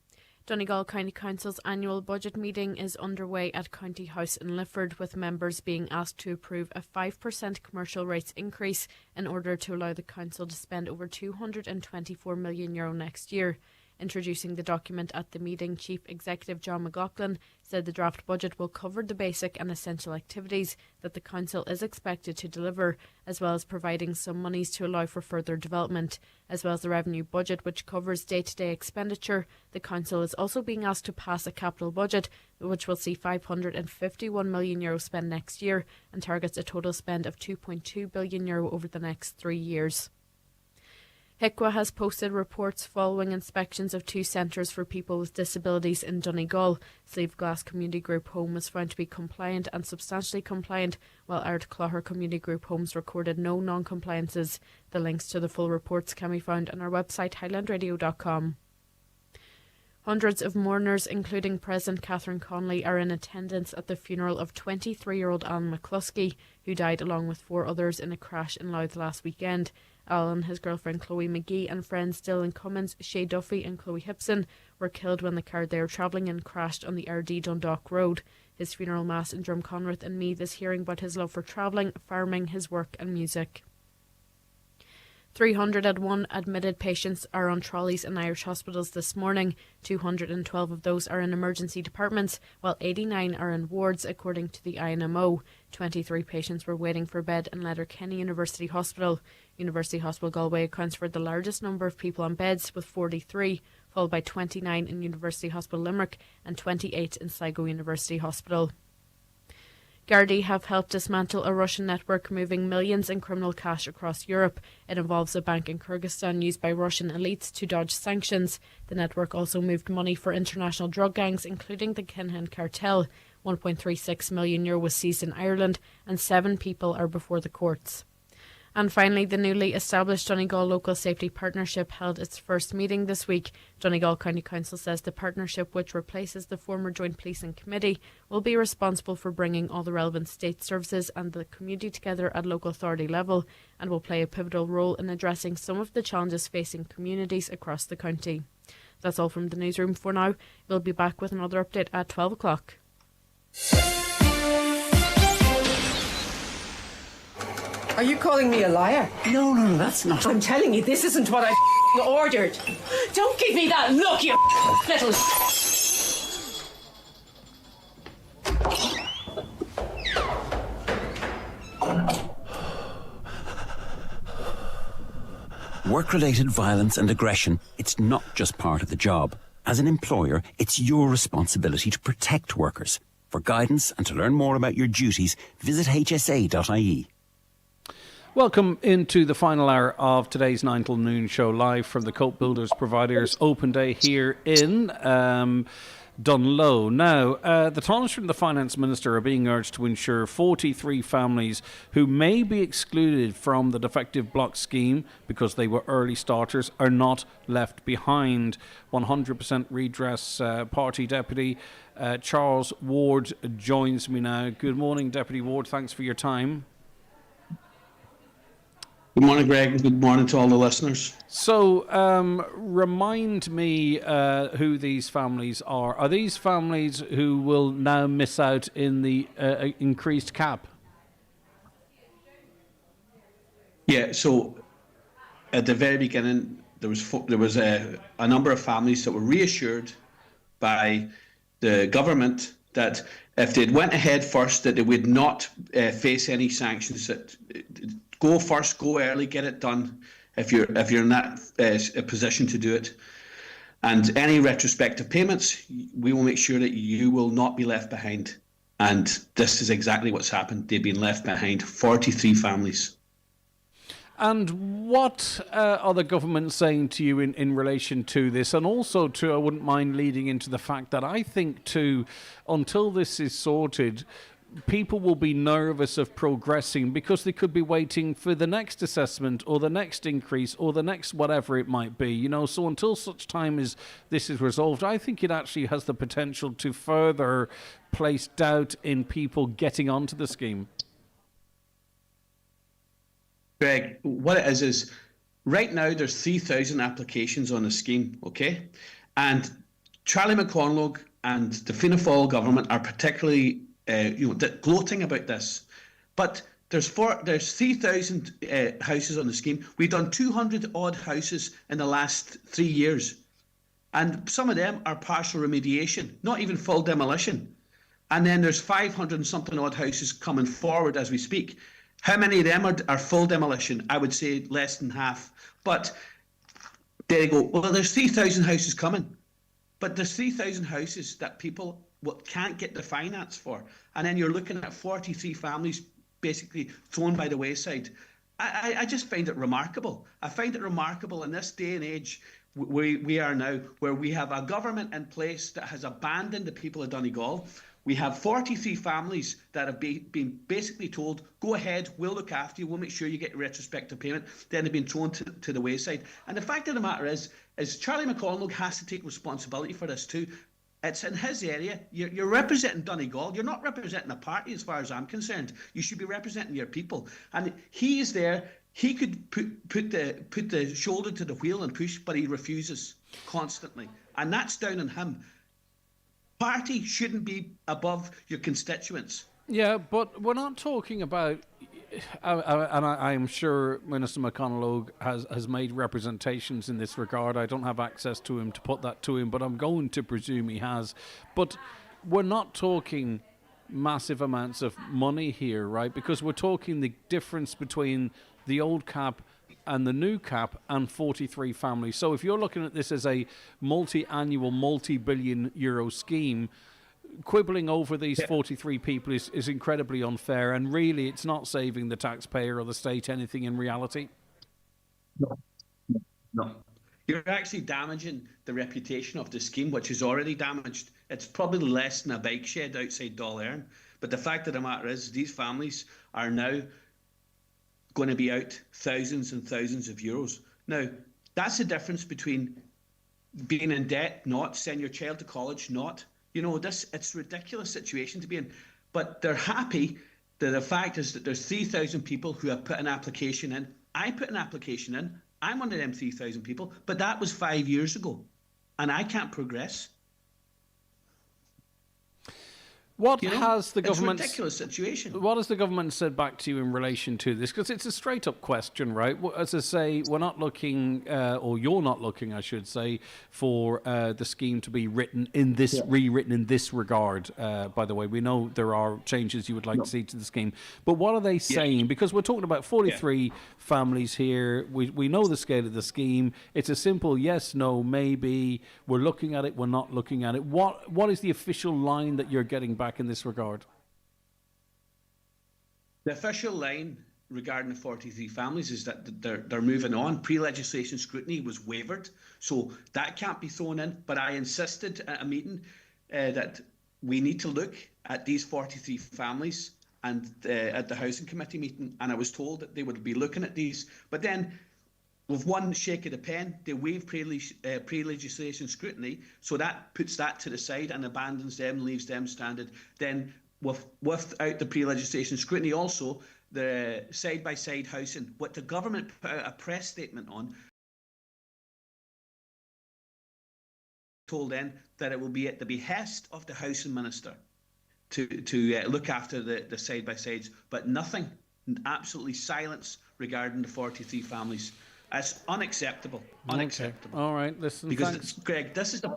Donegal County Council's annual budget meeting is underway at County House in Lifford, with members being asked to approve a 5% commercial rates increase in order to allow the council to spend over €224 million next year. Introducing the document at the meeting, Chief Executive John McLaughlin said the draft budget will cover the basic and essential activities that the Council is expected to deliver, as well as providing some monies to allow for further development. As well as the revenue budget, which covers day-to-day expenditure, the Council is also being asked to pass a capital budget, which will see €551 million spent next year and targets a total spend of €2.2 billion over the next 3 years. HICWA has posted reports following inspections of 2 centres for people with disabilities in Donegal. Slieve Glass Community Group Home was found to be compliant and substantially compliant, while Ard Clogher Community Group Homes recorded no non-compliances. The links to the full reports can be found on our website highlandradio.com. Hundreds of mourners, including President Catherine Connolly, are in attendance at the funeral of 23-year-old Alan McCluskey, who died along with 4 others in a crash in Louth last weekend. Alan, his girlfriend Chloe McGee and friends Dylan Cummins, Shay Duffy and Chloe Hipson were killed when the car they were travelling in crashed on the RD Dundalk Road. His funeral mass in Drumconrath and Meath is hearing about his love for travelling, farming, his work and music. 301 admitted patients are on trolleys in Irish hospitals this morning. 212 of those are in emergency departments, while 89 are in wards, according to the INMO. 23 patients were waiting for bed in Letterkenny University Hospital. University Hospital Galway accounts for the largest number of people on beds, with 43, followed by 29 in University Hospital Limerick and 28 in Sligo University Hospital. Gardaí have helped dismantle a Russian network moving millions in criminal cash across Europe. It involves a bank in Kyrgyzstan used by Russian elites to dodge sanctions. The network also moved money for international drug gangs, including the Kinhan cartel. €1.36 million was seized in Ireland, and 7 people are before the courts. And finally, the newly established Donegal Local Safety Partnership held its first meeting this week. Donegal County Council says the partnership, which replaces the former Joint Policing Committee, will be responsible for bringing all the relevant state services and the community together at local authority level, and will play a pivotal role in addressing some of the challenges facing communities across the county. That's all from the newsroom for now. We'll be back with another update at 12 o'clock. Are you calling me a liar? No, that's not. I'm telling you, this isn't what I ordered. Don't give me that look, you little... Work-related violence and aggression, it's not just part of the job. As an employer, it's your responsibility to protect workers. For guidance and to learn more about your duties, visit hsa.ie. Welcome into the final hour of today's 9 till noon show, live from the Cope Builders Providers Open Day here in Dungloe. Now, the Taoiseach and the Finance Minister are being urged to ensure 43 families who may be excluded from the defective block scheme because they were early starters are not left behind. 100% Redress Party Deputy Charles Ward joins me now. Good morning, Deputy Ward. Thanks for your time. Good morning, Greg, and good morning to all the listeners. So, remind me who these families are. Are these families who will now miss out in the increased cap? Yeah, so at the very beginning, there was a number of families that were reassured by the government that if they'd went ahead first, that they would not face any sanctions. That go first, go early, get it done. If you're in that position to do it, and any retrospective payments, we will make sure that you will not be left behind. And this is exactly what's happened. They've been left behind. 43 families. And what are the government saying to you in relation to this? And also, I wouldn't mind leading into the fact that I think, too, until this is sorted, people will be nervous of progressing because they could be waiting for the next assessment or the next increase or the next whatever it might be, you know. So until such time as this is resolved, I think it actually has the potential to further place doubt in people getting onto the scheme. Greg, what it is right now there's 3,000 applications on the scheme, okay? And Charlie McConlogue and the Fianna Fáil government are particularly gloating about this. But there's 3,000 houses on the scheme. We've done 200 odd houses in the last 3 years. And some of them are partial remediation, not even full demolition. And then there's 500 and something odd houses coming forward as we speak. How many of them are full demolition? I would say less than half. But there you go. Well, there's 3,000 houses coming. But there's 3,000 houses that people can't get the finance for. And then you're looking at 43 families basically thrown by the wayside. I just find it remarkable. I find it remarkable in this day and age we are now, where we have a government in place that has abandoned the people of Donegal. We have 43 families that have been basically told, go ahead, we'll look after you, we'll make sure you get retrospective payment. Then they've been thrown to the wayside. And the fact of the matter is Charlie McConnell has to take responsibility for this too. It's in his area. You're representing Donegal. You're not representing a party as far as I'm concerned. You should be representing your people. And he is there. He could put the shoulder to the wheel and push, but he refuses constantly. And that's down on him. Party shouldn't be above your constituents. Yeah, but we're not talking about, and I'm sure Minister McConnell has made representations in this regard. I don't have access to him to put that to him, but I'm going to presume he has. But we're not talking massive amounts of money here, right? Because we're talking the difference between the old cap and the new cap and 43 families. So if you're looking at this as a multi-annual, multi-billion euro scheme, quibbling over these 43 people is incredibly unfair, and really it's not saving the taxpayer or the state anything in reality. No. You're actually damaging the reputation of the scheme, which is already damaged. It's probably less than a bike shed outside Dollarn. But the fact of the matter is these families are now going to be out thousands and thousands of euros. Now, that's the difference between being in debt, not send your child to college, not. You know, it's a ridiculous situation to be in. But they're happy that the fact is that there's 3,000 people who have put an application in. I put an application in. I'm one of them 3,000 people. But that was 5 years ago. And I can't progress. What has the government? It's a ridiculous situation. What has the government said back to you in relation to this? Because it's a straight-up question, right? As I say, we're not looking, or you're not looking, I should say, for the scheme to be rewritten in this regard. By the way, we know there are changes you would like to see to the scheme, but what are they saying? Because we're talking about 43 families here. We know the scale of the scheme. It's a simple yes, no, maybe. We're looking at it. We're not looking at it. What is the official line that you're getting back in this regard? The official line regarding the 43 families is that they're moving on. Pre-legislation scrutiny was waived, so that can't be thrown in. But I insisted at a meeting that we need to look at these 43 families and at the Housing Committee meeting, and I was told that they would be looking at these. But then with one shake of the pen, they waive pre-legislation scrutiny, so that puts that to the side and abandons them, leaves them stranded. Then without the pre-legislation scrutiny also, the side-by-side housing, what the government put out a press statement on, told then that it will be at the behest of the housing minister to look after the side-by-sides, but nothing, absolutely silence regarding the 43 families. It's unacceptable. Unacceptable. All right, listen. Because Greg, this is the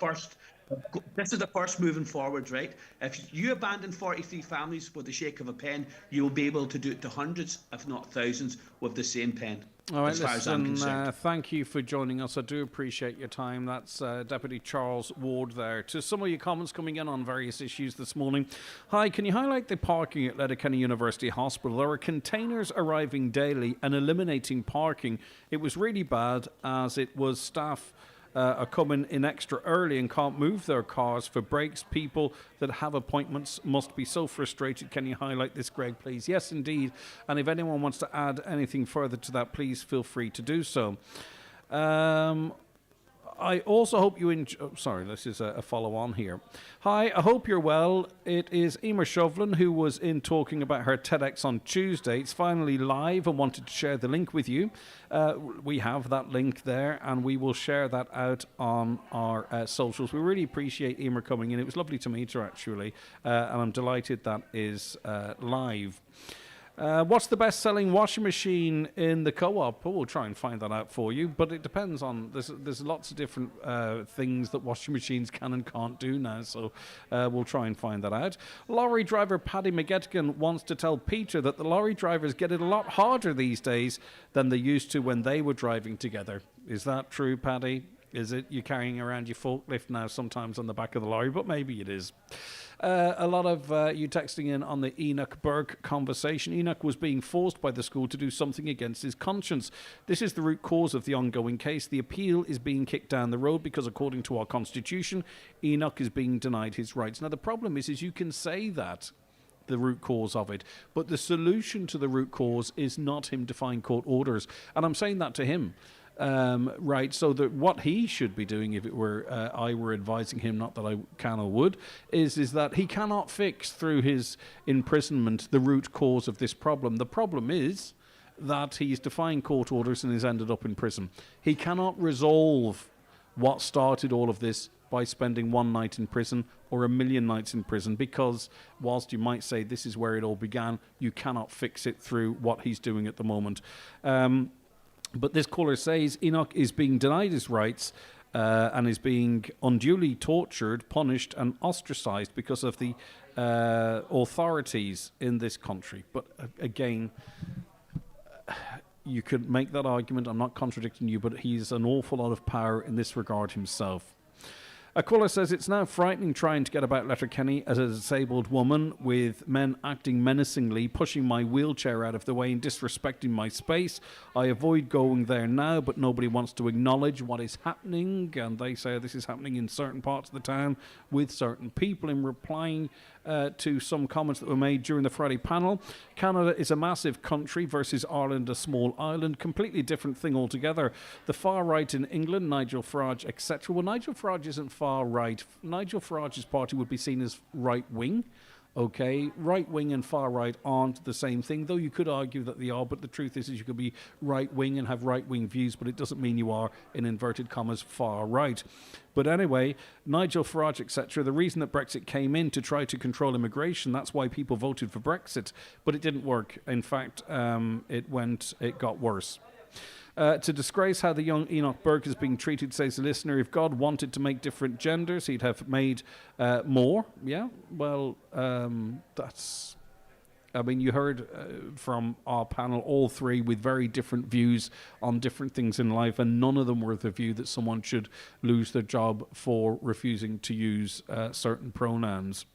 first moving forward, right? If you abandon 43 families with the shake of a pen, you will be able to do it to hundreds, if not thousands, with the same pen. All right, as far as I'm concerned. Thank you for joining us. I do appreciate your time. That's Deputy Charles Ward there. To some of your comments coming in on various issues this morning. Hi, can you highlight the parking at Letterkenny University Hospital? There are containers arriving daily and eliminating parking. It was really bad as it was staff are coming in extra early and can't move their cars for breaks. People that have appointments must be so frustrated. Can you highlight this, Greg, please? Yes, indeed. And if anyone wants to add anything further to that, please feel free to do so. I also hope you enjoy... Oh, sorry, this is a follow-on here. Hi, I hope you're well. It is Emer Shovlin who was in talking about her TEDx on Tuesday. It's finally live. I wanted to share the link with you. We have that link there, and we will share that out on our socials. We really appreciate Emer coming in. It was lovely to meet her, actually, and I'm delighted that is live. What's the best-selling washing machine in the Co-op? We'll try and find that out for you, but it depends on... There's lots of different things that washing machines can and can't do now, so we'll try and find that out. Lorry driver Paddy McGettigan wants to tell Peter that the lorry drivers get it a lot harder these days than they used to when they were driving together. Is that true, Paddy? Is it you carrying around your forklift now sometimes on the back of the lorry? But maybe it is. A lot of you texting in on the Enoch Burke conversation. Enoch was being forced by the school to do something against his conscience. This is the root cause of the ongoing case. The appeal is being kicked down the road because, according to our constitution, Enoch is being denied his rights. Now, the problem is you can say that, the root cause of it, but the solution to the root cause is not him defying court orders. And I'm saying that to him. Right, so that what he should be doing, if it were I were advising him, not that I can or would, is that he cannot fix through his imprisonment the root cause of this problem. The problem is that he's defying court orders and has ended up in prison. He cannot resolve what started all of this by spending one night in prison or 1,000,000 nights in prison, because whilst you might say this is where it all began, you cannot fix it through what he's doing at the moment. But this caller says Enoch is being denied his rights and is being unduly tortured, punished and ostracised because of the authorities in this country. But again, you could make that argument. I'm not contradicting you, but he's an awful lot of power in this regard himself. A caller says, it's now frightening trying to get about Letterkenny as a disabled woman, with men acting menacingly, pushing my wheelchair out of the way and disrespecting my space. I avoid going there now, but nobody wants to acknowledge what is happening, and they say this is happening in certain parts of the town with certain people. In replying to some comments that were made during the Friday panel, Canada is a massive country versus Ireland, a small island. Completely different thing altogether. The far right in England, Nigel Farage, etc. Well, Nigel Farage isn't far right. Nigel Farage's party would be seen as right wing. Okay, right wing and far right aren't the same thing, though you could argue that they are, but the truth is you could be right wing and have right wing views, but it doesn't mean you are, in inverted commas, far right. But anyway, Nigel Farage, etc., the reason that Brexit came in to try to control immigration, that's why people voted for Brexit, but it didn't work. In fact, it got worse. To disgrace how the young Enoch Burke is being treated, says the listener, if God wanted to make different genders, he'd have made more. Yeah, well, that's... I mean, you heard from our panel, all three with very different views on different things in life, and none of them were the view that someone should lose their job for refusing to use certain pronouns.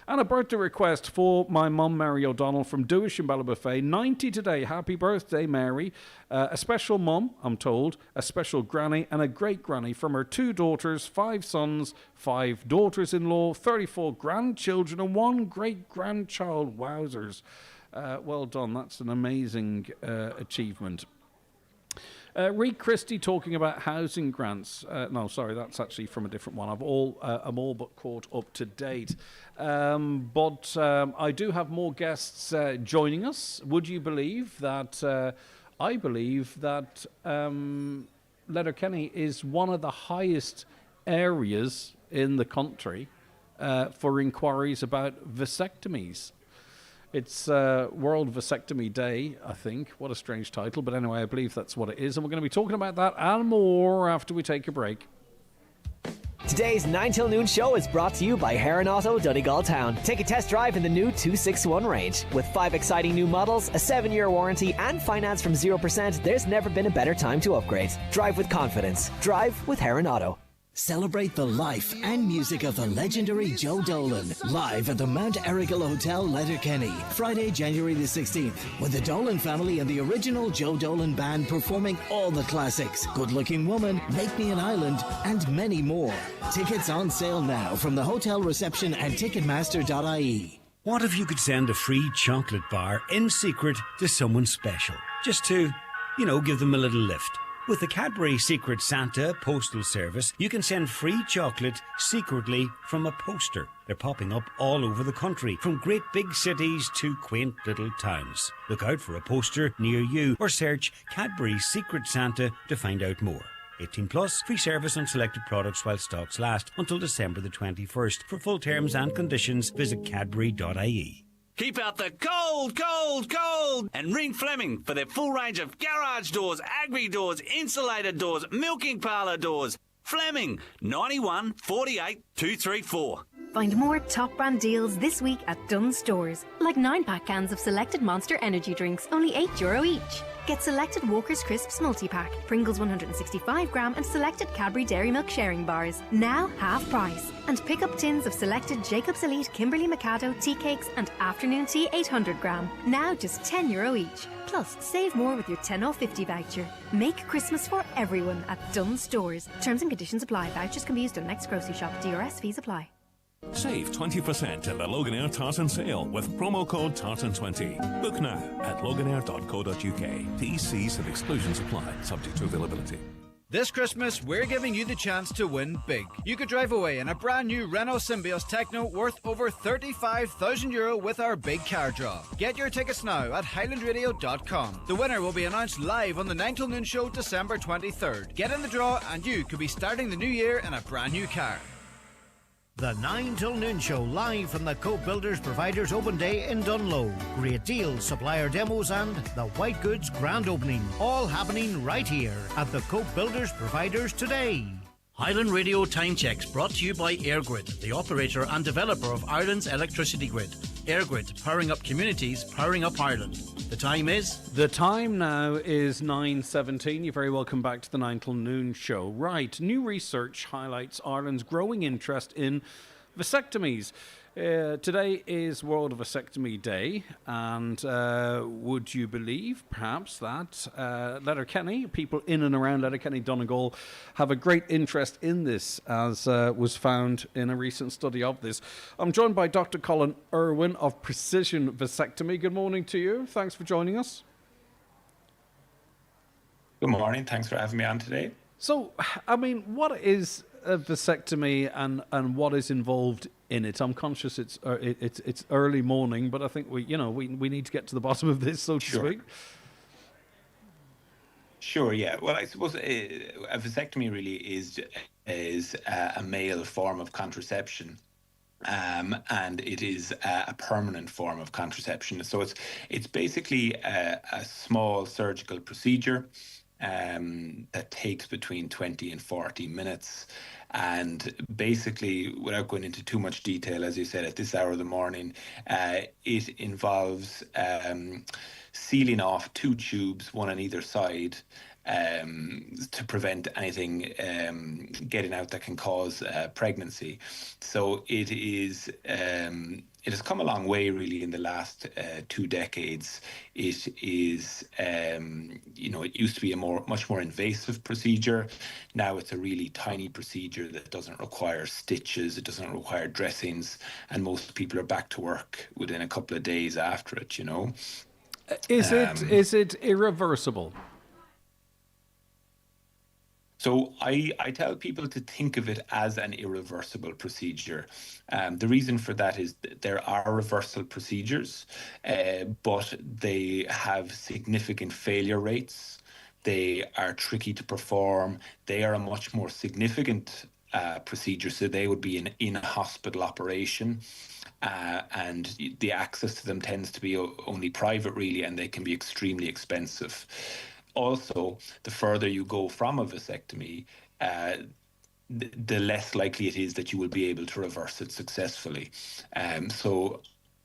And a birthday request for my mum, Mary O'Donnell, from Dewis in Ballybofey. 90 today. Happy birthday, Mary. A special mum, I'm told, a special granny, and a great-granny from her 2 daughters, 5 sons, 5 daughters-in-law, 34 grandchildren, and 1 great-grandchild. Wowzers. Well done. That's an amazing achievement. Reed Christie talking about housing grants. No, sorry, that's actually from a different one. I'm all but caught up to date. But I do have more guests joining us. Would you believe that? I believe that Letterkenny is one of the highest areas in the country for inquiries about vasectomies. It's World Vasectomy Day, I think. What a strange title. But anyway, I believe that's what it is. And we're going to be talking about that and more after we take a break. Today's 9 till noon show is brought to you by Heron Auto, Donegal Town. Take a test drive in the new 261 range. With 5 exciting new models, a 7-year warranty, and finance from 0%, there's never been a better time to upgrade. Drive with confidence. Drive with Heron Auto. Celebrate the life and music of the legendary Joe Dolan live at the Mount Errigal Hotel, Letterkenny, Friday, January the 16th, with the Dolan family and the original Joe Dolan band performing all the classics, Good Looking Woman, Make Me an Island, and many more. Tickets on sale now from the hotel reception and Ticketmaster.ie. What if you could send a free chocolate bar in secret to someone special? Just to, give them a little lift. With the Cadbury Secret Santa postal service, you can send free chocolate secretly from a poster. They're popping up all over the country, from great big cities to quaint little towns. Look out for a poster near you or search Cadbury Secret Santa to find out more. 18 plus, free service on selected products while stocks last until December the 21st. For full terms and conditions, visit Cadbury.ie. Keep out the cold, cold, cold. And ring Fleming for their full range of garage doors, agri doors, insulated doors, milking parlour doors. Fleming, 91 48 234. Find more top brand deals this week at Dunnes Stores, like 9-pack cans of selected Monster energy drinks, only €8 each. Get selected Walker's Crisps multi-pack, Pringles 165-gram and selected Cadbury Dairy Milk sharing bars, now half price. And pick up tins of selected Jacob's Elite Kimberley Mikado tea cakes and afternoon tea 800-gram, now just €10 each. Plus, save more with your 10/50 voucher. Make Christmas for everyone at Dunnes Stores. Terms and conditions apply. Vouchers can be used on next grocery shop. DRS fees apply. Save 20% in the Loganair Tartan sale with promo code Tartan20. Book now at loganair.co.uk. TCs and exclusions apply, subject to availability. This Christmas, we're giving you the chance to win big. You could drive away in a brand new Renault Symbioz Techno worth over €35,000 with our big car draw. Get your tickets now at highlandradio.com. The winner will be announced live on the 9 till noon show December 23rd. Get in the draw and you could be starting the new year in a brand new car. The 9 till noon show live from the Cope Builders Providers Open Day in Dungloe. Great deals, supplier demos and the white goods grand opening. All happening right here at the Cope Builders Providers today. Highland Radio Time Checks brought to you by EirGrid, the operator and developer of Ireland's electricity grid. EirGrid, powering up communities, powering up Ireland. The time is? The time now is 9:17. You're very welcome back to the 9 till noon show. Right, new research highlights Ireland's growing interest in vasectomies. Today is World Vasectomy Day, and would you believe, perhaps, that Letterkenny, people in and around Letterkenny, Donegal, have a great interest in this, as was found in a recent study of this. I'm joined by Dr. Colin Irwin of Precision Vasectomy. Good morning to you. Thanks for joining us. Good morning. Thanks for having me on today. So, I mean, what is a vasectomy and what is involved in it? I'm conscious it's early morning, but I think we need to get to the bottom of this, so to speak. Sure. Yeah. Well, I suppose a vasectomy really is a male form of contraception. And it is a permanent form of contraception. So it's basically a small surgical procedure that takes between 20 and 40 minutes. And basically, without going into too much detail, as you said, at this hour of the morning, it involves sealing off 2 tubes, one on either side, to prevent anything getting out that can cause pregnancy. So it has come a long way, really, in the last 2 decades. It is, it used to be a much more invasive procedure. Now it's a really tiny procedure that doesn't require stitches, it doesn't require dressings, and most people are back to work within a couple of days after it, Is it irreversible? So I tell people to think of it as an irreversible procedure. The reason for that is that there are reversal procedures, but they have significant failure rates. They are tricky to perform. They are a much more significant procedure, so they would be an in-hospital operation. And the access to them tends to be only private, really, and they can be extremely expensive. Also, the further you go from a vasectomy, the less likely it is that you will be able to reverse it successfully. So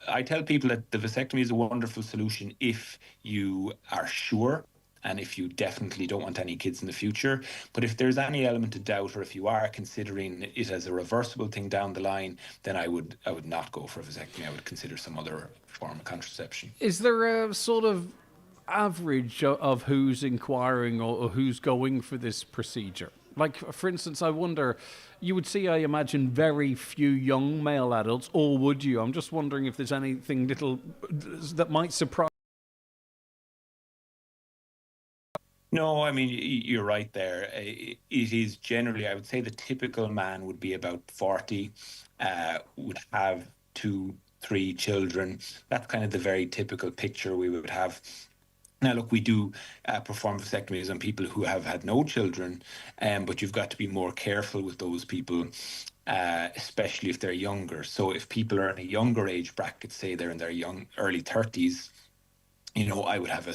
I tell people that the vasectomy is a wonderful solution if you are sure and if you definitely don't want any kids in the future. But if there's any element of doubt, or if you are considering it as a reversible thing down the line, then I would not go for a vasectomy. I would consider some other form of contraception. Is there a sort of average of who's inquiring or who's going for this procedure? Like, for instance, I wonder, you would see, I imagine, very few young male adults, or would you? I'm just wondering if there's anything little that might surprise. No, I mean, you're right there. It is generally, I would say the typical man would be about 40, would have 2-3 children. That's kind of the very typical picture we would have. Now, look, we do perform vasectomies on people who have had no children, but you've got to be more careful with those people. especially if they're younger. So if people are in a younger age bracket, say they're in their early 30s, I would have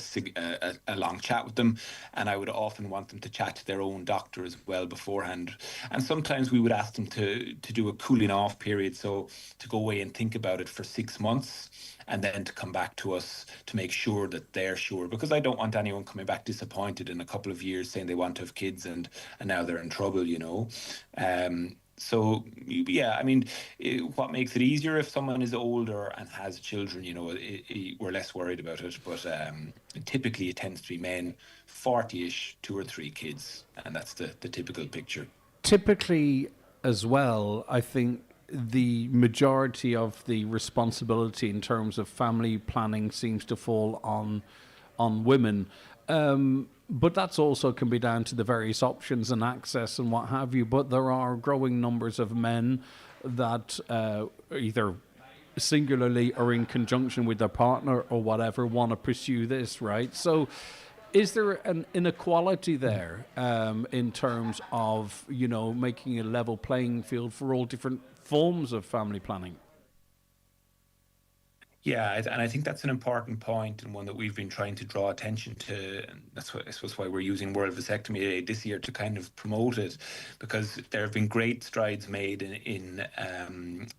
a long chat with them, and I would often want them to chat to their own doctor as well beforehand. And sometimes we would ask them to do a cooling off period, so to go away and think about it for 6 months, and then to come back to us to make sure that they're sure, because I don't want anyone coming back disappointed in a couple of years saying they want to have kids and now they're in trouble. So, yeah, I mean, what makes it easier if someone is older and has children, we're less worried about it. But typically it tends to be men, 40-ish, 2 or 3 kids. And that's the typical picture. Typically, as well, I think the majority of the responsibility in terms of family planning seems to fall on women. But that's also can be down to the various options and access and what have you. But there are growing numbers of men that either singularly or in conjunction with their partner or whatever want to pursue this, right? So is there an inequality there in terms of, making a level playing field for all different forms of family planning? Yeah, and I think that's an important point and one that we've been trying to draw attention to. And that's I suppose why we're using World Vasectomy Day this year to kind of promote it, because there have been great strides made in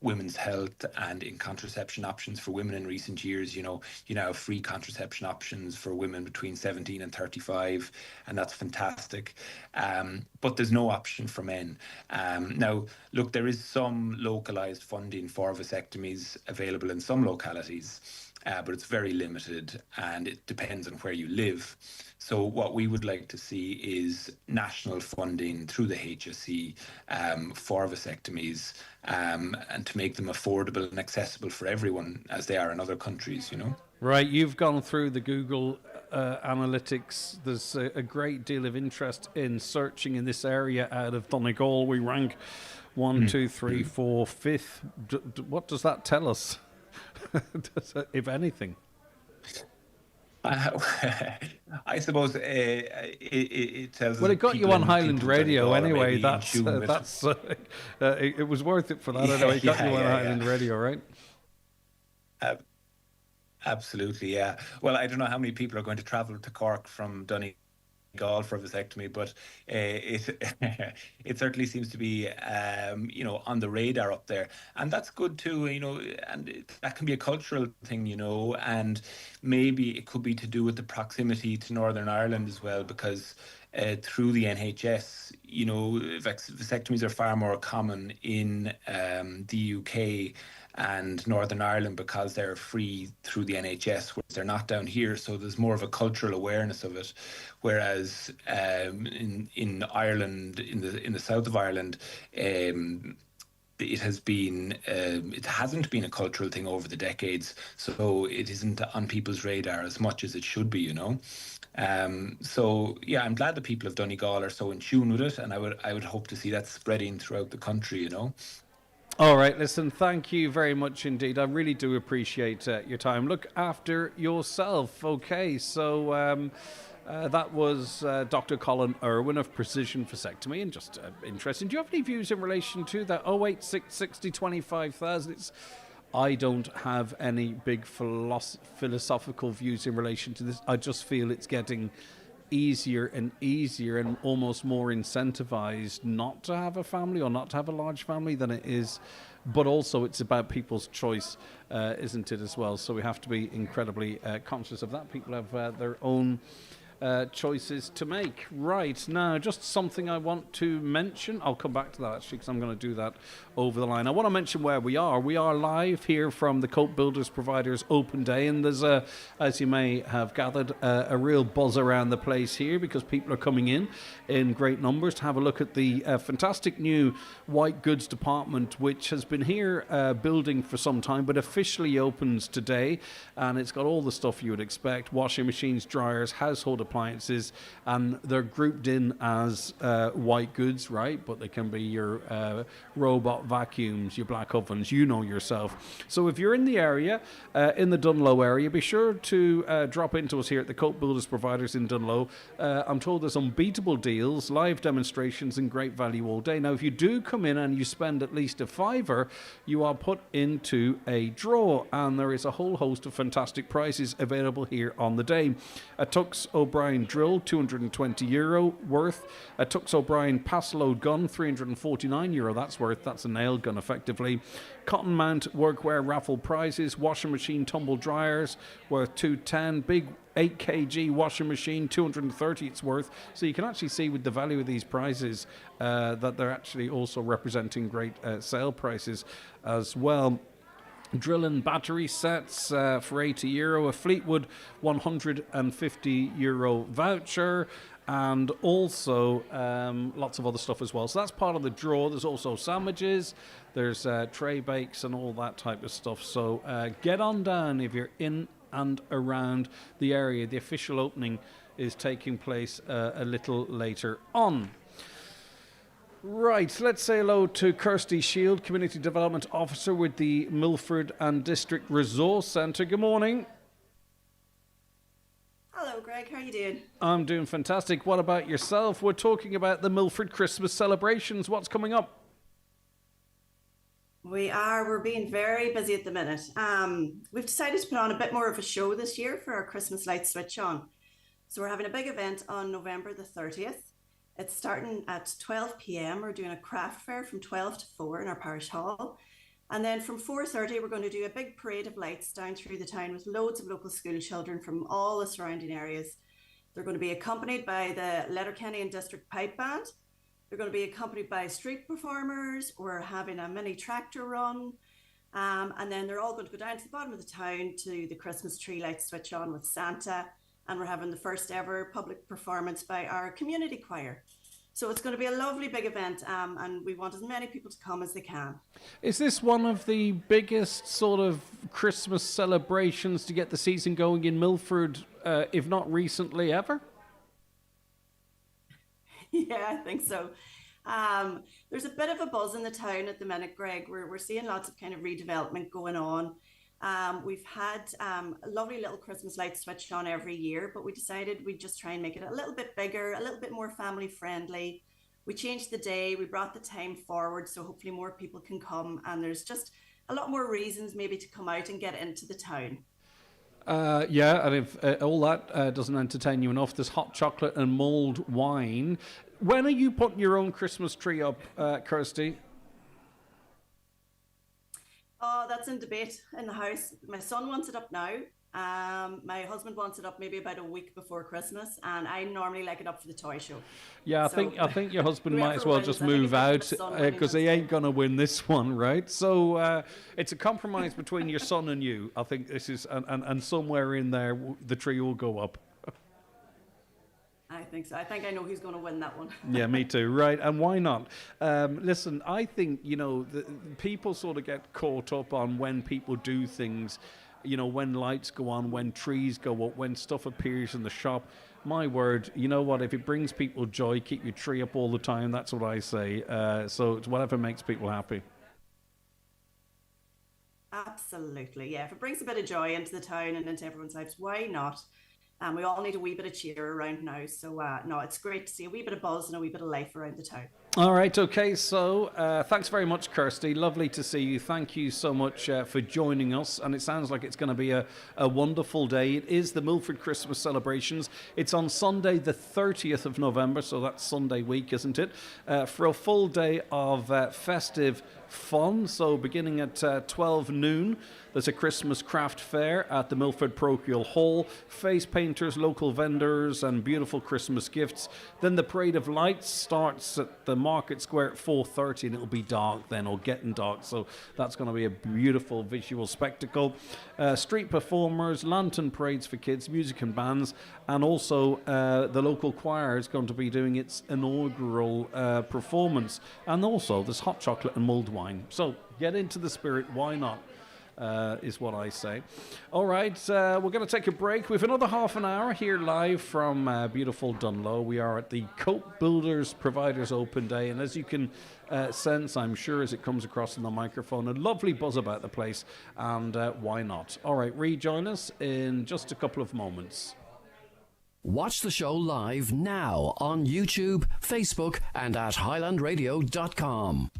women's health and in contraception options for women in recent years. Have free contraception options for women between 17 and 35, and that's fantastic. But there's no option for men. Now, look, there is some localized funding for vasectomies available in some localities. But it's very limited and it depends on where you live. So what we would like to see is national funding through the HSE for vasectomies and to make them affordable and accessible for everyone as they are in other countries, Right, you've gone through the Google analytics. There's a great deal of interest in searching in this area out of Donegal. We rank 1, 2, 3, 4, 5th. What does that tell us? If anything? I suppose it tells us. Well, it got you on Highland Radio anyway. It was worth it for that anyway. It got you on Highland Radio, right? Absolutely, yeah. Well, I don't know how many people are going to travel to Cork from Donegal for a vasectomy, but it certainly seems to be on the radar up there, and that's good too. And that can be a cultural thing, and maybe it could be to do with the proximity to Northern Ireland as well, because through the NHS, vasectomies are far more common in the UK and Northern Ireland because they're free through the NHS, whereas they're not down here. So there's more of a cultural awareness of it. Whereas in Ireland, in the south of Ireland, it hasn't been a cultural thing over the decades. So it isn't on people's radar as much as it should be. So yeah, I'm glad that people of Donegal are so in tune with it, and I would hope to see that spreading throughout the country. All right, listen, thank you very much indeed. I really do appreciate your time. Look after yourself. Okay, so that was Dr. Colin Irwin of Precision Vasectomy, and just interesting. Do you have any views in relation to that 086 60 25,000? I don't have any big philosophical views in relation to this. I just feel it's getting easier and easier and almost more incentivized not to have a family or not to have a large family than it is. But also it's about people's choice, isn't it, as well? So we have to be incredibly conscious of that. People have their own choices to make. Right, now, just something I want to mention. I'll come back to that, actually, because I'm going to do that over the line. I want to mention where we are. We are live here from the Cope Builders Providers Open Day, and there's, as you may have gathered, a real buzz around the place here because people are coming in great numbers to have a look at the fantastic new white goods department, which has been here building for some time, but officially opens today, and it's got all the stuff you would expect: washing machines, dryers, household appliances, and they're grouped in as white goods, right? But they can be your robot vacuums, your black ovens, you know yourself. So if you're in the area, in the Dungloe area, be sure to drop into us here at the Cope Builders Providers in Dungloe. I'm told there's unbeatable deals, live demonstrations, and great value all day. Now, if you do come in and you spend at least a fiver, you are put into a draw, and there is a whole host of fantastic prizes available here on the day. A Tux O'Brien drill, €220 worth. A Tux O'Brien pass load gun, €349 that's worth. That's a nail gun effectively. Cotton mount workwear raffle prizes. Washing machine tumble dryers worth $210. Big 8 kg washing machine, $230 it's worth. So you can actually see with the value of these prizes that they're actually also representing great sale prices as well. Drill and battery sets for €80. A Fleetwood €150 voucher. And also lots of other stuff as well. So that's part of the draw. There's also sandwiches, there's tray bakes and all that type of stuff. So get on down if you're in and around the area. The official opening is taking place a little later on. Right, let's say hello to Kirsty Shield, Community Development Officer with the Milford and District Resource Centre. Good morning. Hello, Greg. How are you doing? I'm doing fantastic. What about yourself? We're talking about the Milford Christmas celebrations. What's coming up? We're being very busy at the minute. We've decided to put on a bit more of a show this year for our Christmas light switch on. So we're having a big event on November the 30th. It's starting at 12 p.m. We're doing a craft fair from 12 to 4 in our parish hall. And then from 4:30, we're going to do a big parade of lights down through the town with loads of local school children from all the surrounding areas. They're going to be accompanied by the Letterkenny and District Pipe Band. They're going to be accompanied by street performers. We're having a mini tractor run. And then they're all going to go down to the bottom of the town to the Christmas tree light switch on with Santa. And we're having the first ever public performance by our community choir. So it's going to be a lovely big event, and we want as many people to come as they can. Is this one of the biggest sort of Christmas celebrations to get the season going in Milford, if not recently, ever? Yeah, I think so. There's a bit of a buzz in the town at the minute, Greg. We're seeing lots of kind of redevelopment going on. We've had a lovely little Christmas light switch on every year, but we decided we'd just try and make it a little bit bigger, a little bit more family friendly. We changed the day, we brought the time forward, so hopefully more people can come, and there's just a lot more reasons maybe to come out and get into the town. Yeah, and if all that doesn't entertain you enough, there's hot chocolate and mulled wine. When are you putting your own Christmas tree up, Kirsty? Oh, that's in debate in the house. My son wants it up now. My husband wants it up maybe about a week before Christmas, and I normally like it up for the toy show. Yeah, I think your husband might as well just move out because he ain't going to win this one, right? So it's a compromise between your son and you. I think this is, and somewhere in there the tree will go up. I think so. I think I know who's going to win that one. Yeah, me too. Right, and why not? Listen, I think, the people sort of get caught up on when people do things, when lights go on, when trees go up, when stuff appears in the shop. My word, you know what? If it brings people joy, keep your tree up all the time. That's what I say. So it's whatever makes people happy. Absolutely, yeah. If it brings a bit of joy into the town and into everyone's lives, why not? We all need a wee bit of cheer around now. So, no, it's great to see a wee bit of buzz and a wee bit of life around the town. All right, okay. So, thanks very much, Kirsty. Lovely to see you. Thank you so much for joining us. And it sounds like it's going to be a wonderful day. It is the Milford Christmas celebrations. It's on Sunday, the 30th of November. So that's Sunday week, isn't it? For a full day of festive fun. So beginning at 12 noon, there's a Christmas craft fair at the Milford Parochial Hall. Face painters, local vendors, and beautiful Christmas gifts. Then the Parade of Lights starts at the Market Square at 4:30, and it'll be dark then, or getting dark. So that's going to be a beautiful visual spectacle. Street performers, lantern parades for kids, music and bands, and also the local choir is going to be doing its inaugural performance. And also there's hot chocolate and mulled wine. So get into the spirit, why not? is what I say. All right, we're going to take a break. We have another half an hour here live from beautiful Dungloe. We are at the Cope Builders Providers Open Day, and as you can sense, I'm sure, as it comes across on the microphone, a lovely buzz about the place, and why not? All right, rejoin us in just a couple of moments. Watch the show live now on YouTube, Facebook, and at highlandradio.com.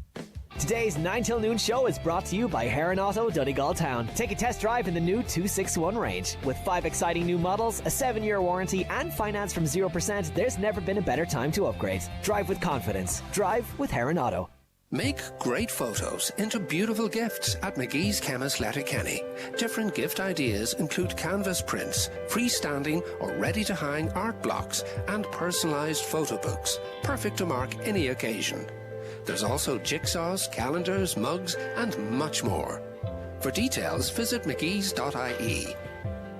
Today's 9 till noon show is brought to you by Heron Auto Donegal Town. Take a test drive in the new 261 range. With 5 exciting new models, a 7-year warranty, and finance from 0%, there's never been a better time to upgrade. Drive with confidence. Drive with Heron Auto. Make great photos into beautiful gifts at McGee's Chemist Letterkenny. Different gift ideas include canvas prints, freestanding or ready-to-hang art blocks, and personalised photo books, perfect to mark any occasion. There's also jigsaws, calendars, mugs, and much more. For details, visit mcgees.ie.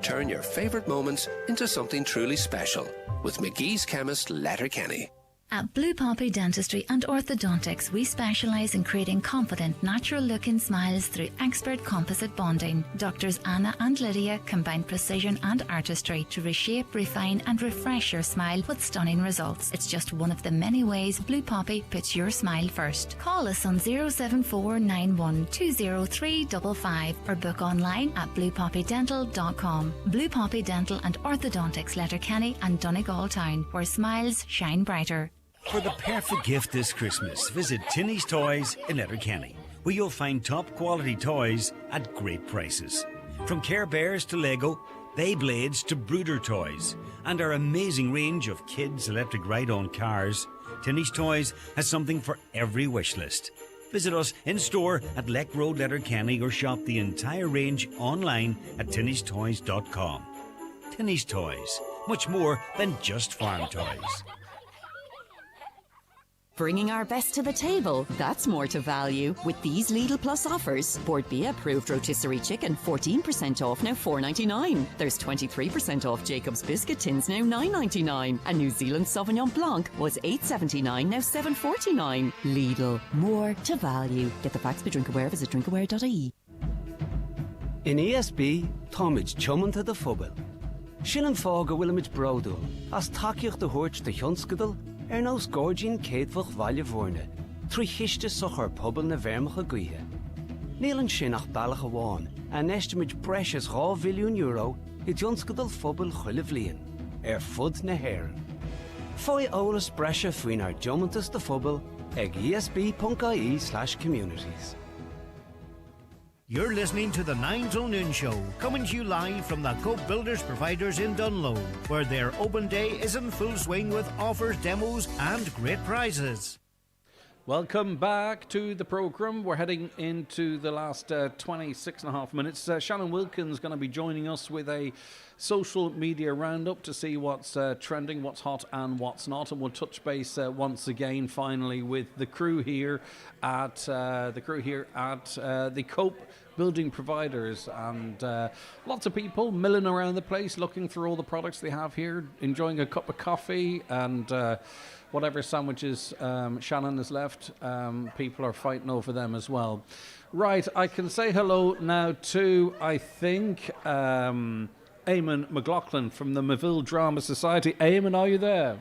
Turn your favourite moments into something truly special with McGee's Chemist Letterkenny. At Blue Poppy Dentistry and Orthodontics, we specialise in creating confident, natural-looking smiles through expert composite bonding. Doctors Anna and Lydia combine precision and artistry to reshape, refine and refresh your smile with stunning results. It's just one of the many ways Blue Poppy puts your smile first. Call us on 07491203555 or book online at bluepoppydental.com. Blue Poppy Dental and Orthodontics, Letterkenny and Donegal Town, where smiles shine brighter. For the perfect gift this Christmas, visit Tinney's Toys in Letterkenny, where you'll find top quality toys at great prices. From Care Bears to Lego, Beyblades to Brooder toys, and our amazing range of kids' electric ride-on cars, Tinney's Toys has something for every wish list. Visit us in store at Leck Road, Letterkenny, or shop the entire range online at tinnystoys.com. Tinney's Toys, much more than just farm toys. Bringing our best to the table, that's more to value. With these Lidl Plus offers, Board B approved rotisserie chicken 14% off, now $4.99. There's 23% off Jacob's biscuit tins, now $9.99. And New Zealand Sauvignon Blanc was $8.79, now $7.49. Lidl, more to value. Get the facts by Drinkaware, visit drinkaware.ie. In ESB, Tomage chumman to the fubble. Shinnan fága Willamage Brodul, as takiach the horch the Hunskadal, nos gorgin Cadvach Valja Vorne, Three Hishte Sucher Pubble na Vermacha Guihe. Neelan Shinach Balacha Wan, an estimate precious €5 I Hunskadal fubble Chulivlian, Fud na Heron. Foy Olas Brescia Fuin our Jumantus the fubble, eg esb.ie/communities. You're listening to the 9 till noon show, coming to you live from the Cope Builders Providers in Dungloe, where their open day is in full swing with offers, demos and great prizes. Welcome back to the programme. We're heading into the last 26 and a half minutes. Shannon Wilkins is going to be joining us with a social media roundup to see what's trending, what's hot and what's not. And we'll touch base once again, finally, with the crew here at the Cope Building Providers, and lots of people milling around the place looking through all the products they have here, enjoying a cup of coffee and whatever sandwiches Shannon has left. People are fighting over them as well. Right, I can say hello now to, I think, Eamon McLaughlin from the Mayville Drama Society. Eamon, are you there?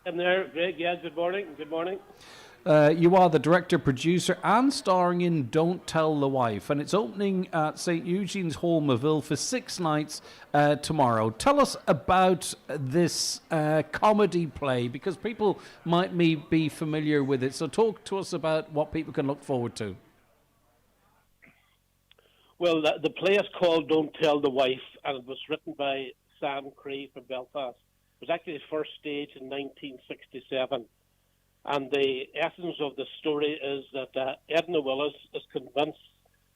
I'm there, Greg. Yeah, good morning. Good morning. You are the director, producer, and starring in Don't Tell the Wife, and it's opening at St. Eugene's Hall, Mayville, for 6 nights tomorrow. Tell us about this comedy play, because people might be familiar with it. So talk to us about what people can look forward to. Well, the play is called Don't Tell the Wife, and it was written by Sam Cree from Belfast. It was actually first staged in 1967. And the essence of the story is that Edna Willis is convinced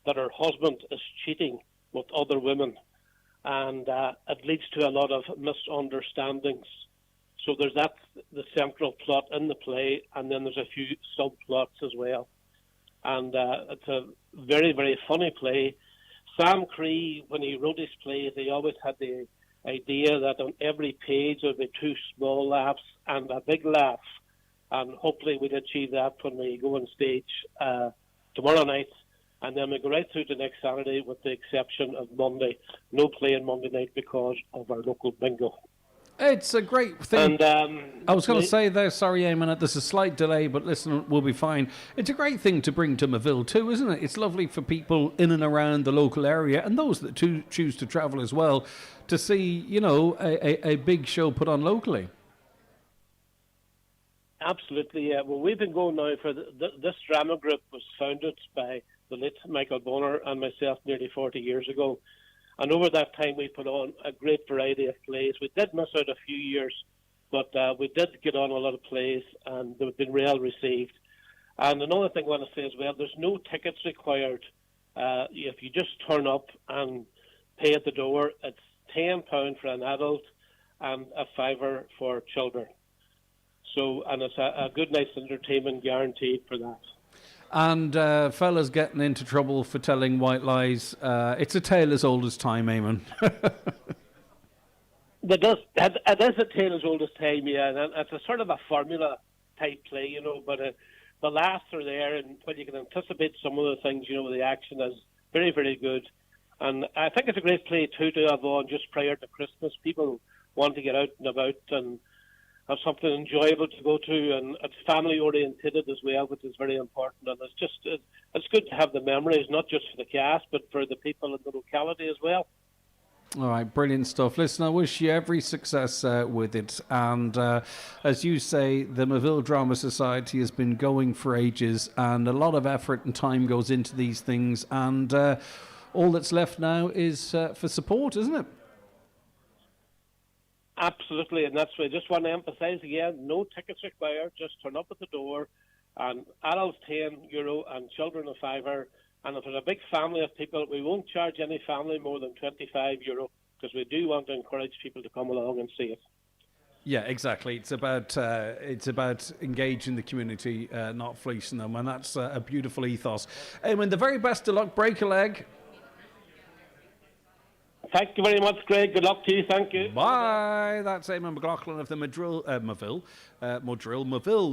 that her husband is cheating with other women. And it leads to a lot of misunderstandings. So there's the central plot in the play, and then there's a few subplots as well. And it's a very, very funny play. Sam Cree, when he wrote his plays, he always had the idea that on every page there would be 2 small laughs and a big laugh. And hopefully we'll achieve that when we go on stage tomorrow night And then we go right through to next Saturday with the exception of Monday. No playing Monday night because of our local bingo. It's a great thing. And I was going to say there, sorry, Eamon, there's a slight delay, but listen, we'll be fine. It's a great thing to bring to Mayville too, isn't it? It's lovely for people in and around the local area and those that choose to travel as well to see, a big show put on locally. Absolutely, yeah. Well, we've been going now for this drama group was founded by the late Michael Bonner and myself nearly 40 years ago. And over that time, we put on a great variety of plays. We did miss out a few years, but we did get on a lot of plays, and they've been well received. And another thing I want to say as well, there's no tickets required. If you just turn up and pay at the door, it's £10 for an adult and a £5 for children. So, and it's a good night's entertainment guaranteed for that. And fellas getting into trouble for telling white lies. It's a tale as old as time, Eamon. It is a tale as old as time, yeah. And it's a sort of a formula type play, but the laughs are there, and when you can anticipate some of the things, the action is very, very good. And I think it's a great play, too, to have on just prior to Christmas. People want to get out and about and have something enjoyable to go to, and it's family oriented as well, which is very important. And it's good to have the memories, not just for the cast, but for the people in the locality as well. All right, brilliant stuff. Listen, I wish you every success with it. And as you say, the Mayville Drama Society has been going for ages, and a lot of effort and time goes into these things. And all that's left now is for support, isn't it? Absolutely, and that's why I just want to emphasise again, no tickets required, just turn up at the door, and adults €10 and children a £5. And if there's a big family of people, we won't charge any family more than €25 because we do want to encourage people to come along and see it. Yeah, exactly. It's about engaging the community, not fleecing them, and that's a beautiful ethos. And the very best of luck, break a leg. Thank you very much, Greg. Good luck to you. Thank you. Bye. That's Eamon McLaughlin of the Mayville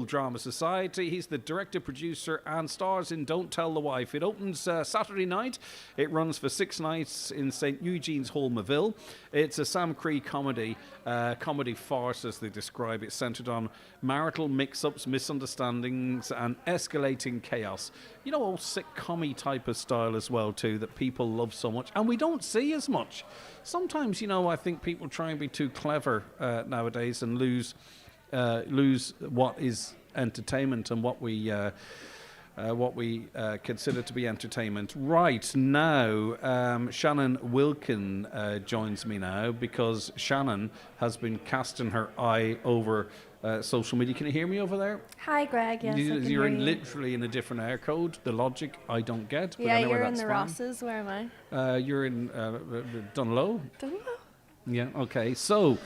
Drama Society. He's the director, producer, and stars in Don't Tell the Wife. It opens Saturday night. It runs for 6 nights in St. Eugene's Hall, Mayville. It's a Sam Cree comedy farce, as they describe it, centred on marital mix-ups, misunderstandings, and escalating chaos. Old sitcom-y type of style as well, too, that people love so much, and we don't see as much. Sometimes, I think people try and be too clever nowadays and lose what is entertainment and what we consider to be entertainment. Right now, Shannon Wilkin joins me now because Shannon has been casting her eye over social media. Can you hear me over there? Hi, Greg. Yes, You're literally in a different air code. The logic I don't get. But yeah, anyway, you're in that's the fine. Rosses. Where am I? You're in Dungloe. Dungloe. Yeah. Okay. So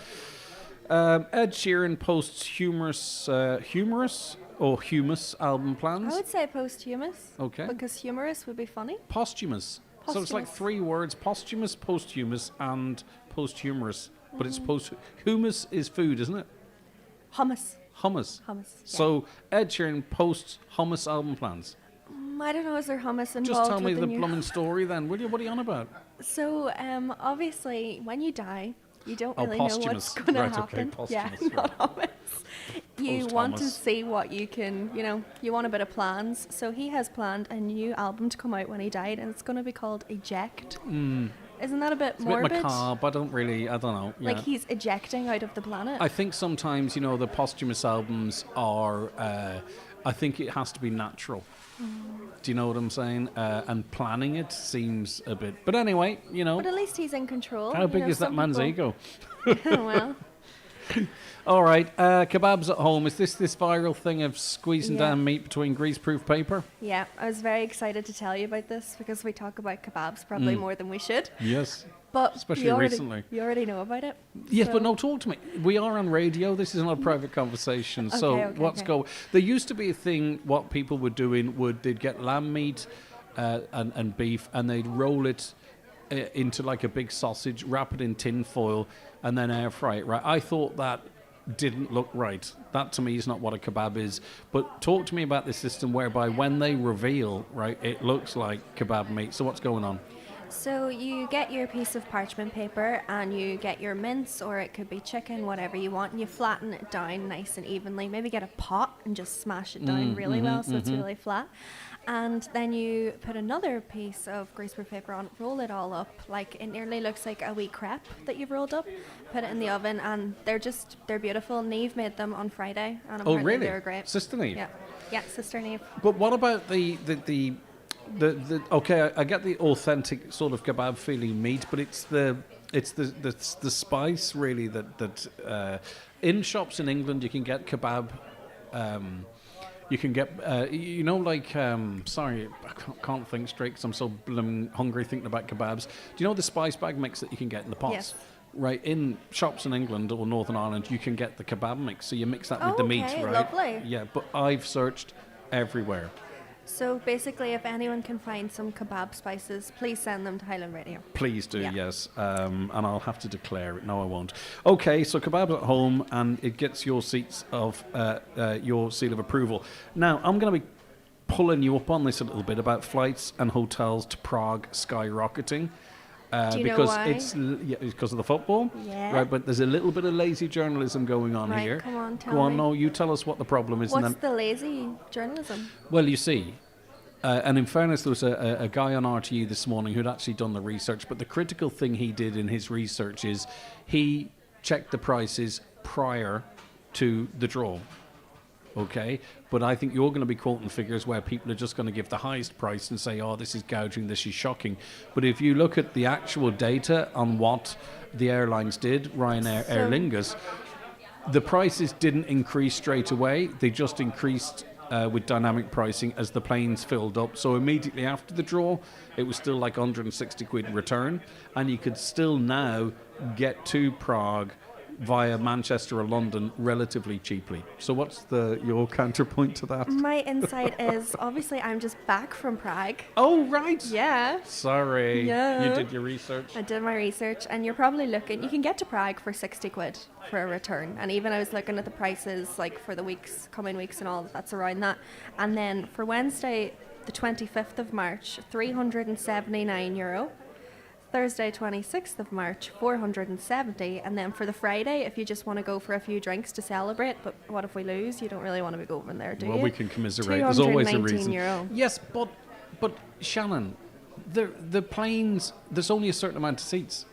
Ed Sheeran posts humorous album plans. I would say posthumous. Okay. Because humorous would be funny. Posthumous. So it's like 3 words: posthumous, posthumous, and posthumorous. But it's humus is food, isn't it? Hummus. Yeah. So Ed Sheeran posts hummus album plans. I don't know, is there hummus involved? Just tell me the new... plumbing story then, will you? What are you on about? So, obviously, when you die, you don't really know what's going to happen. Okay, yeah, not hummus. You want to see what you can, you want a bit of plans. So he has planned a new album to come out when he died, and it's going to be called Eject. Isn't that a bit morbid? It's a bit macabre. I don't know. Yeah. Like he's ejecting out of the planet. I think sometimes, the posthumous albums are, I think it has to be natural. Do you know what I'm saying? And planning it seems a bit... But anyway, But at least he's in control. How big is that man's ego? Well... All right, kebabs at home. Is this viral thing of squeezing down meat between greaseproof paper? Yeah, I was very excited to tell you about this because we talk about kebabs probably more than we should. Yes. But especially recently. You already know about it. Yes, but no, talk to me. We are on radio. This is not a private conversation. Go. There used to be a thing, what people were doing they'd get lamb meat and beef, and they'd roll it into like a big sausage, wrap it in tin foil, and then air fry it, right? I thought that didn't look right. That to me is not what a kebab is. But talk to me about this system whereby when they reveal, right, it looks like kebab meat. So what's going on? So you get your piece of parchment paper and you get your mince, or it could be chicken, whatever you want, and you flatten it down nice and evenly. Maybe get a pot and just smash it down really well so it's really flat. And then you put another piece of greaseproof paper on it, roll it all up, like it nearly looks like a wee crepe that you've rolled up, put it in the oven, and they're beautiful. Neve made them on Friday, and apparently really? they were great. Sister Neve? Yeah, Sister Neve. But what about the okay, I get the authentic sort of kebab feeling meat, but it's the spice really that in shops in England you can get kebab. You can get sorry, I can't think straight because I'm so blooming hungry thinking about kebabs. Do you know the spice bag mix that you can get in the pots? Yes. Right, in shops in England or Northern Ireland, you can get the kebab mix. So you mix that with the meat, right? Lovely. Yeah, but I've searched everywhere. So basically, if anyone can find some kebab spices, please send them to Highland Radio. Please do, yes. And I'll have to declare it. No, I won't. Okay, so kebabs at home, and it gets your seats of your seal of approval. Now, I'm going to be pulling you up on this a little bit about flights and hotels to Prague skyrocketing. Do you know because why? it's because of the football, Yeah. right? But there's a little bit of lazy journalism going on Right, here. come on, tell Go on, me. no, you tell us what the problem is. What's and then, the lazy journalism? well, you see, and in fairness, there was a guy on RTE this morning who'd actually done the research. But the critical thing he did in his research is he checked the prices prior to the draw. Okay, but I think you're going to be quoting figures where people are just going to give the highest price and say, oh, this is gouging, this is shocking. But if you look at the actual data on what the airlines did, Ryanair, Aer Lingus, the prices didn't increase straight away. They just increased with dynamic pricing as the planes filled up. So immediately after the draw, it was still like 160 quid return. And you could still now get to Prague via Manchester or London relatively cheaply. So what's your counterpoint to that? My insight is, obviously, I'm just back from Prague. Oh, right. Yeah. Sorry. Yeah. You did your research. I did my research, and you're probably looking, you can get to Prague for 60 quid for a return. And even I was looking at the prices, like for the coming weeks and all, that's around that. And then for Wednesday, the 25th of March, €379. Thursday, 26th of March, 470. And then for the Friday, if you just want to go for a few drinks to celebrate, but what if we lose? You don't really want to be going there, do you? Well, we can commiserate. There's always a reason. €219. Yes, but Shannon, the planes, there's only a certain amount of seats,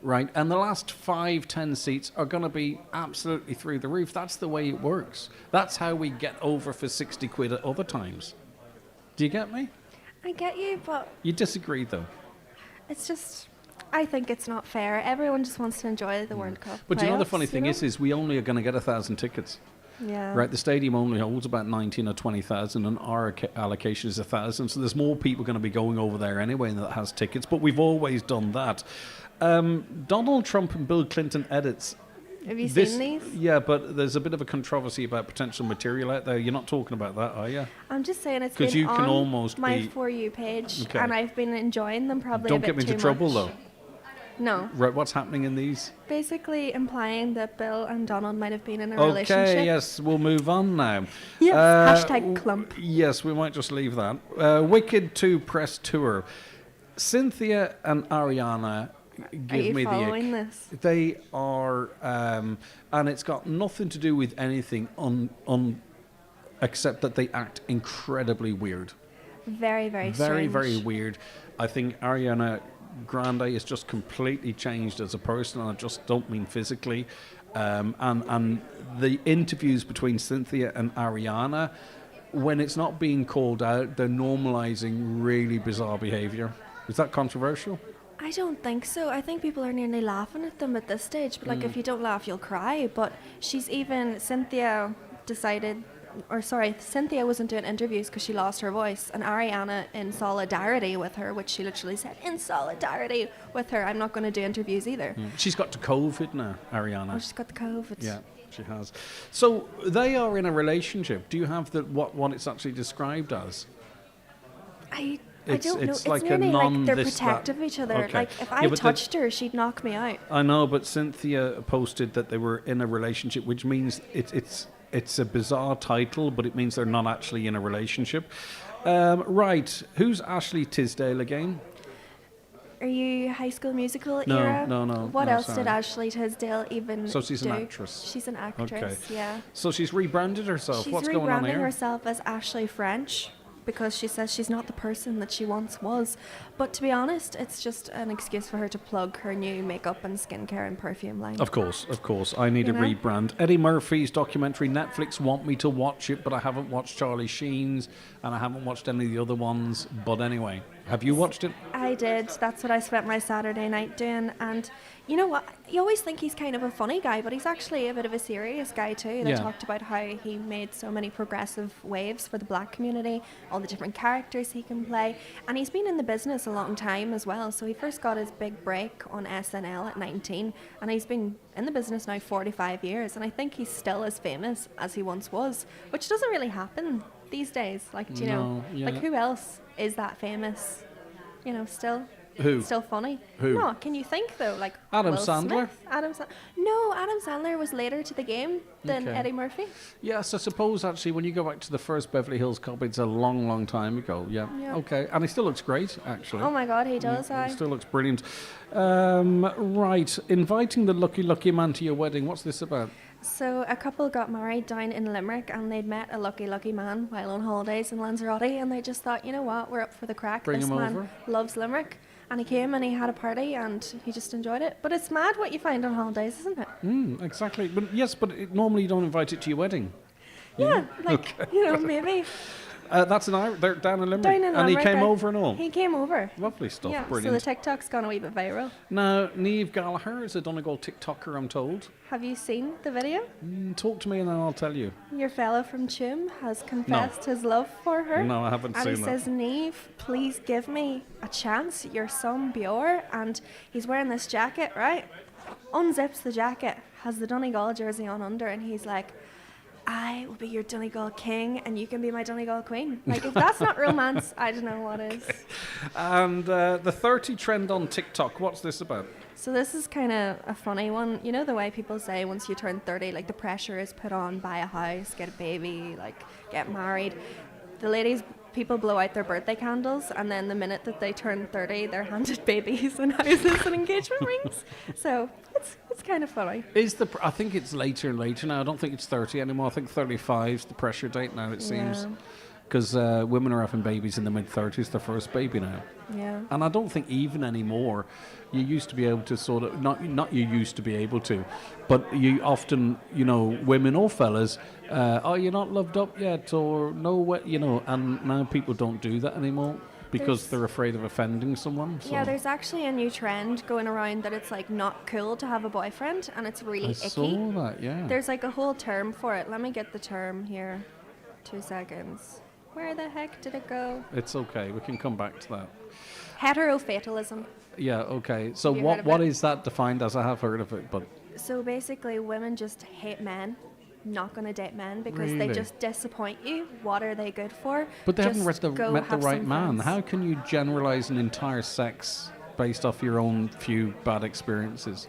right? And the last 5-10 seats are going to be absolutely through the roof. That's the way it works. That's how we get over for 60 quid at other times. Do you get me? I get you, but You disagree, though. it's just, I think it's not fair. Everyone just wants to enjoy the World Cup. But you know the playoffs, funny thing is we only are going to get 1,000 tickets. Yeah. Right, the stadium only holds about 19 or 20,000, and our allocation is 1,000. So there's more people going to be going over there anyway that has tickets. But we've always done that. Donald Trump and Bill Clinton edits. Have you seen these? Yeah, but there's a bit of a controversy about potential material out there. You're not talking about that, are you? I'm just saying it's 'Cause been you can on almost my be- For You page, Okay. and I've been enjoying them probably Don't a bit get me too into trouble, much. though. No. Right, what's happening in these? Basically implying that Bill and Donald might have been in a relationship. Okay, yes, we'll move on now. Yes, hashtag clump. Yes, we might just leave that. Wicked 2 press tour. Cynthia and Ariana give me the ick. following this? They are, and it's got nothing to do with anything except that they act incredibly weird. Very, very Very, strange. very weird. I think Ariana Grande is just completely changed as a person, and I just don't mean physically. And the interviews between Cynthia and Ariana, when it's not being called out, they're normalizing really bizarre behavior. Is that controversial? I don't think so. I think people are nearly laughing at them at this stage. But like, if you don't laugh, you'll cry. But Cynthia wasn't doing interviews because she lost her voice. And Ariana, in solidarity with her, which she literally said, in solidarity with her, I'm not going to do interviews either. She's got the COVID now, Ariana. Oh, she's got the COVID. Yeah, she has. So they are in a relationship. Do you have what it's actually described as? It's I don't know. it's like a nearly non. like they're this, protective that. of each other. Okay. Like if I Yeah, but touched her, she'd knock me out. I know, but Cynthia posted that they were in a relationship, which means it's a bizarre title, but it means they're not actually in a relationship. Right, who's Ashley Tisdale again? Are you High School Musical No, era? no. What else sorry. did Ashley Tisdale even So she's do? an actress. She's an actress, Okay. yeah. So she's rebranded herself. She's What's going on rebranding here? herself as Ashley French because she says she's not the person that she once was. But to be honest, it's just an excuse for her to plug her new makeup and skincare and perfume line. Of course. I need You a know? rebrand. Eddie Murphy's documentary, Netflix want me to watch it, but I haven't watched Charlie Sheen's, and I haven't watched any of the other ones. But anyway, have you watched it? I did. That's what I spent my Saturday night doing. And you know what? You always think he's kind of a funny guy, but he's actually a bit of a serious guy too. They Yeah. talked about how he made so many progressive waves for the black community, all the different characters he can play. And he's been in the business a long time as well. So he first got his big break on SNL at 19, and he's been in the business now 45 years. And I think he's still as famous as he once was, which doesn't really happen these days. Like, do you know, yeah. like who else is that famous? You know, still. Who? Still funny. Who? No, can you think though? Like Adam Will Sandler? Smith? No, Adam Sandler was later to the game than Okay. Eddie Murphy. Yes, I suppose actually when you go back to the first Beverly Hills Cop, it's a long, long time ago. Yeah. Yeah. Okay. And he still looks great, actually. Oh my God, he does. He still looks brilliant. Right. Inviting the lucky, lucky man to your wedding. What's this about? So a couple got married down in Limerick, and they'd met a lucky, lucky man while on holidays in Lanzarote, and they just thought, you know what, we're up for the crack. Bring This him man over. loves Limerick. And he came and he had a party and he just enjoyed it. But it's mad what you find on holidays, isn't it? Exactly. But yes, but normally you don't invite it to your wedding. Yeah, like, Okay. you know, maybe. That's they're down in Limerick. Down in and he Limerick, came over and all. He came over. Lovely stuff. Yeah, Brilliant. so the TikTok's gone a wee bit viral. Now, Niamh Gallagher is a Donegal TikToker, I'm told. Have you seen the video? Talk to me and then I'll tell you. Your fella from Tuam has confessed his love for her. No, I haven't and seen he that. says, Niamh, please give me a chance. You're some Bjor. And he's wearing this jacket, right? Unzips the jacket, has the Donegal jersey on under, and he's like, I will be your Donegal king and you can be my Donegal queen. Like, if that's not romance, I don't know what is. And the 30 trend on TikTok, what's this about? So this is kind of a funny one. You know the way people say once you turn 30, like the pressure is put on, buy a house, get a baby, like get married. The ladies, people blow out their birthday candles, and then the minute that they turn 30, they're handed babies and houses and engagement rings. So it's kind of funny. I think it's later and later now. I don't think it's 30 anymore. I think 35 is the pressure date now, it seems. Yeah. Because women are having babies in the mid-30s, their first baby now. Yeah. And I don't think even anymore, you used to be able to sort of, not you used to be able to, but you often, you know, women or fellas, oh, you're not loved up yet, or no, you know, and now people don't do that anymore because they're afraid of offending someone. So. Yeah, there's actually a new trend going around that it's like not cool to have a boyfriend, and it's really I icky. saw that, yeah. There's like a whole term for it. Let me get the term here. 2 seconds. Where the heck did it go? It's okay, we can come back to that. Heterofatalism. Yeah, okay. So Have you heard of what it? is that defined as? I have heard of it, but So basically, women just hate men, not going to date men because they Really? just disappoint you. What are they good for? But they haven't Just met go the have right some man. friends. How can you generalize an entire sex based off your own few bad experiences?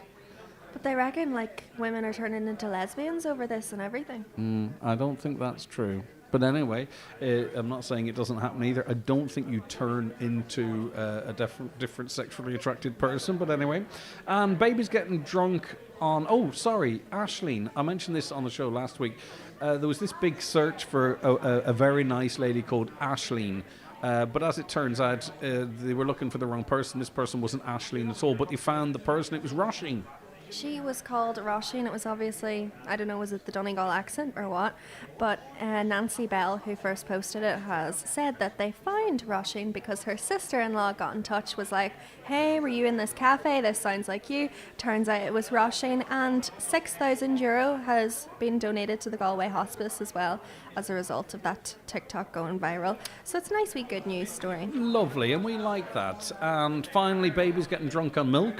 But they reckon like women are turning into lesbians over this and everything. I don't think that's true. But anyway, I'm not saying it doesn't happen either. I don't think you turn into a different sexually attracted person. But anyway, and baby's getting drunk on... Oh, sorry, Aisling. I mentioned this on the show last week. There was this big search for a very nice lady called Aisling. But as it turns out, they were looking for the wrong person. This person wasn't Aisling at all, but they found the person. It was Roisin. She was called Roisin, and it was obviously, I don't know, was it the Donegal accent or what? But Nancy Bell, who first posted it, has said that they found Roisin because her sister-in-law got in touch, was like, hey, were you in this cafe? This sounds like you. Turns out it was Roisin, and €6,000 has been donated to the Galway Hospice as well as a result of that TikTok going viral. So it's a nice wee good news story. Lovely, and we like that. And finally, baby's getting drunk on milk.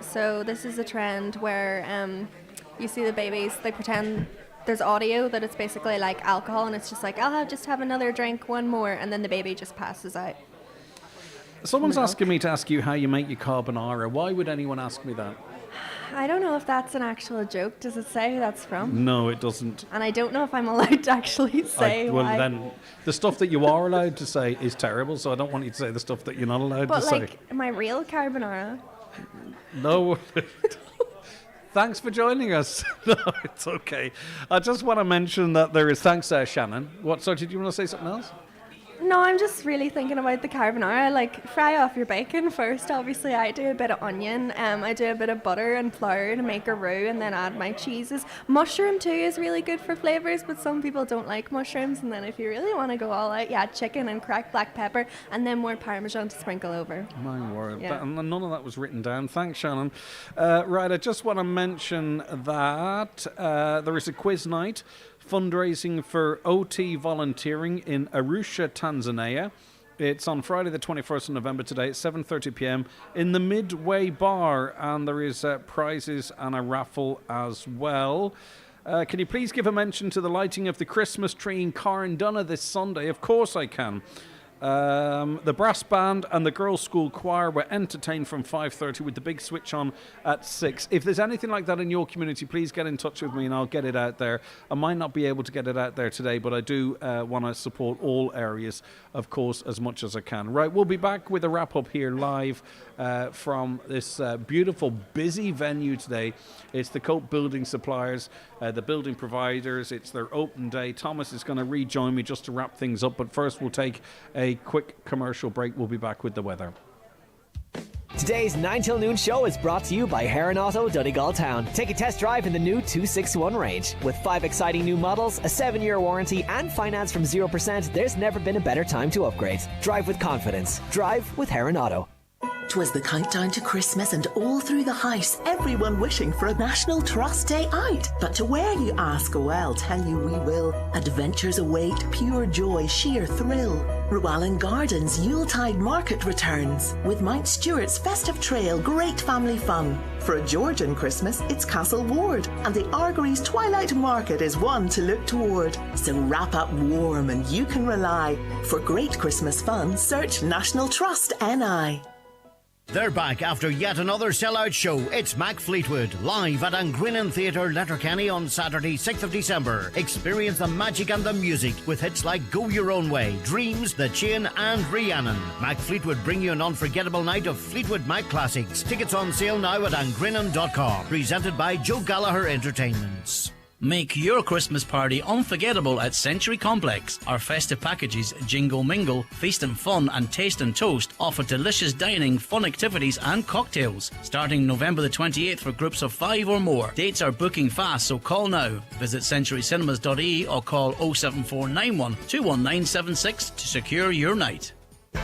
So this is a trend where you see the babies, they pretend there's audio that it's basically like alcohol, and it's just like, just have another drink, one more, and then the baby just passes out. Someone's asking me to ask you how you make your carbonara. Why would anyone ask me that? I don't know if that's an actual joke. Does it say who that's from? No, it doesn't. And I don't know if I'm allowed to actually say Well, why. then the stuff that you are allowed to say is terrible, so I don't want you to say the stuff that you're not allowed But to say. like my real carbonara. No. Thanks for joining us. No, it's okay. I just want to mention that there is... Thanks, Shannon. So did you want to say something else? No, I'm just really thinking about the carbonara. Like, fry off your bacon first. Obviously, I do a bit of onion. I do a bit of butter and flour to make a roux, and then add my cheeses. Mushroom too is really good for flavors, but some people don't like mushrooms. And then if you really want to go all out, yeah, chicken and cracked black pepper, and then more Parmesan to sprinkle over. My word. Yeah. None of that was written down. Thanks, Shannon. Right, I just want to mention that there is a quiz night fundraising for OT volunteering in Arusha, Tanzania. It's on Friday the 21st of November today at 7:30 p.m. in the Midway Bar, and there is prizes and a raffle as well. Can you please give a mention to the lighting of the Christmas tree in Carndonagh this Sunday? Of course I can. The brass band and the girls' school choir were entertained from 5:30 with the big switch on at 6. If there's anything like that in your community, please get in touch with me and I'll get it out there. I might not be able to get it out there today, but I do want to support all areas, of course, as much as I can. Right, we'll be back with a wrap-up here live from this beautiful, busy venue today. It's the Cope Building Suppliers, the building providers. It's their open day. Thomas is going to rejoin me just to wrap things up, but first we'll take a quick commercial break. We'll be back with the weather. Today's 9 till noon show is brought to you by Heron Auto Donegal Town. Take a test drive in the new 261 range. With 5 exciting new models, a 7-year warranty, and finance from 0%, there's never been a better time to upgrade. Drive with confidence. Drive with Heron Auto. 'Twas the countdown to Christmas, and all through the house, everyone wishing for a National Trust Day out. But to where, you ask? Oh, I'll tell you we will. Adventures await, pure joy, sheer thrill. Rowallan Gardens Yuletide Market returns. With Mount Stewart's festive trail, great family fun. For a Georgian Christmas, it's Castle Ward, and the Argery's Twilight Market is one to look toward. So wrap up warm and you can rely. For great Christmas fun, search National Trust NI. They're back after yet another sellout show. It's Mac Fleetwood, live at Angrinnen Theatre, Letterkenny on Saturday, 6th of December. Experience the magic and the music with hits like Go Your Own Way, Dreams, The Chain and Rhiannon. Mac Fleetwood bring you an unforgettable night of Fleetwood Mac classics. Tickets on sale now at angrinnen.com. Presented by Joe Gallagher Entertainments. Make your Christmas party unforgettable at Century Complex. Our festive packages, Jingle Mingle, Feast and Fun and Taste and Toast, offer delicious dining, fun activities and cocktails. Starting November the 28th for groups of 5 or more. Dates are booking fast, so call now. Visit centurycinemas.ie or call 07491 21976 to secure your night.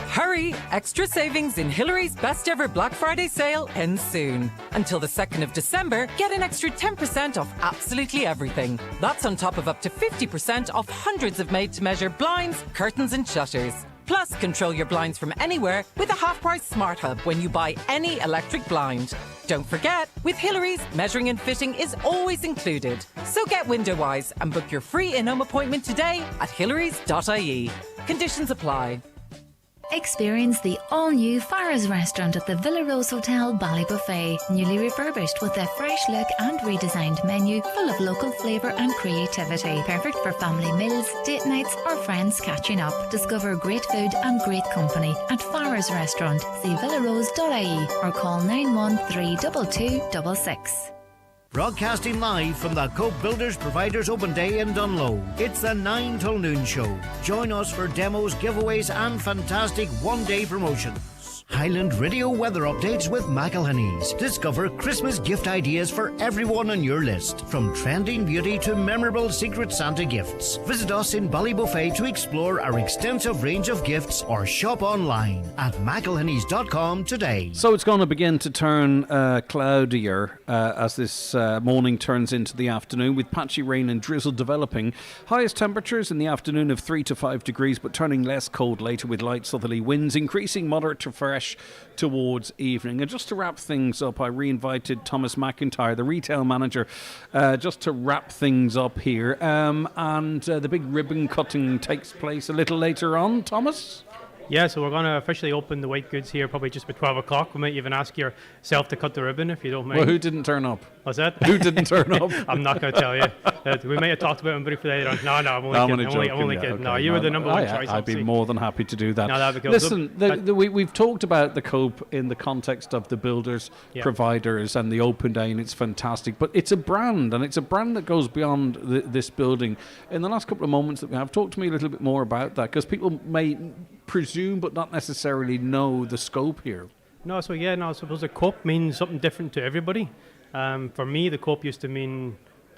Hurry! Extra savings in Hillary's best ever Black Friday sale ends soon. Until the 2nd of December, get an extra 10% off absolutely everything. That's on top of up to 50% off hundreds of made-to-measure blinds, curtains and shutters. Plus, control your blinds from anywhere with a half-price Smart Hub when you buy any electric blind. Don't forget, with Hillary's, measuring and fitting is always included. So get window-wise and book your free in-home appointment today at hillarys.ie. Conditions apply. Experience the all-new Farah's restaurant at the Villa Rose Hotel Ballybuffet, newly refurbished with a fresh look and redesigned menu full of local flavour and creativity. Perfect for family meals, date nights or friends catching up. Discover great food and great company at Farah's Restaurant. See villarose.ie or call 9132266. Broadcasting live from the Cope Builders Providers Open Day in Dungloe. It's the 9 till noon show. Join us for demos, giveaways and fantastic one-day promotions. Highland Radio weather updates with McElhenney's. Discover Christmas gift ideas for everyone on your list, from trending beauty to memorable Secret Santa gifts. Visit us in Ballybuffet to explore our extensive range of gifts or shop online at mcelhenneys.com today. So it's going to begin to turn cloudier as this morning turns into the afternoon, with patchy rain and drizzle developing. Highest temperatures in the afternoon of 3 to 5 degrees, but turning less cold later with light southerly winds, increasing moderate to fresh towards evening. And just to wrap things up, I re-invited Thomas McIntyre, the retail manager, just to wrap things up here. And the big ribbon cutting takes place a little later on, Thomas? Yeah, so we're going to officially open the white goods here probably just by 12 o'clock. We might even ask yourself to cut the ribbon if you don't mind. Well, who didn't turn up? What's that? Who didn't turn up? I'm not going to tell you. We might have talked about him briefly later on. No, I'm only kidding. I'm only kidding. Okay. No, you were the number one choice. I'd be more than happy to do that. No, that'd be cool. Listen, we've talked about the Cope in the context of the builders, providers, and the open day, and it's fantastic. But it's a brand, and it's a brand that goes beyond this building. In the last couple of moments that we have, talk to me a little bit more about that, because people may presume but not necessarily know the scope here. I suppose the Cope means something different to everybody. For me, the Cope used to mean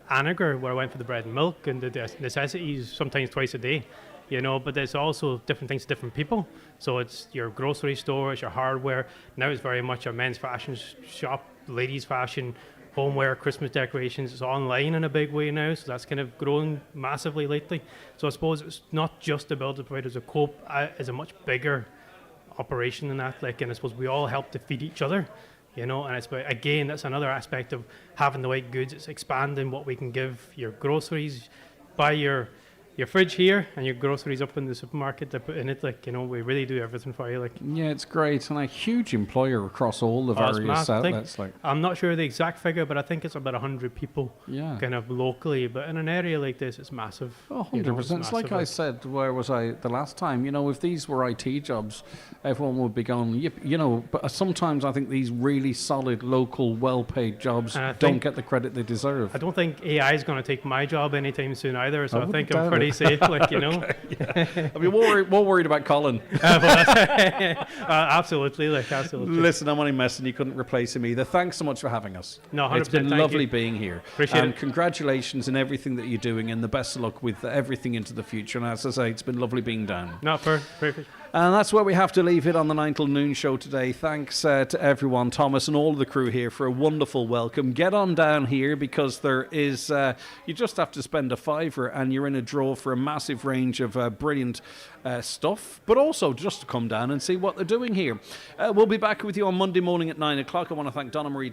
Anager, where I went for the bread and milk and the necessities sometimes twice a day, but there's also different things to different people. So it's your grocery store, it's your hardware. Now it's very much a men's fashion shop, ladies fashion, homeware, Christmas decorations. It's online in a big way now, so that's kind of grown massively lately. So I suppose it's not just the builder providers. A Cope is a much bigger operation than that. And I suppose we all help to feed each other, and it's again, that's another aspect of having the white goods. It's expanding what we can give. Your groceries, buy your fridge here and your groceries up in the supermarket they put in it. We really do everything for you. Yeah, it's great, and a huge employer across all the various outlets. I'm not sure the exact figure, but I think it's about 100 people kind of locally. But in an area like this, it's massive. 100%. It's like I said, where was I the last time? If these were IT jobs, everyone would be going, but sometimes I think these really solid, local, well-paid jobs don't get the credit they deserve. I don't think AI is going to take my job anytime soon either, so I think I'm pretty safe, Okay, I'll be more worried about Colin. Absolutely. Listen, I'm only messing. You couldn't replace him either. Thanks so much for having us. No, 100%. It's been lovely being here. Appreciate it. Congratulations in everything that you're doing, and the best of luck with everything into the future. And as I say, it's been lovely being down. No, perfect. And that's where we have to leave it on the 9 till noon show today. Thanks to everyone, Thomas and all of the crew here, for a wonderful welcome. Get on down here, because there is, you just have to spend a £5 and you're in a draw for a massive range of brilliant stuff, but also just to come down and see what they're doing here. We'll be back with you on Monday morning at 9 o'clock. I want to thank Donna Marie